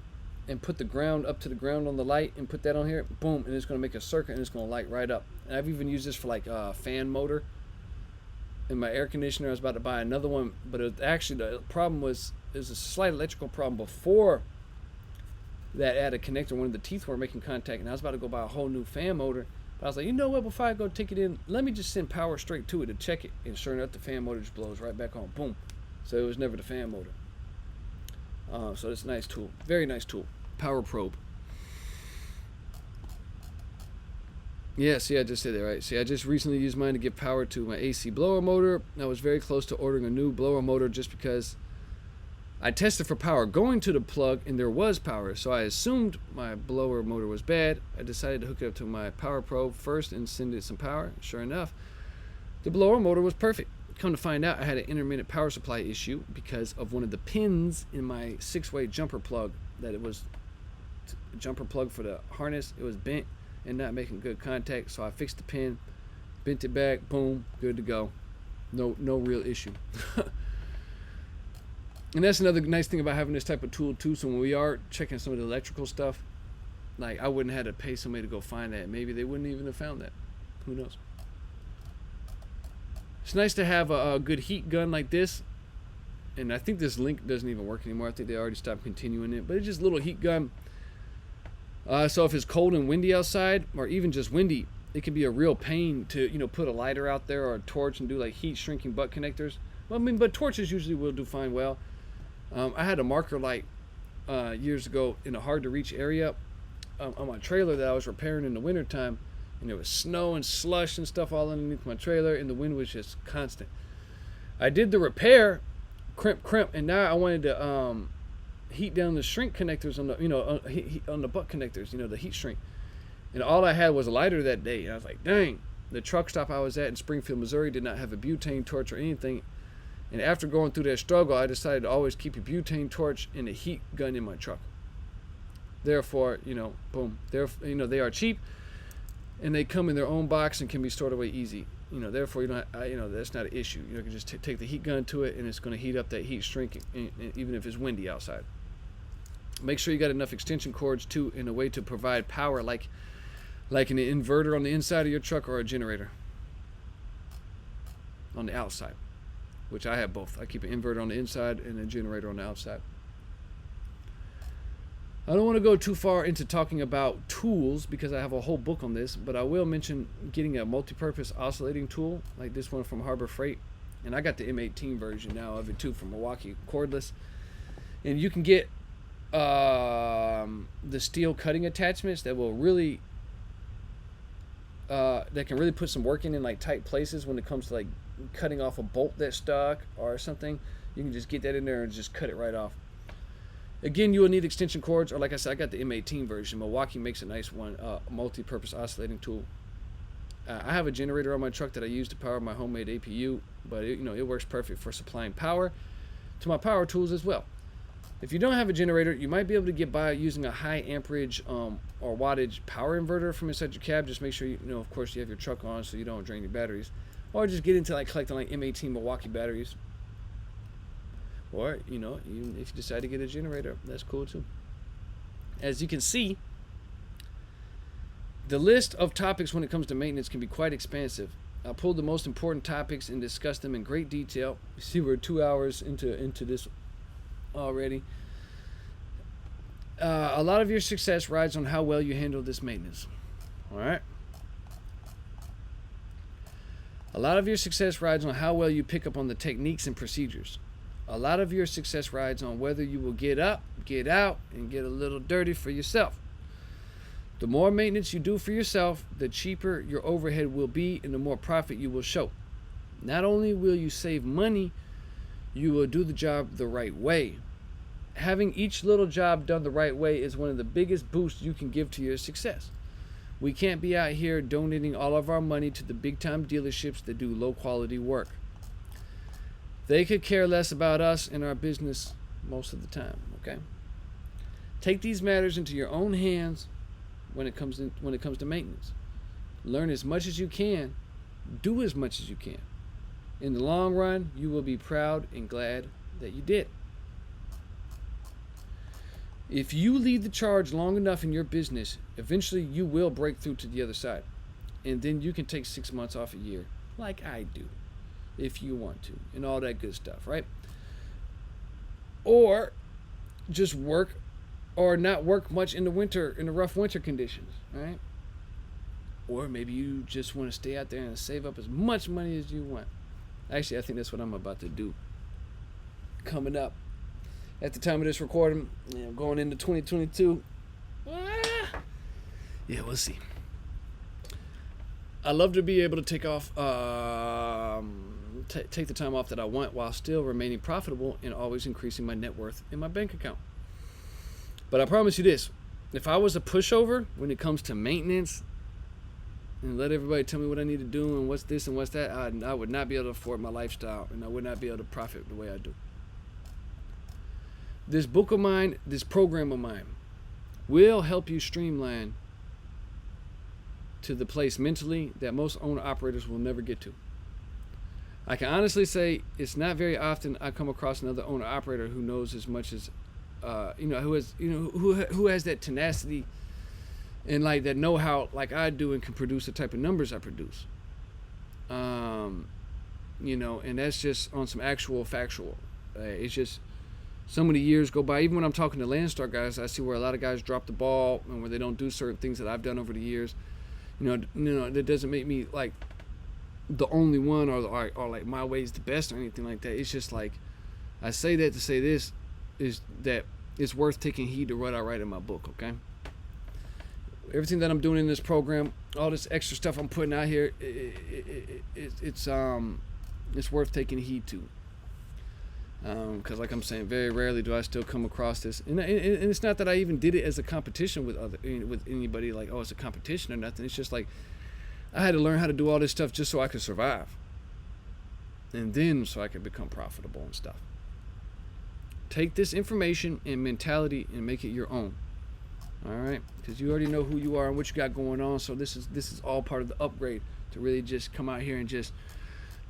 and put the ground up to the ground on the light and put that on here, boom, and it's going to make a circuit and it's going to light right up. And I've even used this for like a fan motor in my air conditioner. I was about to buy another one, but actually the problem was there's a slight electrical problem before that. I had a connector, one of the teeth were making contact, and I was about to go buy a whole new fan motor. But I was like, you know what, before I go take it in, let me just send power straight to it to check it. And sure enough, the fan motor just blows right back on, boom. So it was never the fan motor. So it's a nice tool, very nice tool. Power Probe. Yeah, see, I just said that right. See, I just recently used mine to give power to my AC blower motor. I was very close to ordering a new blower motor just because I tested for power going to the plug and there was power. So I assumed my blower motor was bad. I decided to hook it up to my Power Probe first and send it some power. Sure enough, the blower motor was perfect. Come to find out, I had an intermittent power supply issue because of one of the pins in my 6-way jumper plug. That it was a jumper plug for the harness. It was bent and not making good contact. So I fixed the pin, bent it back, boom, good to go. No real issue. And that's another nice thing about having this type of tool too. So when we are checking some of the electrical stuff, like I wouldn't have to pay somebody to go find that. Maybe they wouldn't even have found that. Who knows? It's nice to have a good heat gun like this. And I think this link doesn't even work anymore. I think they already stopped continuing it. But it's just a little heat gun. So if it's cold and windy outside, or even just windy, it can be a real pain to, put a lighter out there or a torch and do like heat shrinking butt connectors. Well, I mean, but torches usually will do fine well. I had a marker light years ago in a hard to reach area on my trailer that I was repairing in the wintertime, and there was snow and slush and stuff all underneath my trailer, and the wind was just constant. I did the repair, crimp, and now I wanted to heat down the shrink connectors on the on the butt connectors, the heat shrink. And all I had was a lighter that day. And I was like, dang, the truck stop I was at in Springfield, Missouri did not have a butane torch or anything. And after going through that struggle, I decided to always keep a butane torch and a heat gun in my truck. Therefore, boom. They are cheap, and they come in their own box and can be stored away easy. Therefore, that's not an issue. You can just take the heat gun to it, and it's going to heat up that heat shrink, even if it's windy outside. Make sure you got enough extension cords, too, in a way to provide power, like an inverter on the inside of your truck or a generator on the outside, which I have both. I keep an inverter on the inside and a generator on the outside. I don't want to go too far into talking about tools because I have a whole book on this, but I will mention getting a multi-purpose oscillating tool like this one from Harbor Freight. And I got the M18 version now of it too from Milwaukee, cordless. And you can get the steel cutting attachments that will really that can really put some work in like tight places when it comes to like cutting off a bolt that's stuck or something. You can just get that in there and just cut it right off. Again, you will need extension cords, or like I said, I got the M18 version. Milwaukee makes a nice one, multi-purpose oscillating tool. I have a generator on my truck that I use to power my homemade APU, but it works perfect for supplying power to my power tools as well. If you don't have a generator, you might be able to get by using a high amperage or wattage power inverter from inside your cab. Just make sure of course, you have your truck on so you don't drain your batteries, or just get into collecting M18 Milwaukee batteries. Or even if you decide to get a generator, that's cool too. As you can see, the list of topics when it comes to maintenance can be quite expansive. I pulled the most important topics and discussed them in great detail. You see, we're 2 hours into this already. A lot of your success rides on how well you handle this maintenance. All right. A lot of your success rides on how well you pick up on the techniques and procedures. A lot of your success rides on whether you will get up, get out, and get a little dirty for yourself. The more maintenance you do for yourself, the cheaper your overhead will be and the more profit you will show. Not only will you save money, you will do the job the right way. Having each little job done the right way is one of the biggest boosts you can give to your success. We can't be out here donating all of our money to the big-time dealerships that do low-quality work. They could care less about us and our business most of the time, okay? Take these matters into your own hands when it comes to maintenance. Learn as much as you can. Do as much as you can. In the long run, you will be proud and glad that you did. If you lead the charge long enough in your business, eventually you will break through to the other side. And then you can take 6 months off a year, like I do, if you want to, and all that good stuff, right? Or just work or not work much in the winter, in the rough winter conditions, right? Or maybe you just want to stay out there and save up as much money as you want. Actually, I think that's what I'm about to do. Coming up at the time of this recording, going into 2022. Yeah, we'll see. I love to be able to take off, take the time off that I want while still remaining profitable and always increasing my net worth in my bank account. But I promise you this, if I was a pushover when it comes to maintenance and let everybody tell me what I need to do and what's this and what's that, I would not be able to afford my lifestyle and I would not be able to profit the way I do. This book of mine, this program of mine, will help you streamline to the place mentally that most owner-operators will never get to. I can honestly say it's not very often I come across another owner-operator who knows as much as, who has that tenacity and like that know-how like I do and can produce the type of numbers I produce. And that's just on some actual factual. It's just so many years go by. Even when I'm talking to Landstar guys, I see where a lot of guys drop the ball and where they don't do certain things that I've done over the years. That doesn't make me like the only one or like my way is the best or anything like that. It's just like I say that to say this is that it's worth taking heed to what I write in my book. Okay, everything that I'm doing in this program, all this extra stuff I'm putting out here, it's worth taking heed to. Because like I'm saying, very rarely do I still come across this, and it's not that I even did it as a competition with anybody, like, oh, it's a competition or nothing. It's just like I had to learn how to do all this stuff just so I could survive, and then so I could become profitable and stuff. Take this information and mentality and make it your own. All right, because you already know who you are and what you got going on. So this is all part of the upgrade to really just come out here and just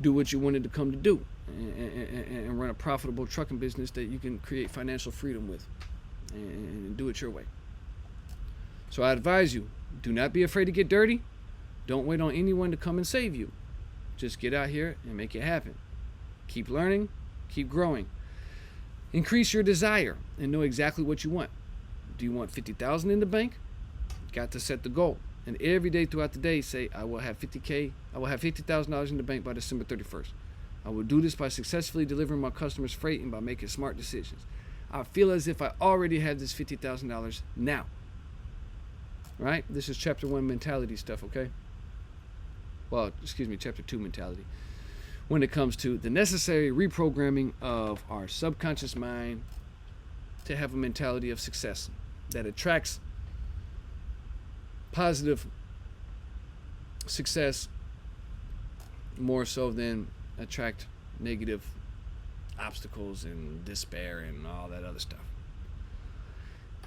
do what you wanted to come to do, and run a profitable trucking business that you can create financial freedom with, and do it your way. So I advise you, do not be afraid to get dirty. Don't wait on anyone to come and save you. Just get out here and make it happen. Keep learning, keep growing. Increase your desire and know exactly what you want. Do you want $50,000 in the bank? Got to set the goal. And every day throughout the day, say, I will have $50,000 in the bank by December 31st. I will do this by successfully delivering my customers freight and by making smart decisions. I feel as if I already have this $50,000 now. Right? This is chapter 1 mentality stuff, okay? Well, excuse me, chapter 2 mentality. When it comes to the necessary reprogramming of our subconscious mind to have a mentality of success that attracts positive success more so than attract negative obstacles and despair and all that other stuff.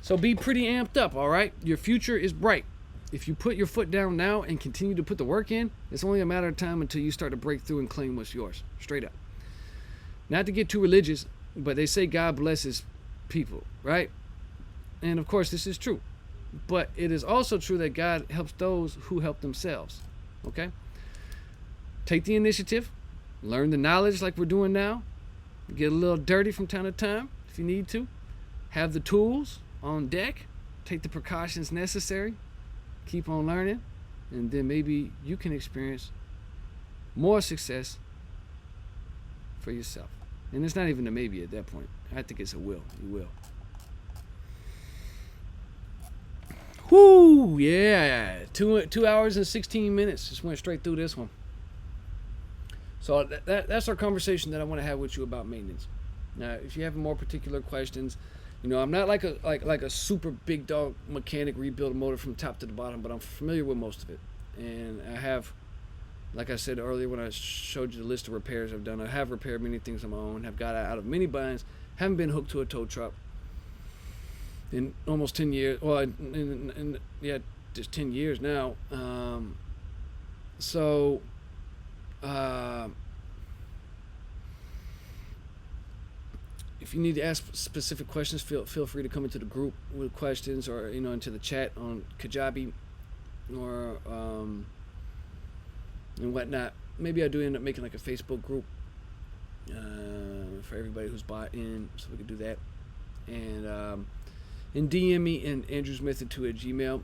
So be pretty amped up, all right? Your future is bright. If you put your foot down now and continue to put the work in, it's only a matter of time until you start to break through and claim what's yours, straight up. Not to get too religious, but they say God blesses people, right? And of course, this is true. But it is also true that God helps those who help themselves, okay? Take the initiative, learn the knowledge like we're doing now, get a little dirty from time to time if you need to, have the tools on deck, take the precautions necessary, keep on learning, and then maybe you can experience more success for yourself. And it's not even a maybe at that point. I think it's a will. You will. Whoo, yeah. 2 hours and 16 minutes. Just went straight through this one. So that's our conversation that I want to have with you about maintenance. Now, if you have more particular questions, I'm not like a super big dog mechanic, rebuild a motor from top to the bottom, but I'm familiar with most of it. And I have, like I said earlier when I showed you the list of repairs I've done, I have repaired many things on my own, have got out of many binds, haven't been hooked to a tow truck in almost 10 years. Well, just 10 years now. If you need to ask specific questions, feel free to come into the group with questions, or into the chat on Kajabi, or and whatnot. Maybe I do end up making like a Facebook group for everybody who's bought in, so we could do that. And DM me and Andrew's Method 2 at Gmail.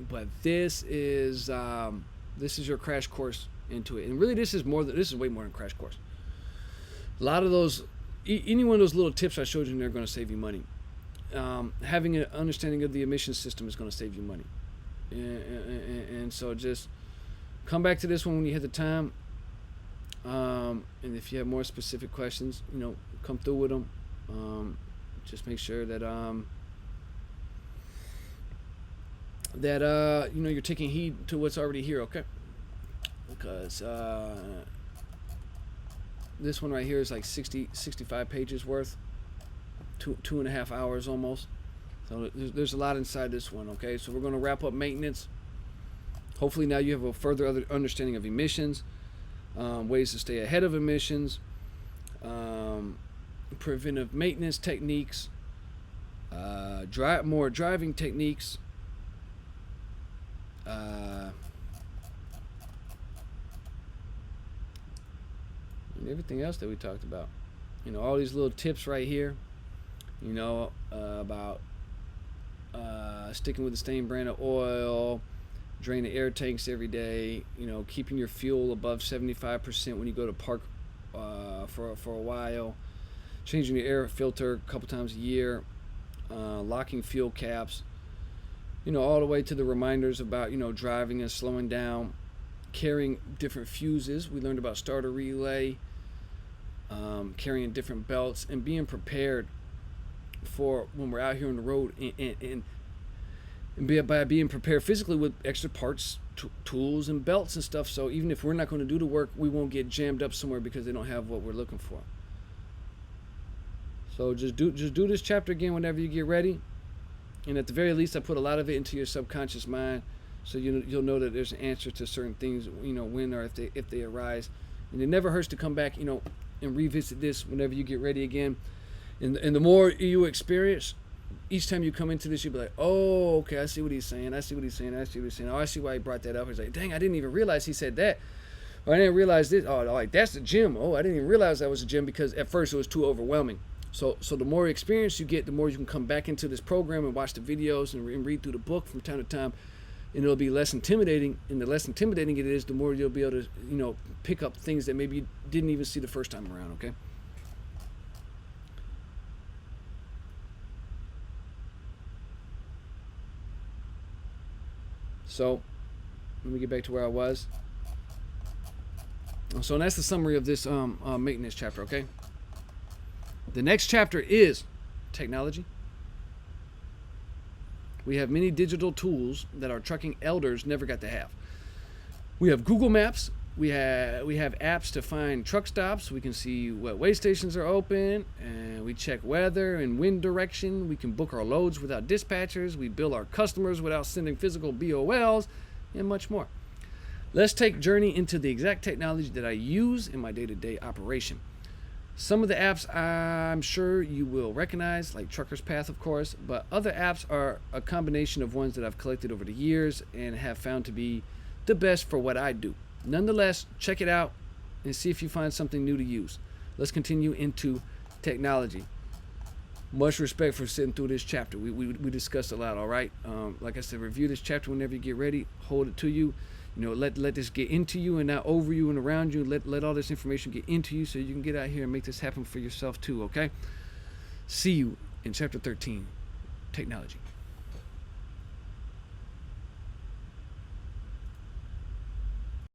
But this is your crash course into it, and really this is way more than crash course. A lot of those, any one of those little tips I showed you in there are going to save you money. Having an understanding of the emissions system is going to save you money, and so just come back to this one when you have the time. And if you have more specific questions, come through with them. Just make sure that you're taking heed to what's already here, okay? Because this one right here is like 65 pages worth, two and a half hours almost. So there's a lot inside this one, okay? So we're going to wrap up maintenance. Hopefully now you have a further understanding of emissions, ways to stay ahead of emissions, preventive maintenance techniques, more driving techniques, and everything else that we talked about. All these little tips right here, about sticking with the same brand of oil, drain the air tanks every day, keeping your fuel above 75% when you go to park for a while, changing your air filter a couple times a year, locking fuel caps, all the way to the reminders about, driving and slowing down, carrying different fuses. We learned about starter relay, carrying different belts, and being prepared for when we're out here on the road, and by being prepared physically with extra parts, tools, and belts and stuff. So even if we're not going to do the work, we won't get jammed up somewhere because they don't have what we're looking for. So just do this chapter again whenever you get ready. And at the very least, I put a lot of it into your subconscious mind, so you'll know that there's an answer to certain things, when or if they arise. And it never hurts to come back, and revisit this whenever you get ready again. And the more you experience, each time you come into this, you'll be like, oh, okay, I see what he's saying. Oh, I see why he brought that up. He's like, dang, I didn't even realize he said that. Or I didn't realize this. Oh, like, that's the gym. Oh, I didn't even realize that was a gym, because at first it was too overwhelming. So the more experience you get, the more you can come back into this program and watch the videos and read through the book from time to time, and it'll be less intimidating. And the less intimidating it is, the more you'll be able to, pick up things that maybe you didn't even see the first time around, okay? So let me get back to where I was. So that's the summary of this maintenance chapter, okay? The next chapter is technology. We have many digital tools that our trucking elders never got to have. We have Google Maps. We have apps to find truck stops. We can see what weigh stations are open, and we check weather and wind direction. We can book our loads without dispatchers. We bill our customers without sending physical BOLs, and much more. Let's take a journey into the exact technology that I use in my day-to-day operation. Some of the apps I'm sure you will recognize, like Truckerz Path, of course, but other apps are a combination of ones that I've collected over the years and have found to be the best for what I do. Nonetheless, check it out and see if you find something new to use. Let's continue into technology. Much respect for sitting through this chapter. We discussed a lot, all right? Like I said, review this chapter whenever you get ready. Hold it to you. Let this get into you and not over you and around you. Let all this information get into you so you can get out here and make this happen for yourself too, okay? See you in chapter 13, technology.